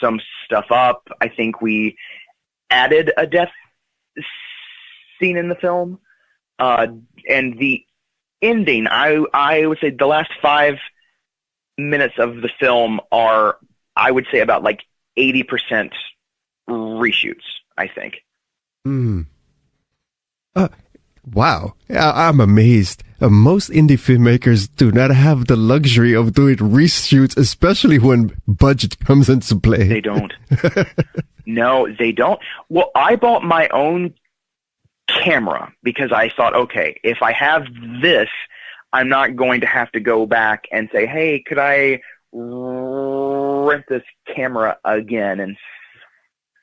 some stuff up. I think we added a death scene in the film. And the ending, I would say the last 5 minutes of the film are, I would say, about like 80% reshoots, I think. Wow. I'm amazed. Most indie filmmakers do not have the luxury of doing reshoots, especially when budget comes into play. They don't. No, they don't. Well, I bought my own camera because I thought, okay, if I have this, I'm not going to have to go back and say, hey, could I rent this camera again and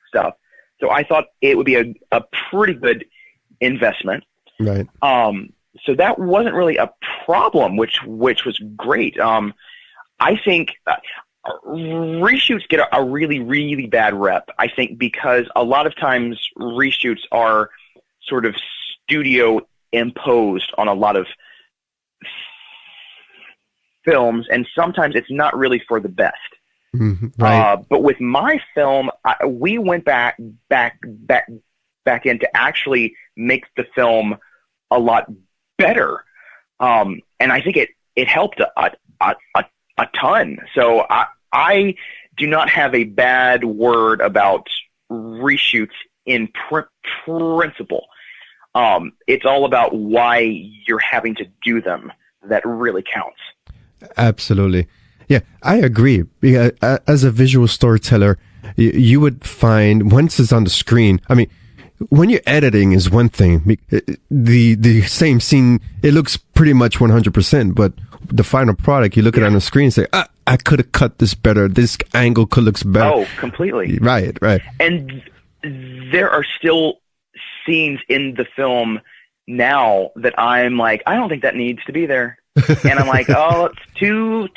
stuff. So I thought it would be a pretty good investment. Right. So that wasn't really a problem, which was great. I think reshoots get a really, really bad rep, I think, because a lot of times reshoots are sort of studio imposed on a lot of films, and sometimes it's not really for the best. Right. But with my film, we went back in to actually make the film a lot better, and I think it helped a ton. So I do not have a bad word about reshoots in principle. It's all about why you're having to do them that really counts. Absolutely. Yeah, I agree. Because as a visual storyteller, you would find once it's on the screen, I mean, when you're editing is one thing. The same scene, it looks pretty much 100%, but the final product, you look at it on the screen and say, I could have cut this better. This angle could look better. Oh, completely. Right. And there are still scenes in the film now that I'm like, I don't think that needs to be there. And I'm like, oh, it's too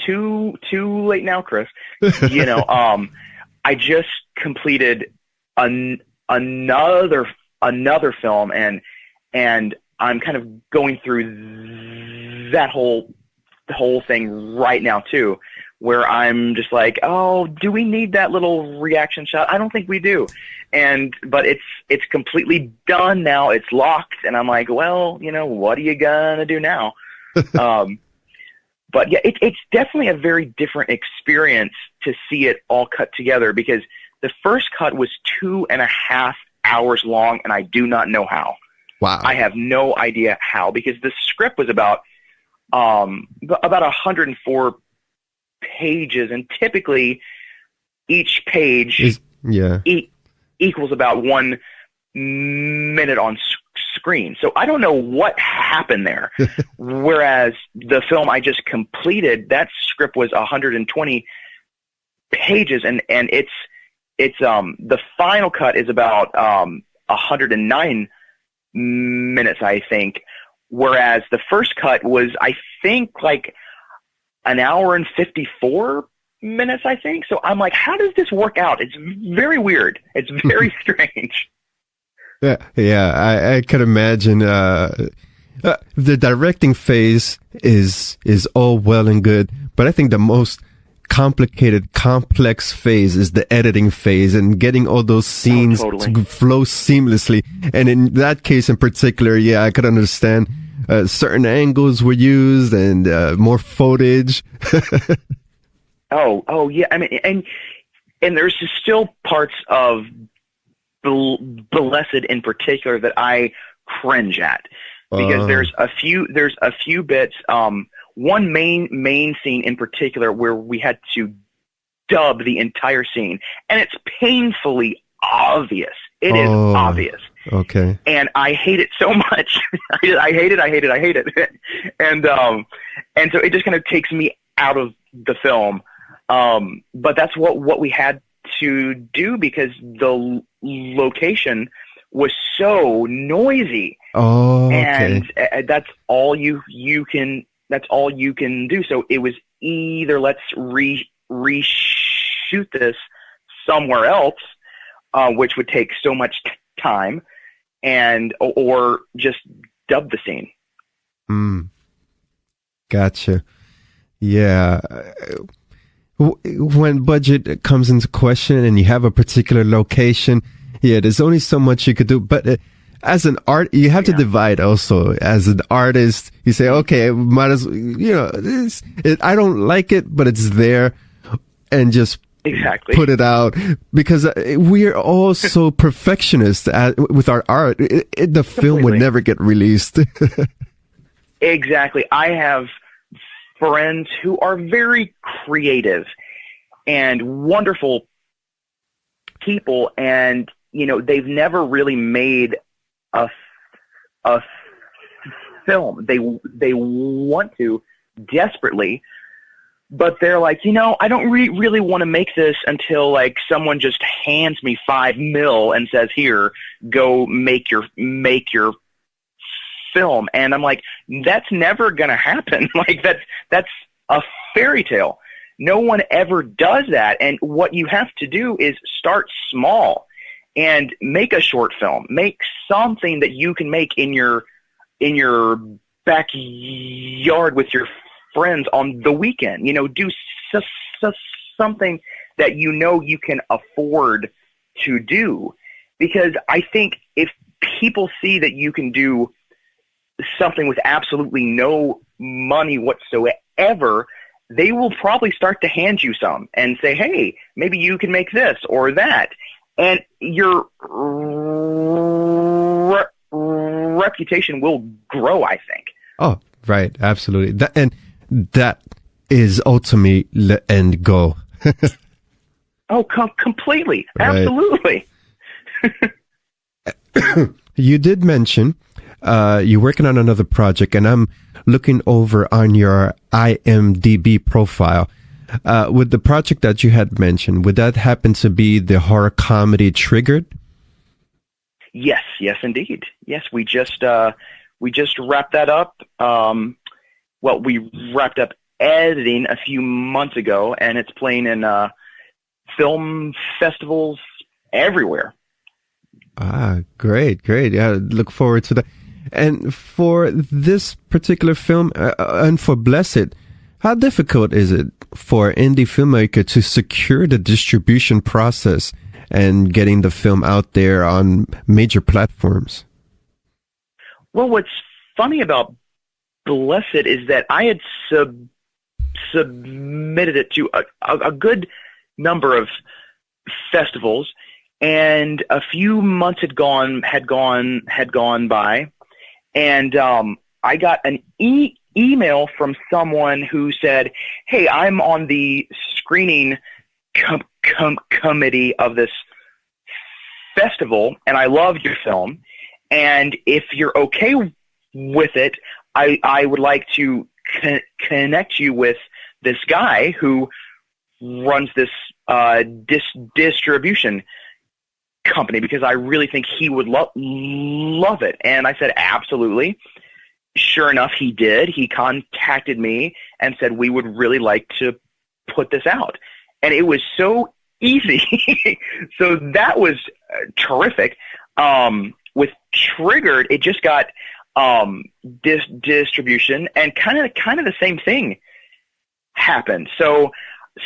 late now, Chris. You know, I just completed another film, and I'm kind of going through that whole thing right now too, where I'm just like, oh, do we need that little reaction shot? I don't think we do. But it's completely done now. It's locked, and I'm like, well, you know, what are you gonna do now? But yeah, it's definitely a very different experience to see it all cut together, because the first cut was 2.5 hours long, and I do not know how. Wow. I have no idea how, because the script was about 104 pages, and typically each page equals about 1 minute on screen. So I don't know what happened there. Whereas the film I just completed, that script was 120 pages, and it's the final cut is about 109 minutes, I think. Whereas the first cut was, I think, like an hour and 54 minutes, I think. So I'm like, how does this work out? It's very weird. It's very strange. Yeah, I can imagine. The directing phase is all well and good, but I think the most complicated, complex phase is the editing phase, and getting all those scenes to flow seamlessly. And in that case in particular, yeah, I could understand certain angles were used and more footage. Oh yeah. I mean, and there's still parts of Blessed in particular that I cringe at, because there's a few bits. One main scene in particular where we had to dub the entire scene, and it's painfully obvious. It is obvious. Okay. And I hate it so much. I hate it. And so it just kind of takes me out of the film. But that's what we had to do, because the location was so noisy. Oh, okay. And that's all you can do. So it was either let's reshoot this somewhere else, which would take so much time, or just dub the scene. Gotcha. Yeah. When budget comes into question and you have a particular location, yeah, there's only so much you could do. But as an art, you have to divide also. As an artist, you say, okay, might as I don't like it, but it's there, and just put it out, because we're all so perfectionist with our art. The film would never get released. Exactly. I have friends who are very creative and wonderful people, and they've never really made a film. They want to desperately, but they're like, I don't really want to make this until like someone just hands me $5 million and says, here, go make your film. And I'm like, that's never gonna happen. Like that's a fairy tale. No one ever does that. And what you have to do is start small and make a short film. Make something that you can make in your backyard with your friends on the weekend. Do something that you can afford to do. Because I think if people see that you can do something with absolutely no money whatsoever, they will probably start to hand you some and say, hey, maybe you can make this or that. And your reputation will grow, I think. Oh, right. Absolutely. That is ultimately the end goal. Oh, completely. Right. Absolutely. You did mention you're working on another project, and I'm looking over on your IMDb profile. With the project that you had mentioned, would that happen to be the horror comedy Triggered? Yes, indeed. Yes, we just wrapped that up. We wrapped up editing a few months ago, and it's playing in film festivals everywhere. Ah, great. Yeah, look forward to that. And for this particular film, and for Blessed, how difficult is it for an indie filmmaker to secure the distribution process and getting the film out there on major platforms? Well, what's funny about Blessed is that I had submitted it to a good number of festivals, and a few months had gone by, and I got an email from someone who said, hey, I'm on the screening committee of this festival, and I love your film, and if you're okay with it, I would like to connect you with this guy who runs this distribution company, because I really think he would love it. And I said, absolutely. Sure enough, he did. He contacted me and said, we would really like to put this out. And it was so easy. So that was terrific. With Triggered, it just got distribution, and kind of the same thing happened. So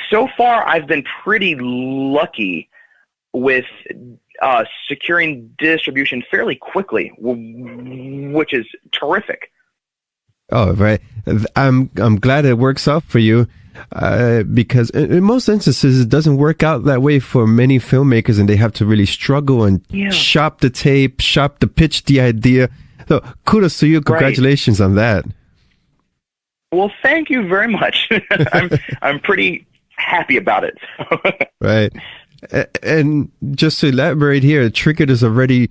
so far, I've been pretty lucky with securing distribution fairly quickly, which is terrific. Oh, right. I'm glad it works out for you, because in most instances it doesn't work out that way for many filmmakers, and they have to really struggle and shop the tape, pitch the idea. So kudos to you. Congratulations on that. Well, thank you very much. I'm pretty happy about it. Right. And just to elaborate here, Triggered is already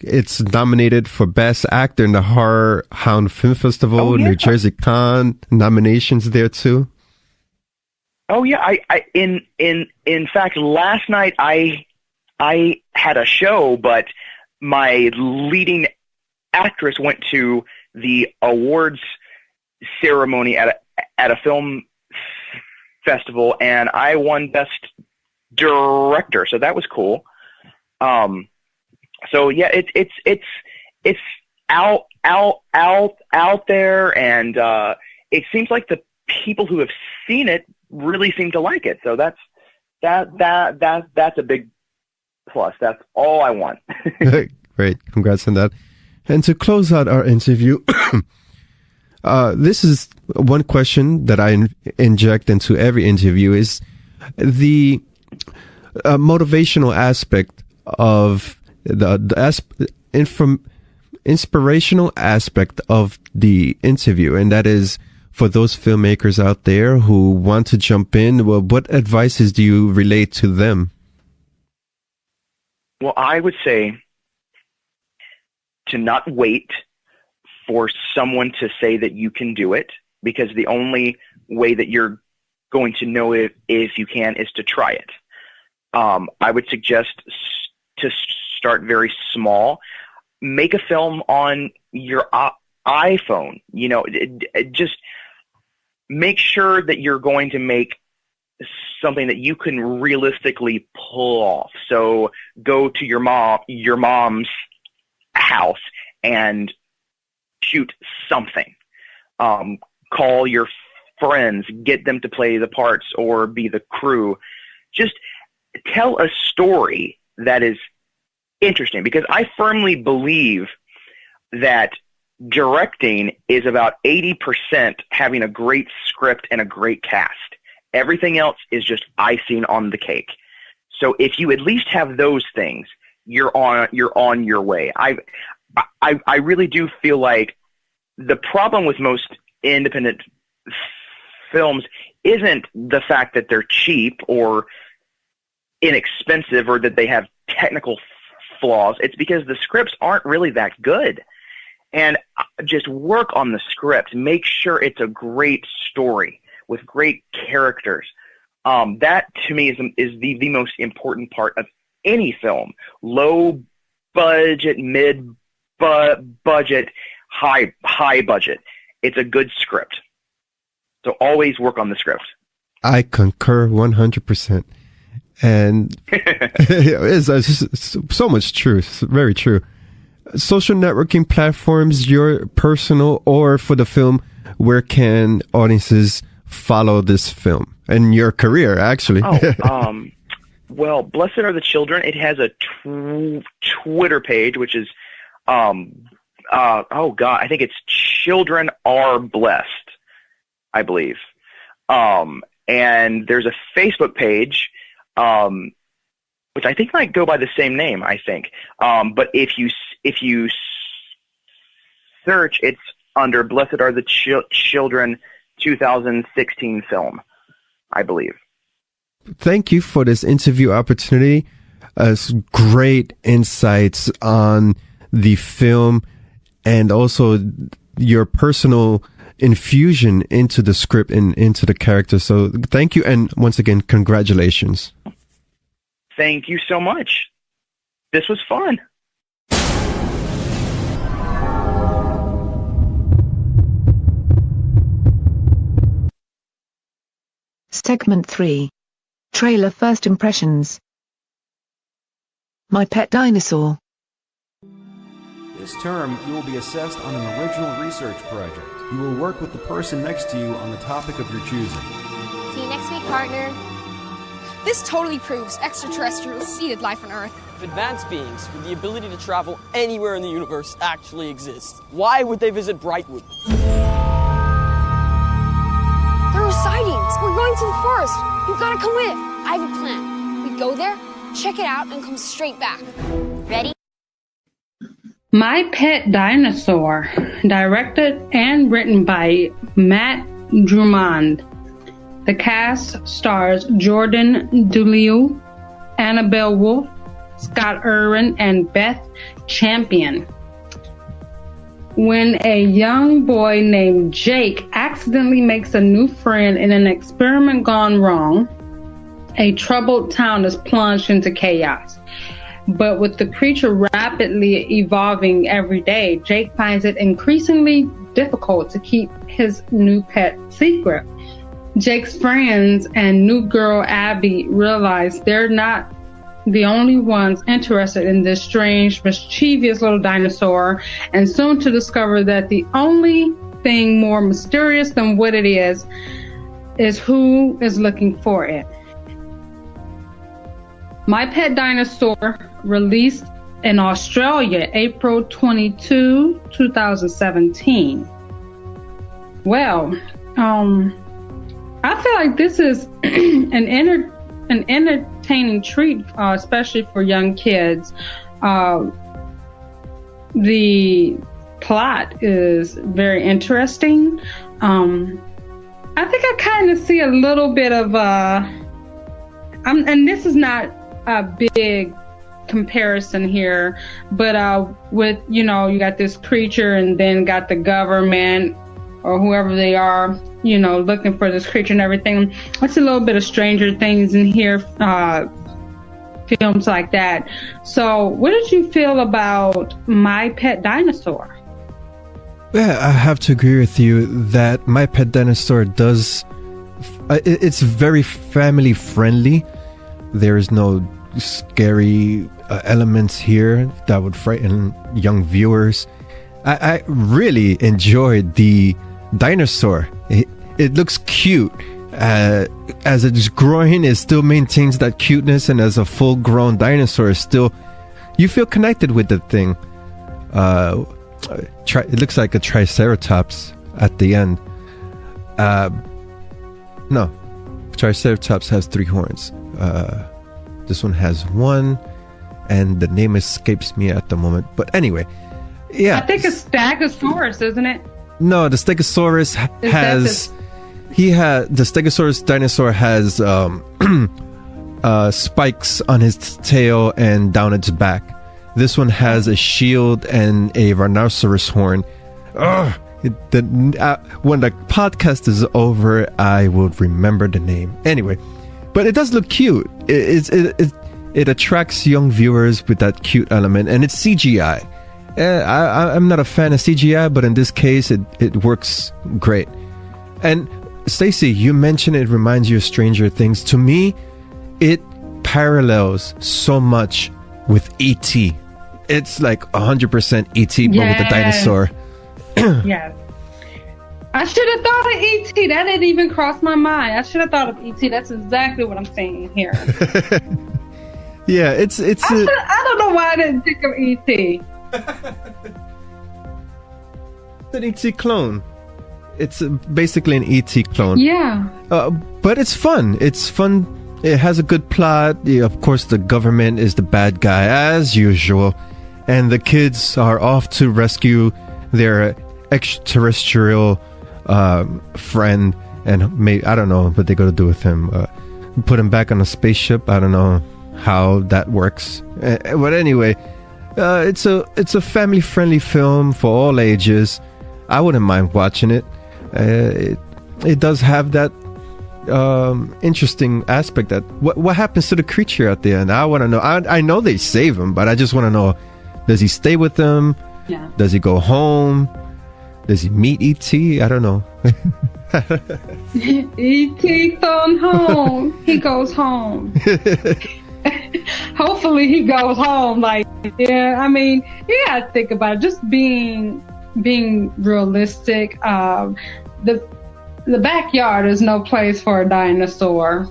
it's nominated for Best Actor in the Horror Hound Film Festival, New Jersey Con, nominations there too. Oh yeah, I in fact last night I had a show, but my leading actress went to the awards ceremony at a film festival, and I won Best Director, so that was cool. So yeah, it's out there, and it seems like the people who have seen it really seem to like it. So that's a big plus. That's all I want. Great, congrats on that. And to close out our interview, this is one question that I inject into every interview: is the motivational aspect of the inspirational aspect of the interview, and that is for those filmmakers out there who want to jump in. Well, what advices do you relate to them? Well, I would say to not wait for someone to say that you can do it, because the only way that you're going to know if you can is to try it. I would suggest to start very small. Make a film on your iPhone. Just make sure that you're going to make something that you can realistically pull off. So go to your mom's house and shoot something. Call your friends, get them to play the parts or be the crew. Just tell a story that is interesting, because I firmly believe that directing is about 80% having a great script and a great cast. Everything else is just icing on the cake. So if you at least have those things, you're on your way. I really do feel like the problem with most independent films isn't the fact that they're cheap or inexpensive or that they have technical flaws. It's because the scripts aren't really that good. And just work on the script. Make sure it's a great story with great characters. That to me is the most important part of any film. Low budget, mid budget, high budget. It's a good script. So always work on the script. I concur 100%. And it's so much truth. Very true. Social networking platforms, your personal or for the film, where can audiences follow this film and your career, actually? Well, Blessed Are the Children. It has a Twitter page, which is, I think it's Children Are Blessed, I believe. And there's a Facebook page, which I think might go by the same name, I think. But if you search, it's under Blessed Are the Children 2016 film, I believe. Thank you for this interview opportunity. Great insights on the film and also your personal infusion into the script and into the character. So thank you. And once again, congratulations. Thank you so much. This was fun. Segment 3. Trailer First Impressions. My Pet Dinosaur. This term, you will be assessed on an original research project. You will work with the person next to you on the topic of your choosing. See you next week, partner. This totally proves extraterrestrials seeded life on Earth. If advanced beings with the ability to travel anywhere in the universe actually exist, why would they visit Brightwood? There are sightings. We're going to the forest. You've got to come with. I have a plan. We go there, check it out, and come straight back. Ready? My Pet Dinosaur, directed and written by Matt Drummond. The cast stars Jordan Duliu, Annabelle Wolfe, Scott Irwin, and Beth Champion. When a young boy named Jake accidentally makes a new friend in an experiment gone wrong, a troubled town is plunged into chaos. But with the creature rapidly evolving every day, Jake finds it increasingly difficult to keep his new pet secret. Jake's friends and new girl Abby realize they're not the only ones interested in this strange, mischievous little dinosaur, and soon to discover that the only thing more mysterious than what it is who is looking for it. My Pet Dinosaur released in Australia April 22, 2017. Well, I feel like this is an entertaining treat, especially for young kids. The plot is very interesting. I think I kind of see a little bit of and this is not a big comparison here, but with, you got this creature and then got the government or whoever they are, looking for this creature and everything. It's a little bit of Stranger Things in here, films like that. So what did you feel about My Pet Dinosaur? Yeah, I have to agree with you that My Pet Dinosaur it's very family friendly. There is no scary elements here that would frighten young viewers. I really enjoyed the dinosaur. It looks cute. As it's growing, it still maintains that cuteness, and as a full-grown dinosaur, you feel connected with the thing. It looks like a triceratops at the end. No, triceratops has 3 horns. This one has 1, and the name escapes me at the moment. But anyway, yeah. I think it's Stegosaurus, isn't it? No, the Stegosaurus has... the Stegosaurus dinosaur has spikes on his tail and down its back. This one has a shield and a rhinoceros horn. When the podcast is over, I will remember the name. Anyway, but it does look cute. It attracts young viewers with that cute element, and it's CGI. I'm not a fan of CGI, but in this case, it works great. And Stacy, you mentioned it reminds you of Stranger Things. To me, it parallels so much with E.T. It's like 100% E.T., but with a dinosaur. Yes. I should have thought of E.T. That didn't even cross my mind. I should have thought of E.T. That's exactly what I'm saying here. Yeah, I don't know why I didn't think of E.T. It's an E.T. clone. It's basically an E.T. clone. Yeah. But it's fun. It's fun. It has a good plot. Yeah, of course, the government is the bad guy, as usual. And the kids are off to rescue their extraterrestrial friend. And I don't know what they're going to do with him. Put him back on a spaceship. I don't know how that works. But anyway, it's a family-friendly film for all ages. I wouldn't mind watching it. It does have that interesting aspect that what happens to the creature at the end. I want to know. I know they save him, but I just want to know, does he stay with them? Yeah. Does he go home? Does he meet E.T.? I don't know. E.T. gone home. He goes home. Hopefully he goes home. Like, yeah, I mean, you gotta think about it. Just being realistic. The the backyard is no place for a dinosaur.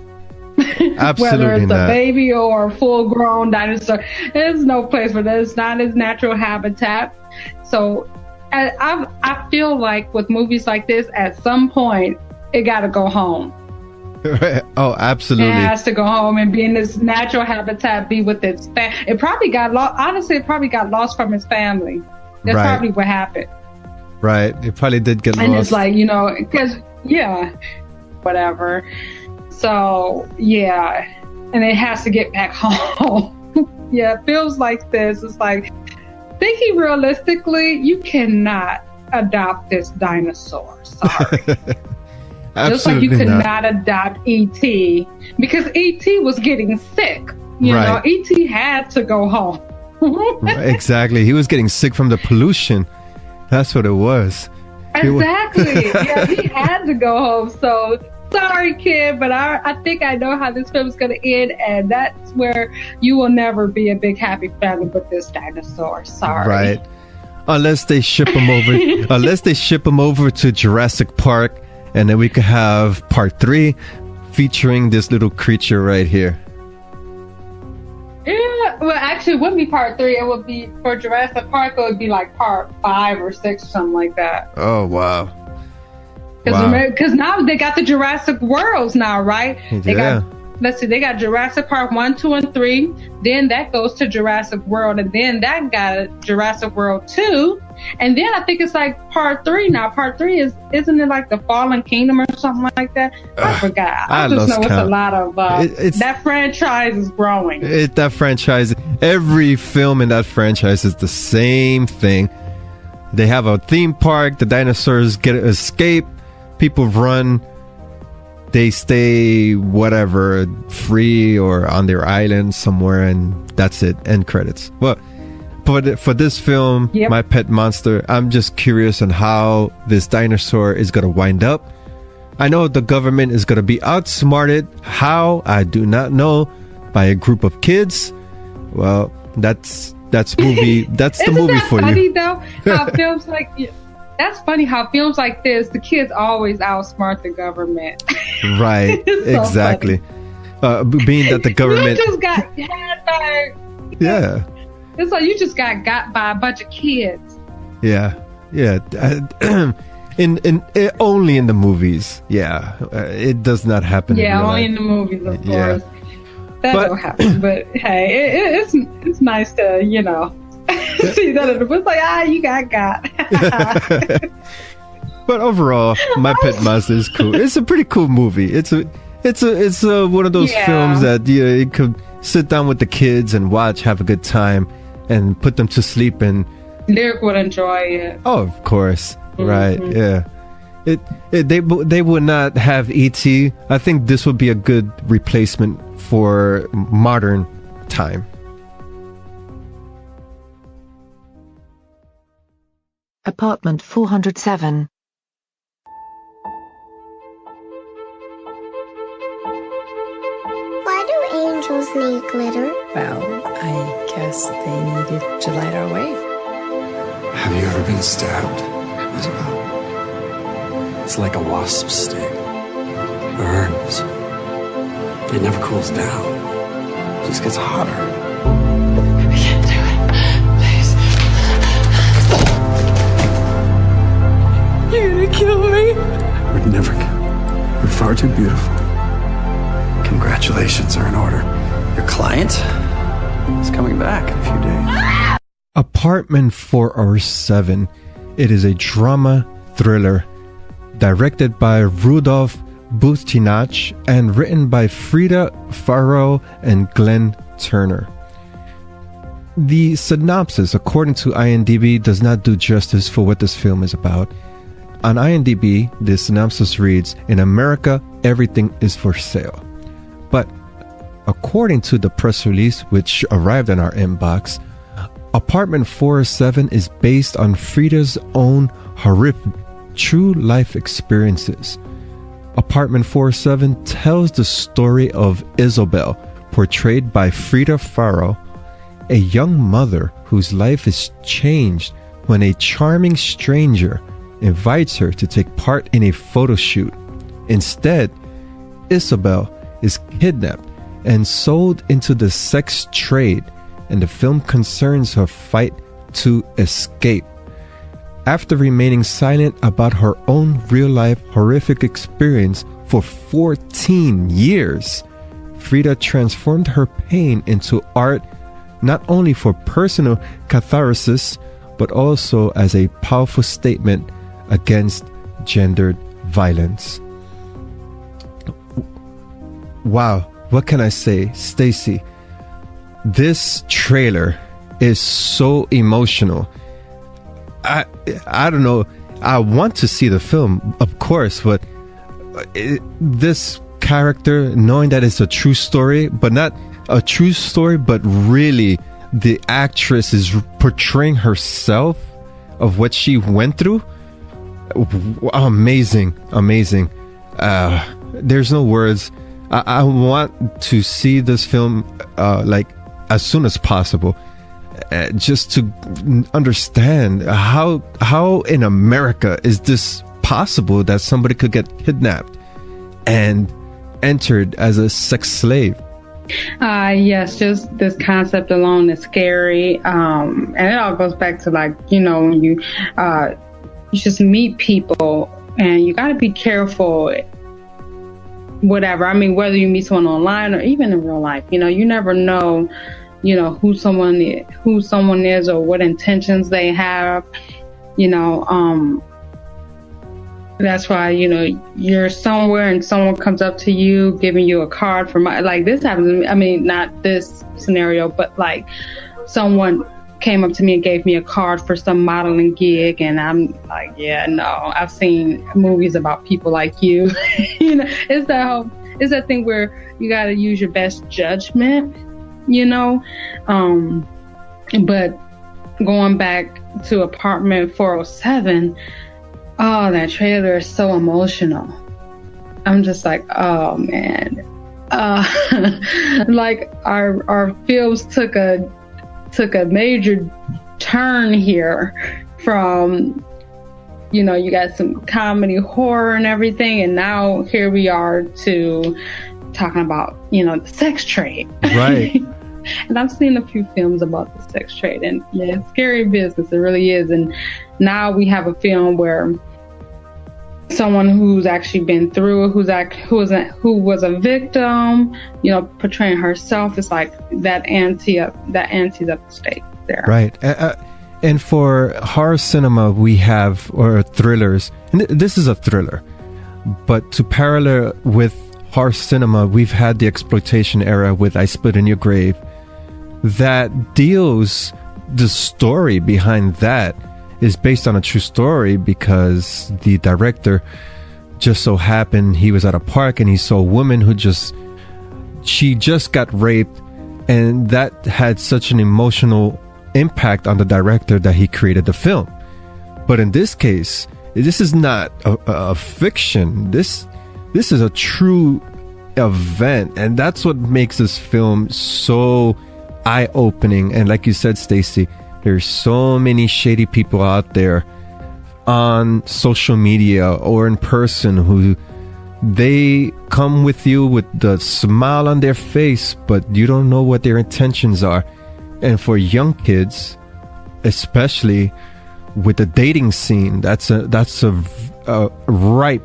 Absolutely Whether it's not. a baby or a full-grown dinosaur, there's no place for that. It's not his natural habitat. So I feel like with movies like this, at some point, it got to go home. Oh, absolutely. It has to go home and be in this natural habitat, be with its family. It probably got lost. Honestly, it probably got lost from its family. That's Right. probably what happened. Right. It probably did get And lost. it's like, because, whatever. So, yeah. And it has to get back home. It feels like this. It's like, thinking realistically, you cannot adopt this dinosaur. Sorry. Just like you Absolutely could not. not adopt E.T. because E.T. was getting sick. You know, Right. E.T. had to go home. Exactly. He was getting sick from the pollution. That's what it was. Exactly. Yeah, he had to go home. So sorry, kid, but I think I know how this film is going to end, and that's where you will never be a big happy family with this dinosaur. Sorry. Right. Unless they ship him over. Unless they ship him over to Jurassic Park, and then we could have part 3 featuring this little creature right here. Yeah, well, actually, it wouldn't be part 3. It would be for Jurassic Park. It would be like part 5 or 6, something like that. Oh, wow. Because now they got the Jurassic Worlds now, right? They Yeah. they got Jurassic Park 1, 2, and 3. Then that goes to Jurassic World, and then that got Jurassic World 2. And then I think it's like part 3 now. Part 3 isn't it like the Fallen Kingdom or something like that? I forgot. I just lost know it's a count. lot of that franchise is growing. That franchise, every film in that franchise is the same thing. They have a theme park, the dinosaurs escape, people run, they stay whatever, free or on their island somewhere, and that's it. End credits. Well, for this film, My Pet Monster, I'm just curious on how this dinosaur is going to wind up. I know the government is going to be outsmarted. How? I do not know. By a group of kids. Well, that's movie. That's the movie for funny, you. Though, how films like that's funny how films like this, the kids always outsmart the government. Right. It's so Exactly. Being that the government. You just got had by. Yeah. It's like you just got by a bunch of kids. Yeah. Only in the movies. Yeah. It does not happen. Yeah, in real only life. in the movies, of Yeah. course. That don't happen. But hey, it's nice to see that it was like you got. But overall, My Pet Monster is cool. It's a pretty cool movie. It's one of those films that you could sit down with the kids and watch, have a good time, and put them to sleep. And Lyric would enjoy it. oh, of course, right? Yeah. They would not have E.T. I think this would be a good replacement for modern time. Apartment 407. Why do angels need glitter? Well, I guess they needed to light our way. Have you ever been stabbed, Isabel? It's like a wasp's sting. Burns. It never cools down. It just gets hotter. I can't do it. Please. You're gonna kill me? We'd never kill. We're far too beautiful. Congratulations are in order. Your client is coming back in a few days. Apartment 407. It is a drama thriller directed by Rudolph Bustinach and written by Frida Farrow and Glenn Turner. The synopsis, according to IMDb, does not do justice for what this film is about. On IMDb, the synopsis reads, "In America, everything is for sale." But according to the press release, which arrived in our inbox, Apartment 407 is based on Frida's own horrific true life experiences. Apartment 407 tells the story of Isabel, portrayed by Frida Farrow, a young mother whose life is changed when a charming stranger invites her to take part in a photo shoot Instead, Isabel is kidnapped and sold into the sex trade, and the film concerns her fight to escape. After remaining silent about her own real-life horrific experience for 14 years, Frida transformed her pain into art, not only for personal catharsis, but also as a powerful statement against gendered violence. Wow, what can I say, Stacy? This trailer is so emotional. I don't know. I want to see the film, of course, but this character, knowing that it's a true story, but not a true story, but really the actress is portraying herself of what she went through. Amazing. There's no words. I want to see this film like as soon as possible, just to understand how in America is this possible that somebody could get kidnapped and entered as a sex slave. Yes, just this concept alone is scary. And it all goes back to, like, you know, when you just meet people, and you got to be careful, whatever. I mean, whether you meet someone online or even in real life, you know, you never know, you know, who someone is or what intentions they have, you know. That's why, you know, you're somewhere and someone comes up to you giving you a card for like this happens to me. I mean, not this scenario, but like someone came up to me and gave me a card for some modeling gig, and I'm like, yeah, no, I've seen movies about people like you. You know, it's that thing where you got to use your best judgment, you know. But going back to Apartment 407, oh, that trailer is so emotional. I'm just like, oh man. Like our films took a major turn here from, you know, you got some comedy, horror and everything, and now here we are to talking about, you know, the sex trade. Right. And I've seen a few films about the sex trade, and yeah, it's scary business. It really is. And now we have a film where someone who's actually been through it, who was a victim, you know, portraying herself, is like that ante's up the stake there. Right. And for horror cinema, we have, or thrillers, and this is a thriller, but to parallel with horror cinema, we've had the exploitation era with I Spit in Your Grave, that deals, the story behind that is based on a true story, because the director just so happened he was at a park and he saw a woman who she just got raped, and that had such an emotional impact on the director that he created the film. But in this case, this is not a fiction. This is a true event, and that's what makes this film so eye-opening. And like you said, Stacy, there's so many shady people out there on social media or in person who they come with you with the smile on their face, but you don't know what their intentions are. And for young kids, especially with the dating scene, that's a ripe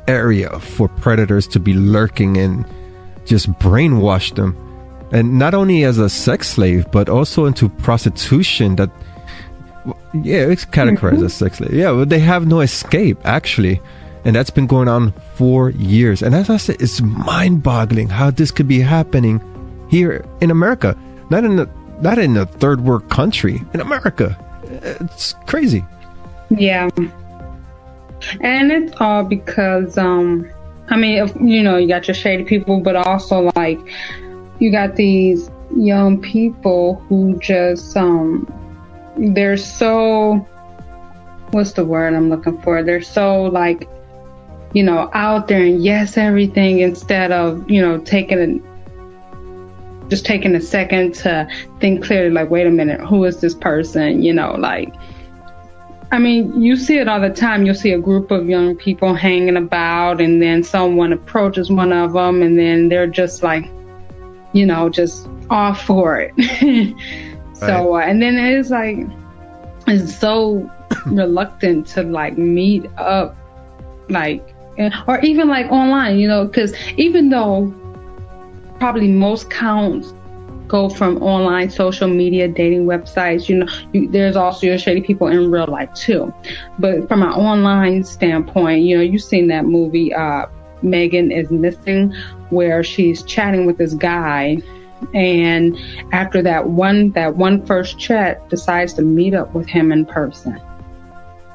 area for predators to be lurking and just brainwash them. And not only as a sex slave, but also into prostitution. That, yeah, it's categorized as sex slave. Yeah, but they have no escape, actually. And that's been going on for years. And as I said, it's mind-boggling how this could be happening here in America. Not in a third world country, in America. It's crazy. Yeah. And it's all because, I mean, you know, you got your shady people, but also, like, you got these young people who just, they're so, what's the word I'm looking for? They're so, like, you know, out there and yes, everything, instead of, you know, taking a second to think clearly, like, wait a minute, who is this person? You know, like, I mean, you see it all the time. You'll see a group of young people hanging about, and then someone approaches one of them, and then they're just like, you know, just off for it. So, and then it's like, it's so reluctant to like meet up, like, or even like online, you know, because even though probably most counts go from online social media dating websites, you know, there's also your shady people in real life too. But from an online standpoint, you know, you've seen that movie, Megan is Missing, where she's chatting with this guy, and after that one first chat, decides to meet up with him in person.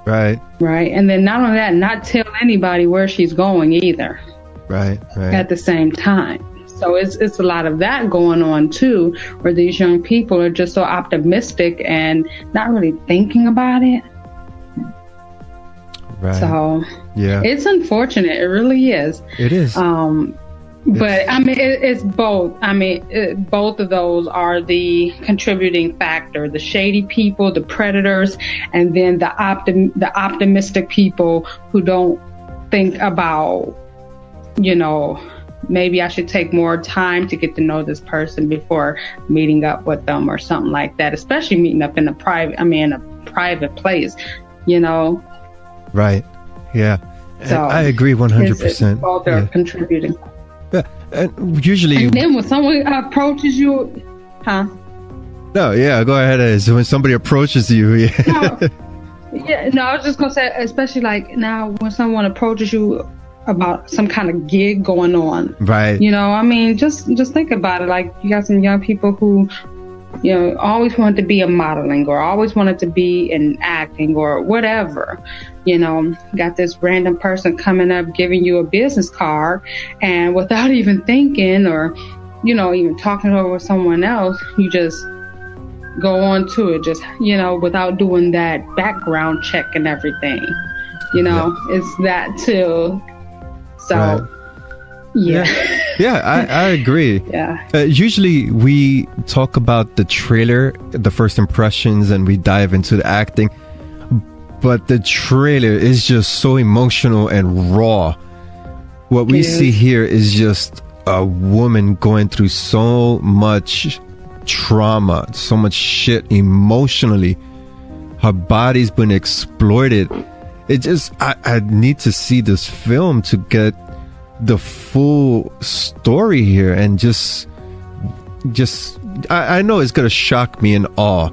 Right. And then not only that, not tell anybody where she's going either. Right. At the same time. So it's a lot of that going on too, where these young people are just so optimistic and not really thinking about it. Right. So yeah, it's unfortunate. It really is. It is. But I mean, it's both. I mean, both of those are the contributing factor: the shady people, the predators, and then the optimistic people who don't think about, you know, maybe I should take more time to get to know this person before meeting up with them or something like that. Especially meeting up in a private place, you know. Right. Yeah. So I agree 100%. Both are contributing. Yeah. And usually. And then when someone approaches you, No, yeah, go ahead. When somebody approaches you, yeah. I was just gonna say, especially like now when someone approaches you about some kind of gig going on, right? You know, I mean, just think about it. Like you got some young people who, you know, always wanted to be a modeling or always wanted to be in acting or whatever. You know, got this random person coming up giving you a business card, and without even thinking or, you know, even talking over with someone else, you just go on to it, just, you know, without doing that background check and everything. You know, it's that too. So, right. Yeah, I agree. Yeah. Usually we talk about the trailer, the first impressions, and we dive into the acting. But the trailer is just so emotional and raw. What we see here is just a woman going through so much trauma, so much shit emotionally. Her body's been exploited. It just, I need to see this film to get the full story here, and just I know it's gonna shock me and awe,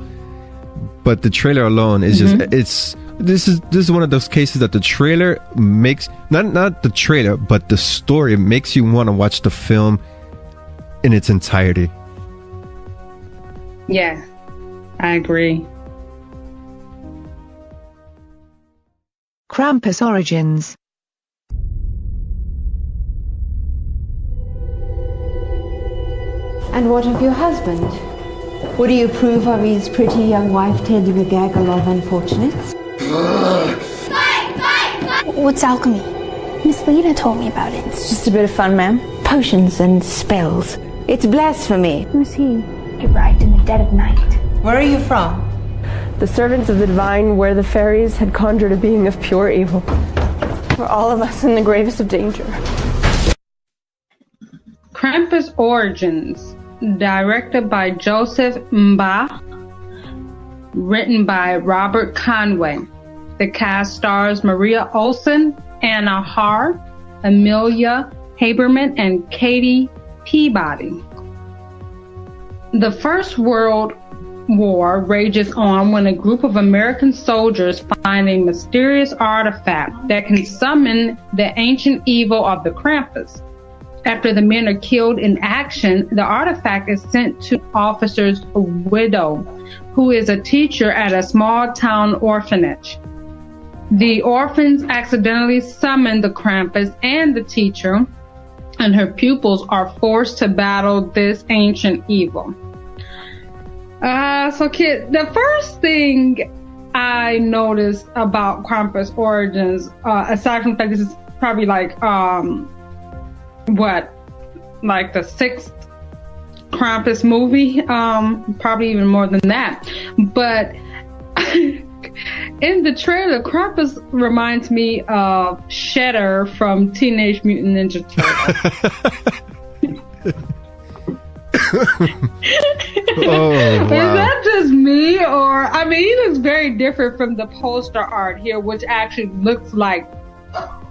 but the trailer alone is just this is one of those cases that the trailer makes not the trailer, but the story makes you want to watch the film in its entirety. Yeah, I agree. Krampus Origins. And what of your husband? What do you approve of his pretty young wife tending a gaggle of unfortunates? What's alchemy? Miss Lena told me about it. It's just a bit of fun, ma'am. Potions and spells. It's blasphemy. Who's he? He arrived in the dead of night. Where are you from? The servants of the divine, where the fairies had conjured a being of pure evil. For all of us in the gravest of danger. Krampus Origins, directed by Joseph Mba, written by Robert Conway. The cast stars Maria Olsen, Anna Haar, Amelia Haberman, and Katie Peabody. The First World War rages on when a group of American soldiers find a mysterious artifact that can summon the ancient evil of the Krampus. After the men are killed in action, the artifact is sent to officer's widow, who is a teacher at a small town orphanage. The orphans accidentally summon the Krampus and the teacher, and her pupils are forced to battle this ancient evil. So kid, the first thing I noticed about Krampus Origins, aside from the fact this is probably like the sixth Krampus movie, probably even more than that. But In the trailer, Krampus reminds me of Shredder from Teenage Mutant Ninja Turtles. Oh, wow. Is that just me, or I mean, he looks very different from the poster art here, which actually looks like,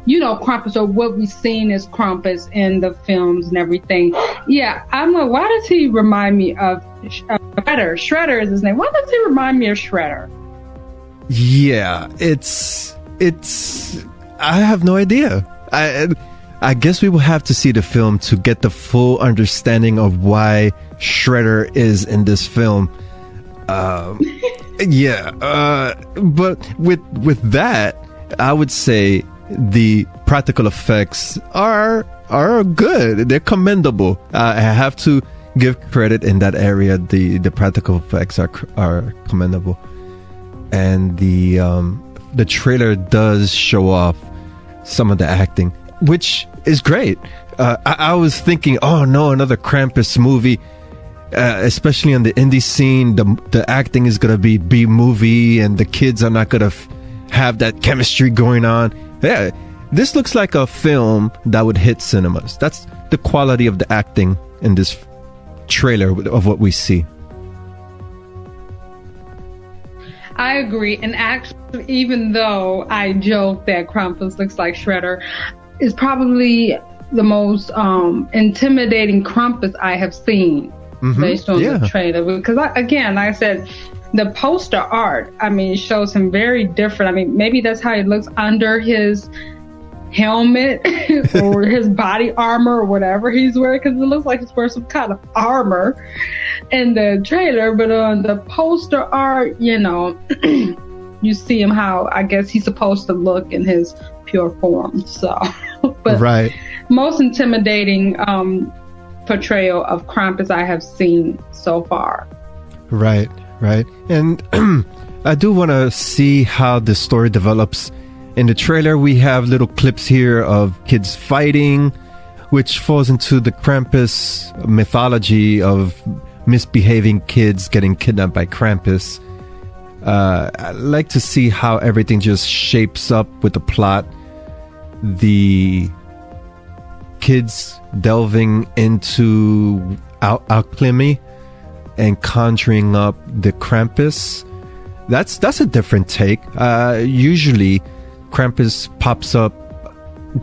you know, Krampus, or what we've seen as Krampus in the films and everything. Yeah, I'm like, why does he remind me of Shredder? Shredder is his name. Why does he remind me of Shredder? Yeah, it's. I have no idea. I guess we will have to see the film to get the full understanding of why Shredder is in this film. Yeah, but with that, I would say the practical effects are good. They're commendable. I have to give credit in that area. The practical effects are commendable, and the trailer does show off some of the acting, which is great. I was thinking, oh no, another Krampus movie. Especially on the indie scene, the acting is gonna be B-movie, and the kids are not gonna have that chemistry going on. Yeah, this looks like a film that would hit cinemas. That's the quality of the acting in this trailer of what we see. I agree, and actually, even though I joke that Krampus looks like Shredder, is probably the most intimidating Krampus I have seen. Based on the trailer, because again, like I said, the poster art, I mean, shows him very different. I mean, maybe that's how he looks under his helmet or his body armor or whatever he's wearing, because it looks like he's wearing some kind of armor in the trailer. But on the poster art, you know, you see him how I guess he's supposed to look in his pure form. So, but right, most intimidating portrayal of Krampus I have seen so far. Right. And I do want to see how the story develops. In the trailer, we have little clips here of kids fighting, which falls into the Krampus mythology of misbehaving kids getting kidnapped by Krampus. I'd like to see how everything just shapes up with the plot. The kids delving into alchemy and conjuring up the Krampus. That's a different take. Usually Krampus pops up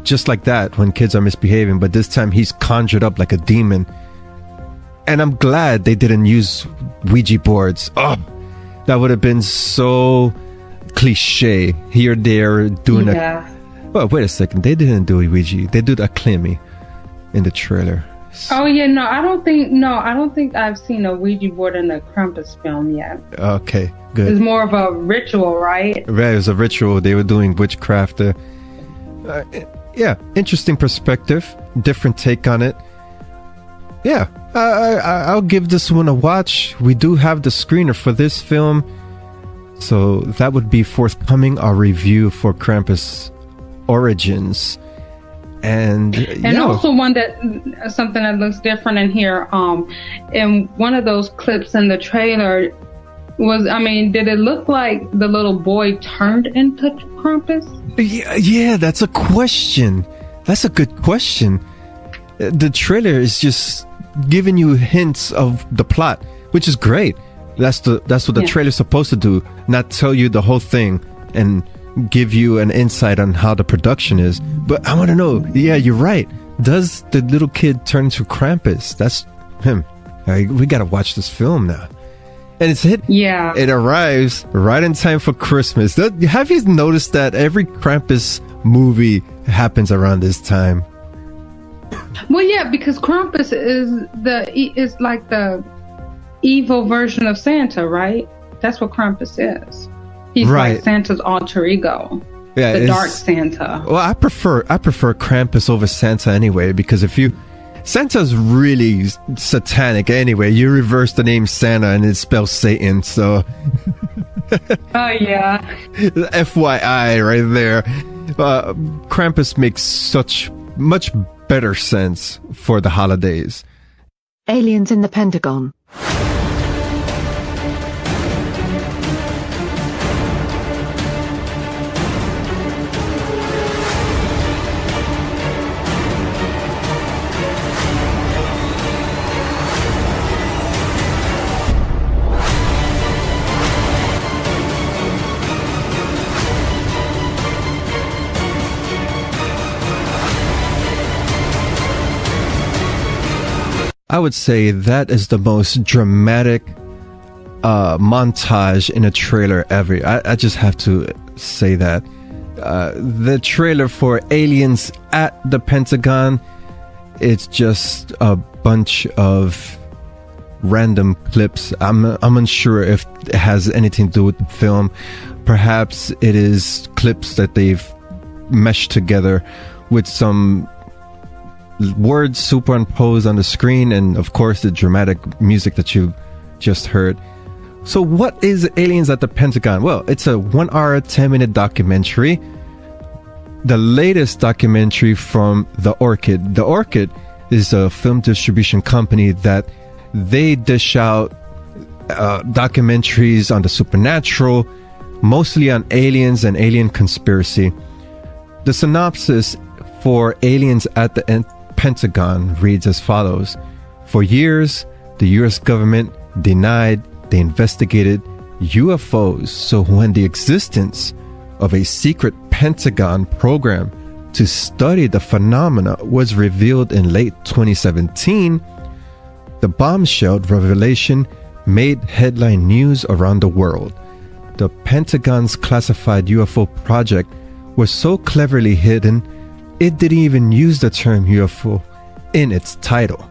just like that when kids are misbehaving, but this time he's conjured up like a demon. And I'm glad they didn't use Ouija boards. Oh, that would have been so cliche. Here they're doing well, wait a second. They didn't do a Ouija. They did alchemy in the trailer. Oh yeah, no, I don't think I've seen a Ouija board in a Krampus film yet. Okay, good. It's more of a ritual, right? Right, it was a ritual. They were doing witchcraft. Yeah, interesting perspective, different take on it. Yeah, I'll give this one a watch. We do have the screener for this film, so that would be forthcoming. Our review for Krampus Origins. And also something that looks different in here. In one of those clips in the trailer did it look like the little boy turned into Krampus? Yeah, that's a question. That's a good question. The trailer is just giving you hints of the plot, which is great. That's what the trailer's supposed to do, not tell you the whole thing and give you an insight on how the production is. But I want to know, yeah, you're right. Does the little kid turn to Krampus? That's him. We got to watch this film now. And it's hit. Yeah. It arrives right in time for Christmas. Have you noticed that every Krampus movie happens around this time? Well, yeah, because Krampus is like the evil version of Santa, right? That's what Krampus is. He's like Santa's alter ego. Yeah, the dark Santa. Well, I prefer Krampus over Santa anyway, because Santa's really satanic anyway. You reverse the name Santa and it spells Satan, so oh yeah. FYI right there. Krampus makes such much better sense for the holidays. Aliens in the Pentagon. I would say that is the most dramatic montage in a trailer ever. I just have to say that. The trailer for Aliens at the Pentagon, it's just a bunch of random clips. I'm unsure if it has anything to do with the film. Perhaps it is clips that they've meshed together with some words superimposed on the screen, and of course the dramatic music that you just heard. So what is Aliens at the Pentagon? Well, it's a 1 hour 10-minute documentary, the latest documentary from The Orchid. The Orchid is a film distribution company that they dish out documentaries on the supernatural, mostly on aliens and alien conspiracy. The synopsis for Aliens at the Pentagon reads as follows. For years, the US government denied they investigated UFOs, so when the existence of a secret Pentagon program to study the phenomena was revealed in late 2017, the bombshell revelation made headline news around the world. The Pentagon's classified UFO project was so cleverly hidden, it didn't even use the term UFO in its title.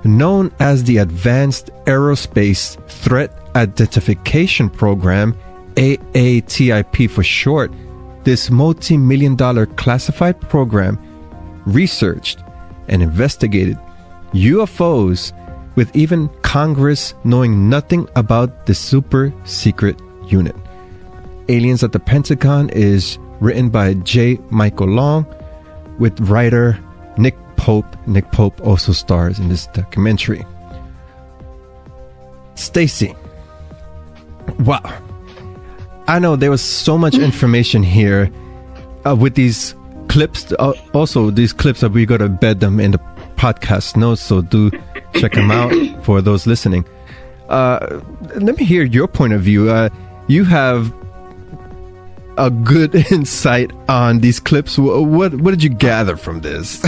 Known as the Advanced Aerospace Threat Identification Program, AATIP for short, this multi-million-dollar classified program researched and investigated UFOs, with even Congress knowing nothing about the super secret unit. Aliens at the Pentagon is written by J. Michael Long, with writer Nick Pope. Nick Pope also stars in this documentary. Stacy, wow. I know there was so much information here with these clips. Also, these clips that we're going to embed them in the podcast notes, so do check them out for those listening. Let me hear your point of view. You have a good insight on these clips. What did you gather from this?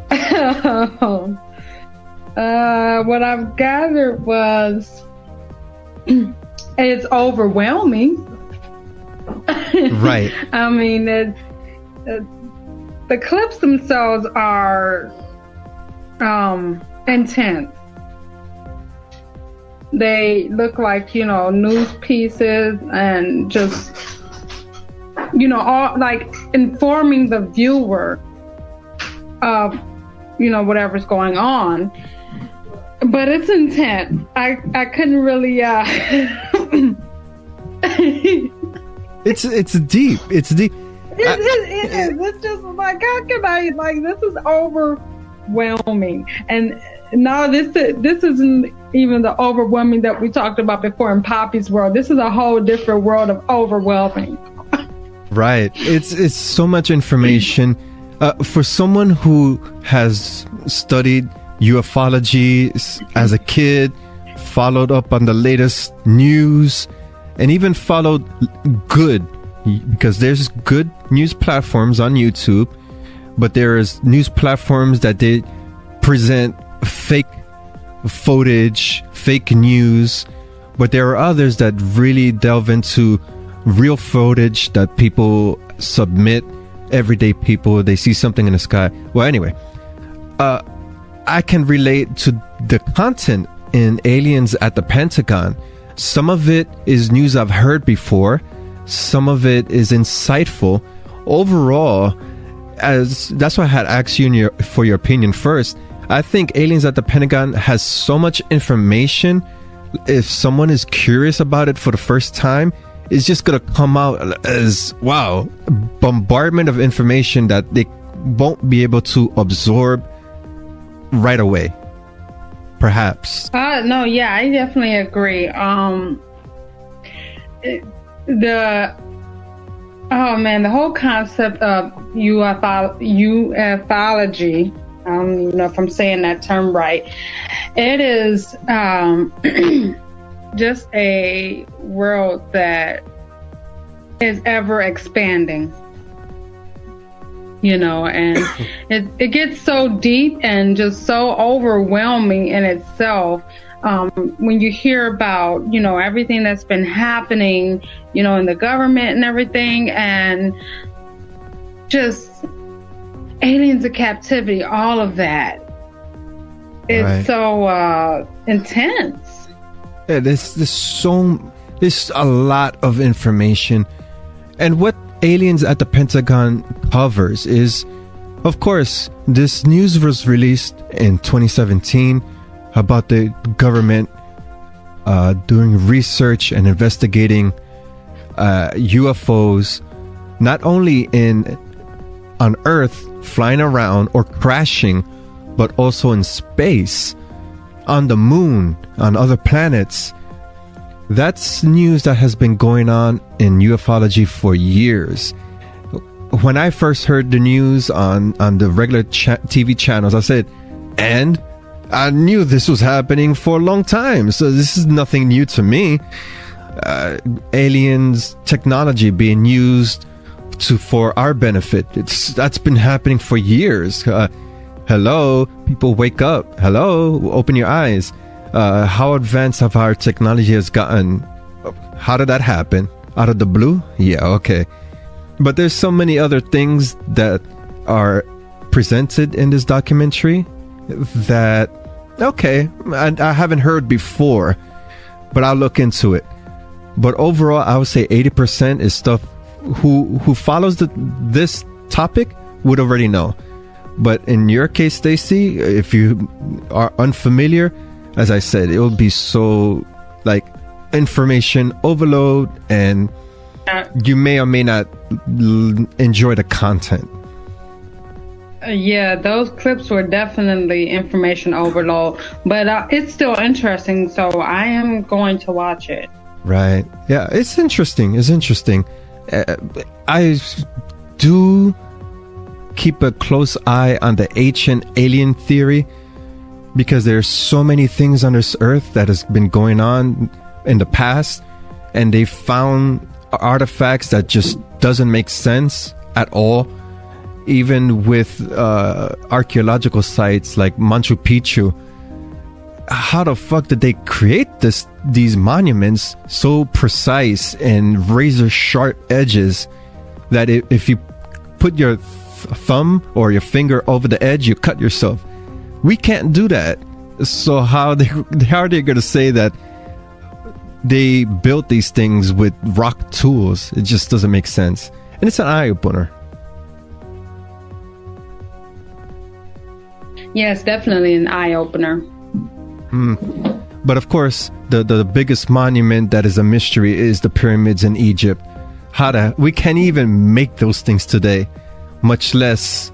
What I've gathered was it's overwhelming. Right. I mean, the clips themselves are intense. They look like, news pieces and just, all like informing the viewer of, whatever's going on. But it's intense. I couldn't really. It's deep. It's deep. It is. It's just like, how can I, this is overwhelming. And now this isn't even the overwhelming that we talked about before in Pappy's world. This is a whole different world of overwhelming. Right. It's so much information. For someone who has studied ufology as a kid, followed up on the latest news, and even followed good, because there's good news platforms on YouTube, but there's news platforms that they present fake footage, fake news, but there are others that really delve into real footage that people submit. Everyday people, they see something in the sky. Well, anyway, I can relate to the content in Aliens at the Pentagon. Some of it is news I've heard before. Some of it is insightful. Overall, that's why I had asked you for your opinion first. I think Aliens at the Pentagon has so much information. If someone is curious about it for the first time, it's just going to come out as, wow, bombardment of information that they won't be able to absorb right away. Perhaps. No, yeah, I definitely agree. The whole concept of ufology, if I'm saying that term right, it is just a world that is ever expanding. and it gets so deep and just so overwhelming in itself. When you hear about, everything that's been happening, in the government and everything, and just aliens of captivity, all of that. It's so intense. Yeah, there's a lot of information. And what Aliens at the Pentagon covers is, of course, this news was released in 2017 about the government doing research and investigating UFOs, not only on Earth flying around or crashing, but also in space, on the moon, on other planets. That's news that has been going on in ufology for years. When I first heard the news on the regular TV channels, I said, and I knew this was happening for a long time, so this is nothing new to me. Aliens technology being used for our benefit. That's been happening for years. Hello, people, wake up. Hello, open your eyes. How advanced have our technology has gotten? How did that happen? Out of the blue? Yeah, okay. But there's so many other things that are presented in this documentary that, okay, I haven't heard before, but I'll look into it. But overall, I would say 80% is stuff who follows this topic would already know. But in your case, Stacy, if you are unfamiliar, as I said, it will be so like information overload, and you may or may not enjoy the content. Yeah, those clips were definitely information overload, but it's still interesting, so I am going to watch it. Right. Yeah, it's interesting. I do keep a close eye on the ancient alien theory, because there's so many things on this earth that has been going on in the past, and they found artifacts that just doesn't make sense at all. Even with archaeological sites like Machu Picchu, how the fuck did they create these monuments so precise and razor sharp edges that if you put your thumb or your finger over the edge, you cut yourself? We can't do that. So how are they going to say that they built these things with rock tools? It just doesn't make sense. And it's an eye-opener. Yeah, it's definitely an eye-opener. But of course, the biggest monument that is a mystery is the pyramids in Egypt. We can't even make those things today, much less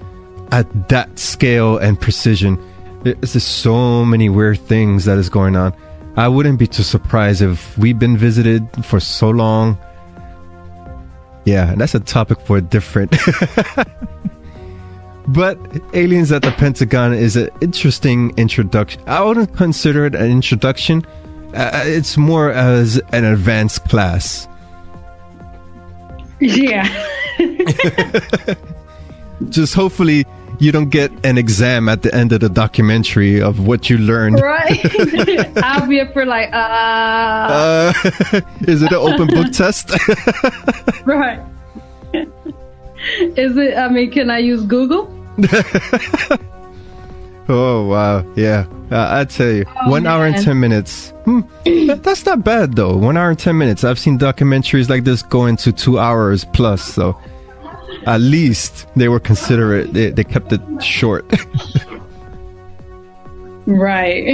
at that scale and precision. There's just so many weird things that is going on. I wouldn't be too surprised if we've been visited for so long. Yeah, that's a topic for a different. But Aliens at the Pentagon is an interesting introduction. I wouldn't consider it an introduction. It's more as an advanced class. Yeah. Just hopefully you don't get an exam at the end of the documentary of what you learned. Right. I'll be up for like, is it an open book test? Right. Is it, can I use Google? Oh, wow. Yeah. I tell you, 1 hour and 10 minutes. That's not bad, though. 1 hour and 10 minutes. I've seen documentaries like this go into 2 hours plus, so at least they were considerate. They kept it short. Right.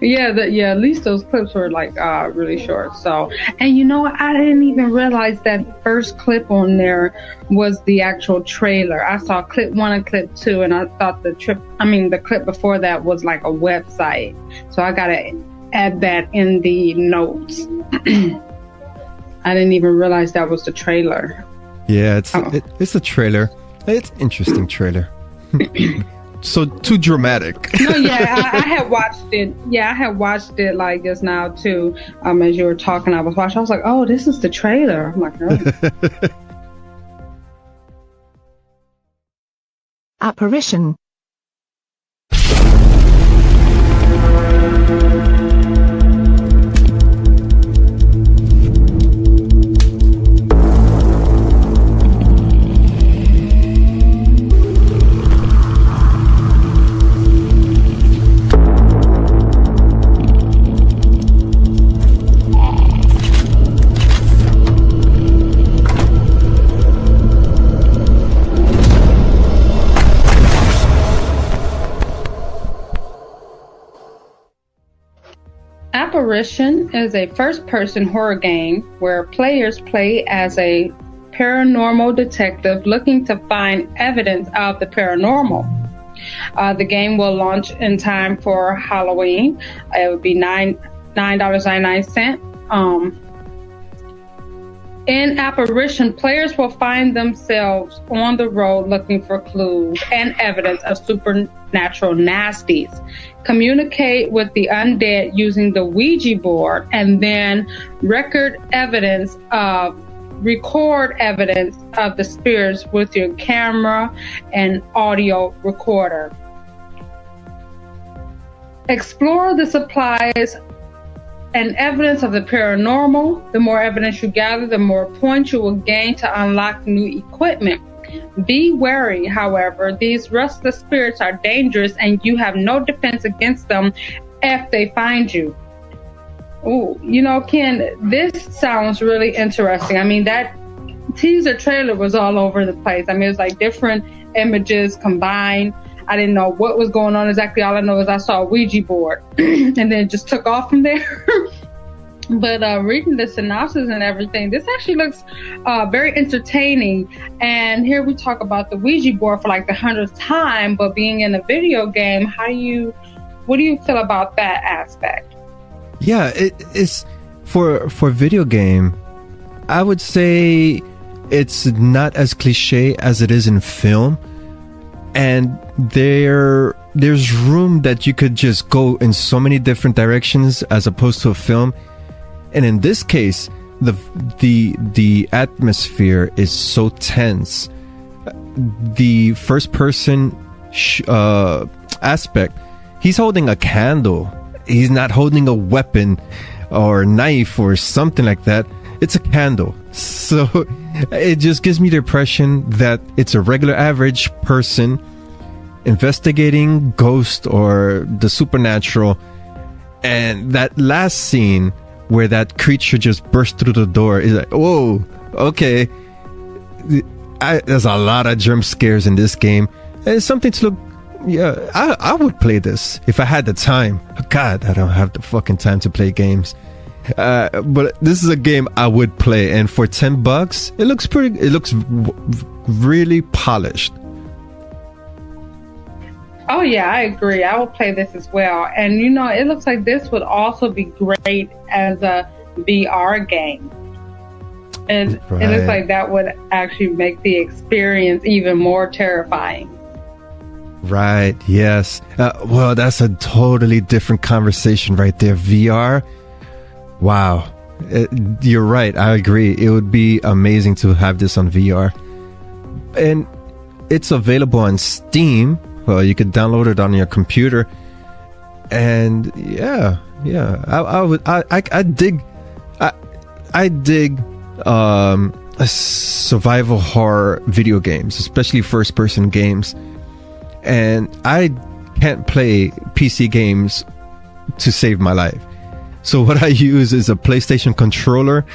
Yeah, at least those clips were like really short. So, and I didn't even realize that first clip on there was the actual trailer. I saw clip 1 and clip 2, and I thought the clip before that was like a website. So I gotta add that in the notes. I didn't even realize that was the trailer. Yeah, it's a trailer. It's an interesting trailer. So too dramatic. No, yeah, I had watched it. Yeah, I had watched it like just now too. As you were talking, I was watching. I was like, "Oh, this is the trailer." I'm like, "Oh." Apparition. Apparition is a first-person horror game where players play as a paranormal detective looking to find evidence of the paranormal. The game will launch in time for Halloween. It would be $9.99. In Apparition, players will find themselves on the road looking for clues and evidence of supernatural nasties, communicate with the undead using the Ouija board, and then record evidence of the spirits with your camera and audio recorder. Explore the supplies and evidence of the paranormal. The more evidence you gather, the more points you will gain to unlock new equipment. Be wary, however, these restless spirits are dangerous and you have no defense against them if they find you. Oh, Ken, this sounds really interesting. I mean, that teaser trailer was all over the place. I mean, it was like different images combined. I didn't know what was going on exactly. All I know is I saw a Ouija board and then it just took off from there. But reading the synopsis and everything, this actually looks very entertaining. And here we talk about the Ouija board for like the 100th time, but being in a video game, what do you feel about that aspect? Yeah, it's for video game, I would say it's not as cliche as it is in film. And there's room that you could just go in so many different directions as opposed to a film. And in this case, the atmosphere is so tense. The first person aspect, he's holding a candle. He's not holding a weapon or a knife or something like that. It's a candle. So it just gives me the impression that it's a regular average person investigating ghosts or the supernatural. And that last scene where that creature just burst through the door is like, whoa, okay. There's a lot of jump scares in this game. It's something to look. Yeah, I would play this if I had the time. God, I don't have the fucking time to play games. But this is a game I would play, and for $10, it looks pretty. It looks really polished. Oh yeah, I agree. I will play this as well. And it looks like this would also be great as a VR game. And right. It looks like that would actually make the experience even more terrifying. Right, yes. Well, that's a totally different conversation right there. VR. Wow. You're right. I agree. It would be amazing to have this on VR. And it's available on Steam. Well, you could download it on your computer. And yeah. I dig survival horror video games, especially first person games. And I can't play PC games to save my life. So what I use is a PlayStation controller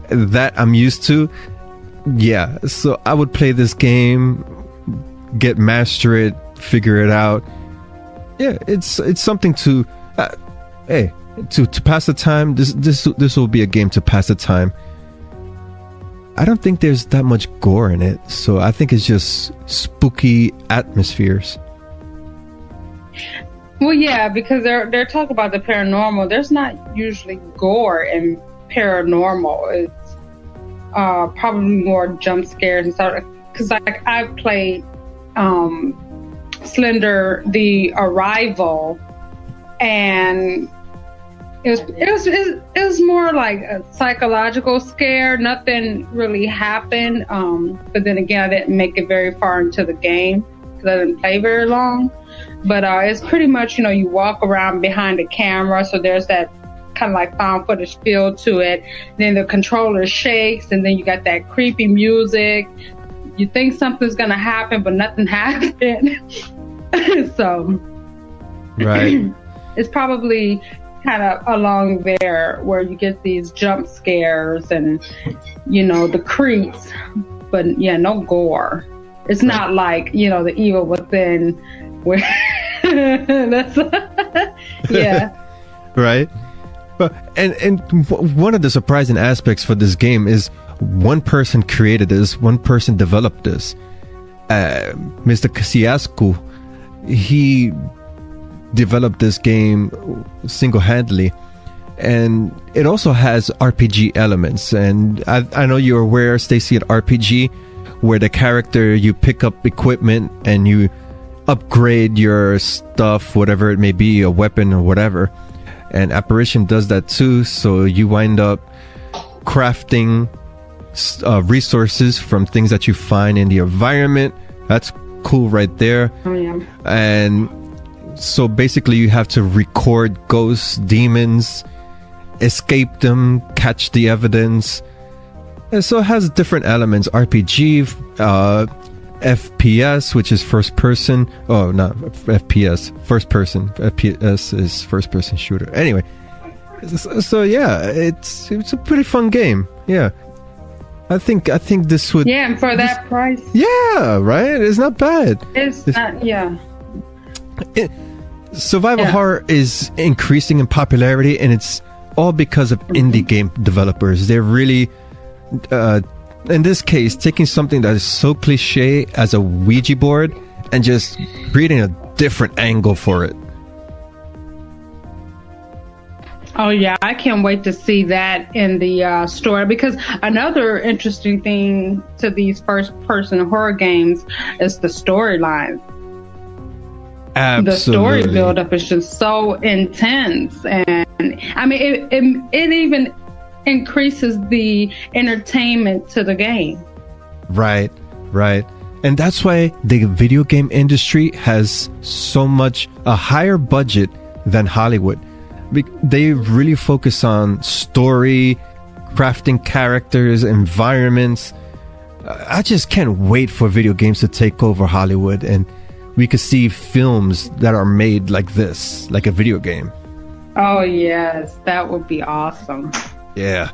that I'm used to. Yeah, so I would play this game, master it, figure it out. Yeah, it's something to to pass the time. This will be a game to pass the time. I don't think there's that much gore in it, so I think it's just spooky atmospheres. Well, yeah, because they're talking about the paranormal. There's not usually gore in paranormal. It's probably more jump scares and stuff. Because like I've played Slender, The Arrival, and it was more like a psychological scare. Nothing really happened. But then again, I didn't make it very far into the game. because I didn't play very long. But it's pretty much, you walk around behind the camera, so there's that kind of like found footage feel to it. Then the controller shakes, and then you got that creepy music. You think something's gonna happen, but nothing happened. So, right, it's probably kind of along there where you get these jump scares and the creeps, but yeah, no gore. It's not like the Evil Within, where that's yeah. Right. But and one of the surprising aspects for this game is one person created this, one person developed this. Mr. Kasiasku, he developed this game single-handedly, and it also has RPG elements. And I know you're aware, Stacy, at RPG, where the character, you pick up equipment and you upgrade your stuff, whatever it may be, a weapon or whatever. And Apparition does that too, so you wind up crafting resources from things that you find in the environment. That's cool right there. Oh yeah. And so basically you have to record ghosts, demons, escape them, catch the evidence. And so it has different elements. RPG, FPS, which is first person. Oh, not FPS, first person. FPS is first person shooter. Anyway, so yeah, it's a pretty fun game. Yeah, I think this would. Yeah, and for that price. Yeah, right. It's not bad. It's not. Yeah. Survival horror is increasing in popularity, and it's all because of indie game developers. They're really. In this case, taking something that is so cliche as a Ouija board and just creating a different angle for it. Oh yeah, I can't wait to see that in the store, because another interesting thing to these first-person horror games is the storyline. Absolutely. The story build-up is just so intense, and I mean, it even increases the entertainment to the game. Right. And that's why the video game industry has so much a higher budget than Hollywood. They really focus on story, crafting characters, environments. I just can't wait for video games to take over Hollywood, and we could see films that are made like this, like a video game. Oh yes, that would be awesome. Yeah.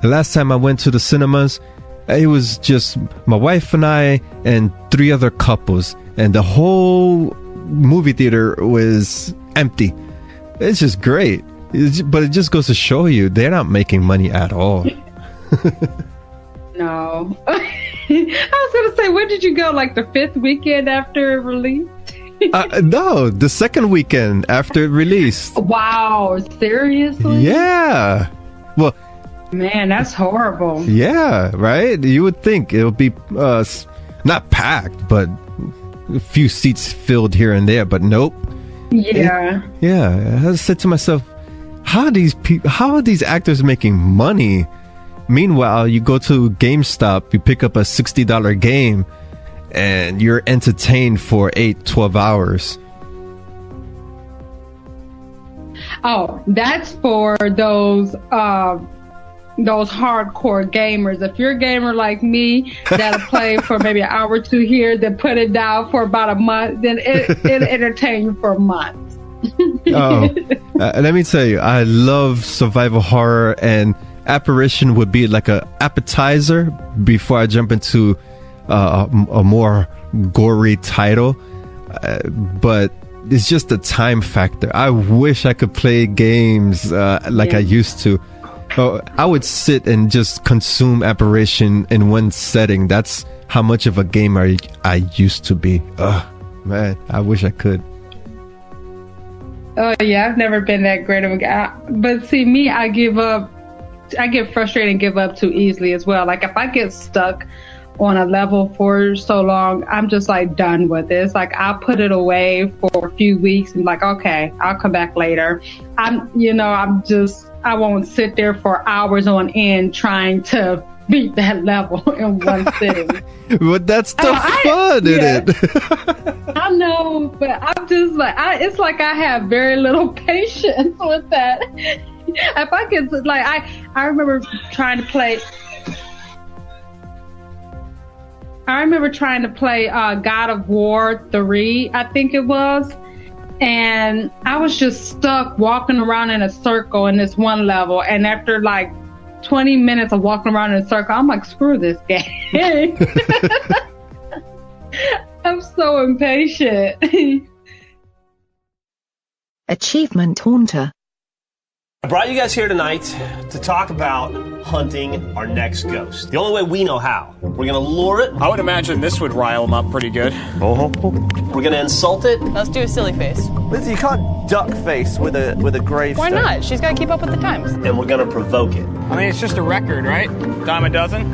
The last time I went to the cinemas, it was just my wife and I and 3 other couples, and the whole movie theater was empty. It's just great. But it just goes to show you, they're not making money at all. No. I was going to say, when did you go? Like the 5th weekend after it released? No, the 2nd weekend after it released. Wow, seriously? Yeah. Well, man, that's horrible. Yeah, right? You would think it would be not packed, but a few seats filled here and there, but nope. Yeah. I said to myself, how are these actors making money? Meanwhile, you go to GameStop, you pick up a $60 game, and you're entertained for 8-12 hours. Oh, that's for those hardcore gamers. If you're a gamer like me, that'll play for maybe an hour or 2 here, then put it down for about a month, then it'll entertain you for a month. Let me tell you, I love survival horror, and Apparition would be like a appetizer before I jump into a more gory title. But it's just a time factor. I wish I could play games like I used to. I would sit and just consume Apparition in one setting. That's how much of a gamer I used to be. Man, I wish I could. Oh yeah, I've never been that great of a guy. But see, me, I give up. I get frustrated and give up too easily as well. Like if I get stuck on a level for so long, I'm just like done with it. It's like I'll put it away for a few weeks and like, okay, I'll come back later. I won't sit there for hours on end trying to beat that level in one sitting. But that's the fun in it. I know, but I'm just like, it's like I have very little patience with that. If I could, like, I remember trying to play. God of War 3, I think it was. And I was just stuck walking around in a circle in this one level. And after like 20 minutes of walking around in a circle, I'm like, screw this game. I'm so impatient. Achievement Haunter. I brought you guys here tonight to talk about hunting our next ghost. The only way we know how. We're gonna lure it. I would imagine this would rile them up pretty good. We're gonna insult it. Let's do a silly face. Lizzie, you can't duck face with a gravestone. Why not? She's gotta keep up with the times. And we're gonna provoke it. I mean, it's just a record, right? Dime a dozen.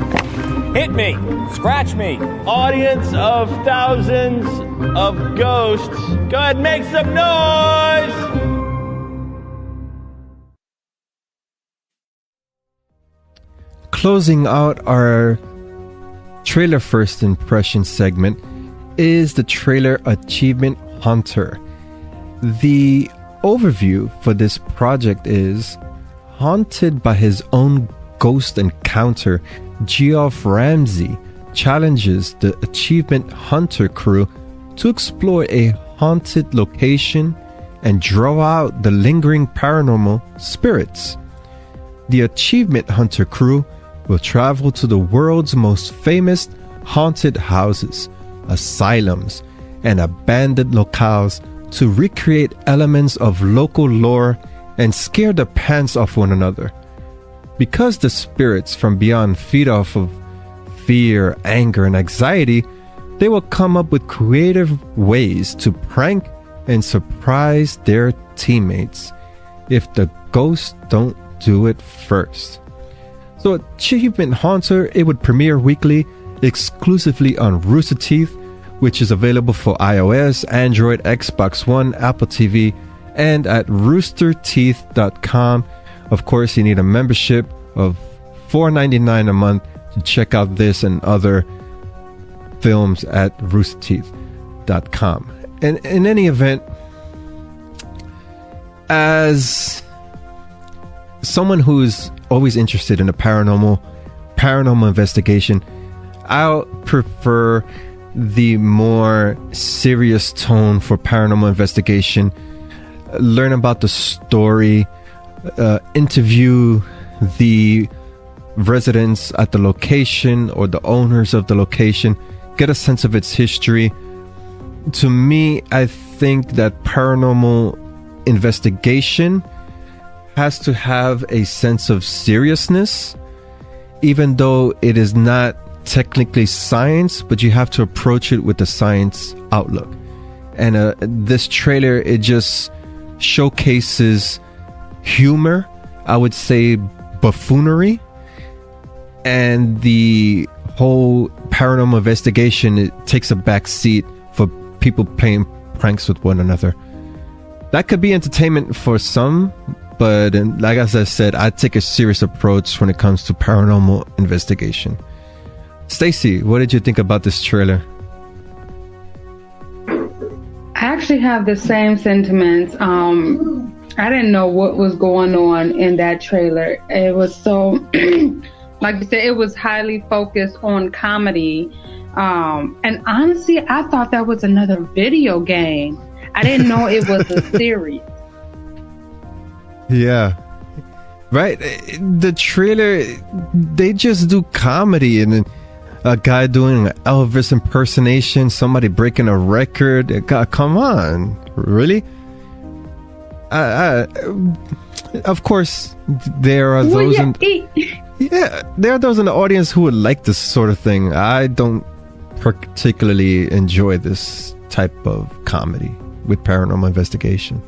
Hit me. Scratch me. Audience of thousands of ghosts, go ahead and make some noise! Closing out our trailer first impression segment is the trailer Achievement Hunter. The overview for this project is: haunted by his own ghost encounter, Geoff Ramsey challenges the Achievement Hunter crew to explore a haunted location and draw out the lingering paranormal spirits. The Achievement Hunter crew will travel to the world's most famous haunted houses, asylums, and abandoned locales to recreate elements of local lore and scare the pants off one another. Because the spirits from beyond feed off of fear, anger, and anxiety, they will come up with creative ways to prank and surprise their teammates if the ghosts don't do it first. So Achievement Hunter, it would premiere weekly exclusively on Rooster Teeth, which is available for iOS, Android, Xbox One, Apple TV, and at roosterteeth.com. Of course, you need a membership of $4.99 a month to check out this and other films at roosterteeth.com. And in any event, as someone who's always interested in the paranormal investigation, I'll prefer the more serious tone for paranormal investigation. Learn about the story, interview the residents at the location or the owners of the location, get a sense of its history. To me, I think that paranormal investigation has to have a sense of seriousness, even though it is not technically science, but you have to approach it with the science outlook. And this trailer, it just showcases humor, I would say buffoonery, and the whole paranormal investigation, it takes a back seat for people playing pranks with one another. That could be entertainment for some, but like as I said, I take a serious approach when it comes to paranormal investigation. Stacy, what did you think about this trailer? I actually have the same sentiments. I didn't know what was going on in that trailer. It was so, like you said, it was highly focused on comedy. And honestly, I thought that was another video game. I didn't know it was a series. Yeah. Right. The trailer, they just do comedy, and a guy doing an Elvis impersonation, somebody breaking a record. God, come on. Really? Of course, there are those there are those in the audience who would like this sort of thing. I don't particularly enjoy this type of comedy with paranormal investigation.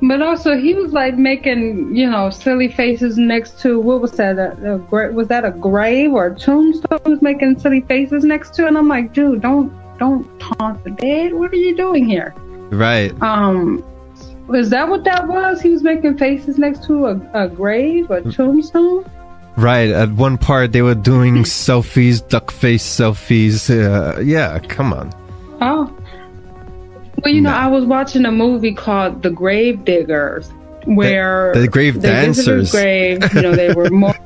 But also, he was like making, silly faces next to, what was that? Was that a grave or a tombstone? He was making silly faces next to, and I'm like, dude, don't taunt the dead. What are you doing here? Right. Was that what that was? He was making faces next to a grave, a tombstone? Right. At one part, they were doing selfies, duck face selfies. Yeah, come on. Oh. Well, I was watching a movie called The Grave Diggers, where the grave dancers. Grave, they were more.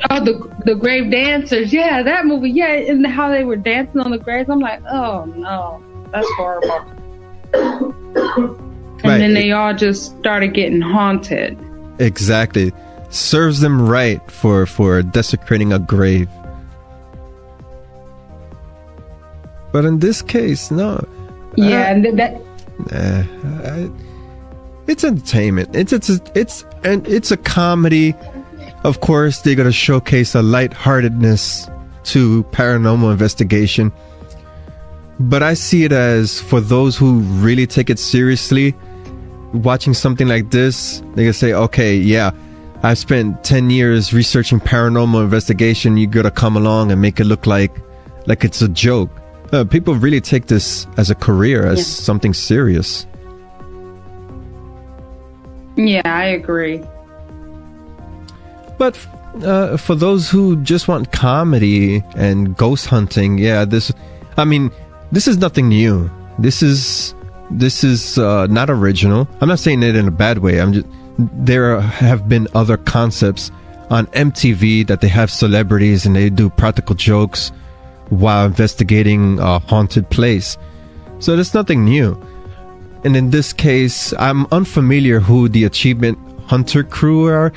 Oh, the grave dancers. Yeah, that movie. Yeah, and how they were dancing on the graves. I'm like, oh no, that's horrible. And then they all just started getting haunted. Exactly. Serves them right for desecrating a grave. But in this case, no. Yeah, it's entertainment. It's a comedy. Of course, they're gonna showcase a lightheartedness to paranormal investigation. But I see it as, for those who really take it seriously, watching something like this, they can say, okay, yeah, I've spent 10 years researching paranormal investigation. You gotta come along and make it look like it's a joke. People really take this as a career, as something serious. Yeah, I agree. But for those who just want comedy and ghost hunting, this is nothing new. This is not original. I'm not saying it in a bad way. There have been other concepts on MTV that they have celebrities and they do practical jokes while investigating a haunted place. So there's nothing new. And in this case, I'm unfamiliar who the Achievement Hunter crew are.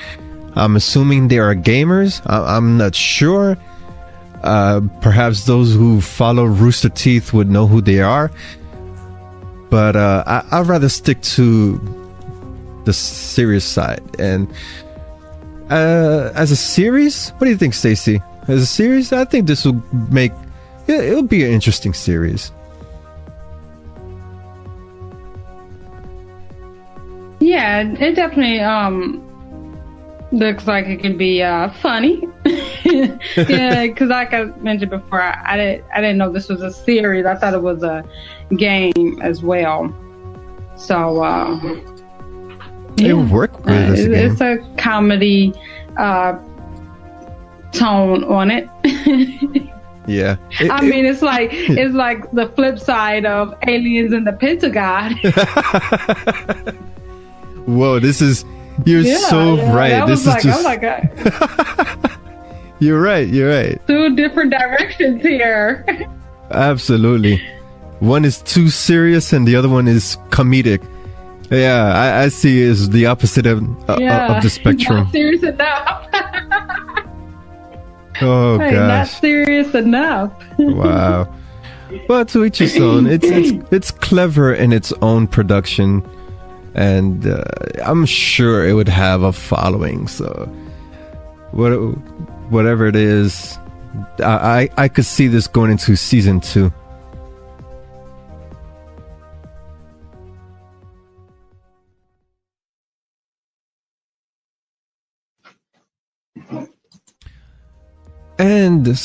I'm assuming they are gamers. I'm not sure. Perhaps those who follow Rooster Teeth would know who they are. But I'd rather stick to the serious side. And as a series, what do you think, Stacy? As a series, I think this will it'll be an interesting series. Yeah, it definitely looks like it could be funny. Yeah, because like I mentioned before, I didn't know this was a series. I thought it was a game as well. So it would work with as a game. It's a comedy tone on it. Yeah. It's like the flip side of Aliens in the Pentagon. Whoa, you're so right. This is just, oh my God. You're right. Two different directions here. Absolutely. One is too serious and the other one is comedic. Yeah, I see it as the opposite of the spectrum. Not serious enough. Oh gosh. Not serious enough. Wow. Well, to each his own. It's clever in its own production, and I'm sure it would have a following. So whatever it is, I could see this going into season 2. And a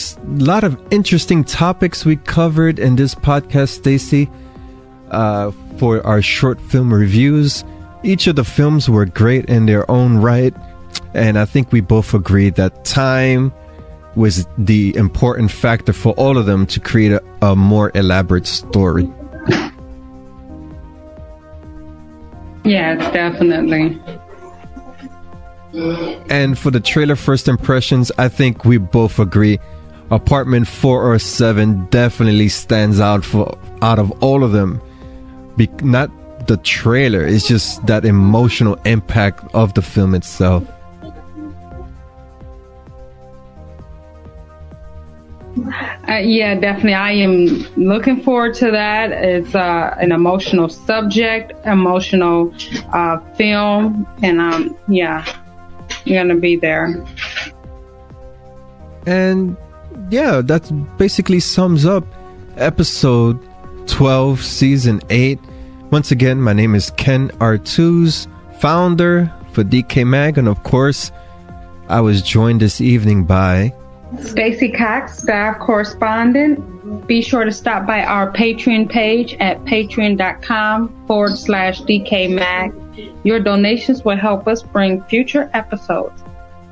lot of interesting topics we covered in this podcast, Stacy, for our short film reviews. Each of the films were great in their own right, and I think we both agreed that time was the important factor for all of them to create a more elaborate story. Yes, definitely. And for the trailer first impressions, I think we both agree Apartment 407 definitely stands out of all of them. Not the trailer, it's just that emotional impact of the film itself. Yeah, definitely. I am looking forward to that. It's an emotional subject, emotional film, and yeah, you're gonna be there. And yeah, that basically sums up episode 12, season 8. Once again, my name is Ken Artuz, founder for DecayMag, and of course, I was joined this evening by Stacy Cox, staff correspondent. Be sure to stop by our Patreon page at patreon.com/DecayMag. Your donations will help us bring future episodes.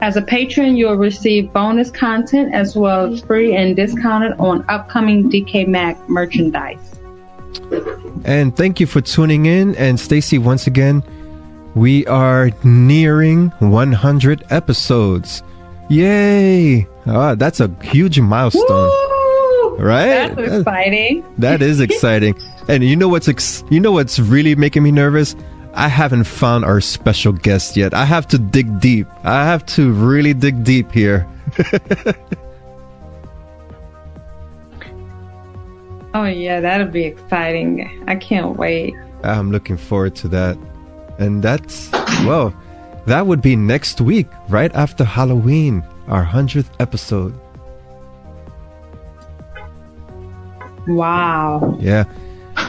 As a patron, you'll receive bonus content as well as free and discounted on upcoming DecayMag merchandise. And thank you for tuning in. And Stacy, once again, we are nearing 100 episodes. Yay! That's a huge milestone. Woo! Right? That's exciting. That is exciting. And you know what's really making me nervous? I haven't found our special guest yet. I have to dig deep. I have to really dig deep here. Oh yeah, that'll be exciting. I can't wait. I'm looking forward to that. And that would be next week, right after Halloween, our 100th episode. Wow. Yeah.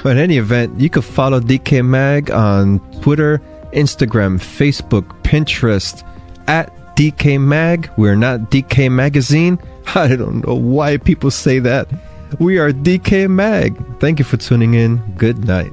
But in any event, you can follow DK Mag on Twitter, Instagram, Facebook, Pinterest at DK Mag. We're not DK Magazine. I don't know why people say that. We are DK Mag. Thank you for tuning in. Good night.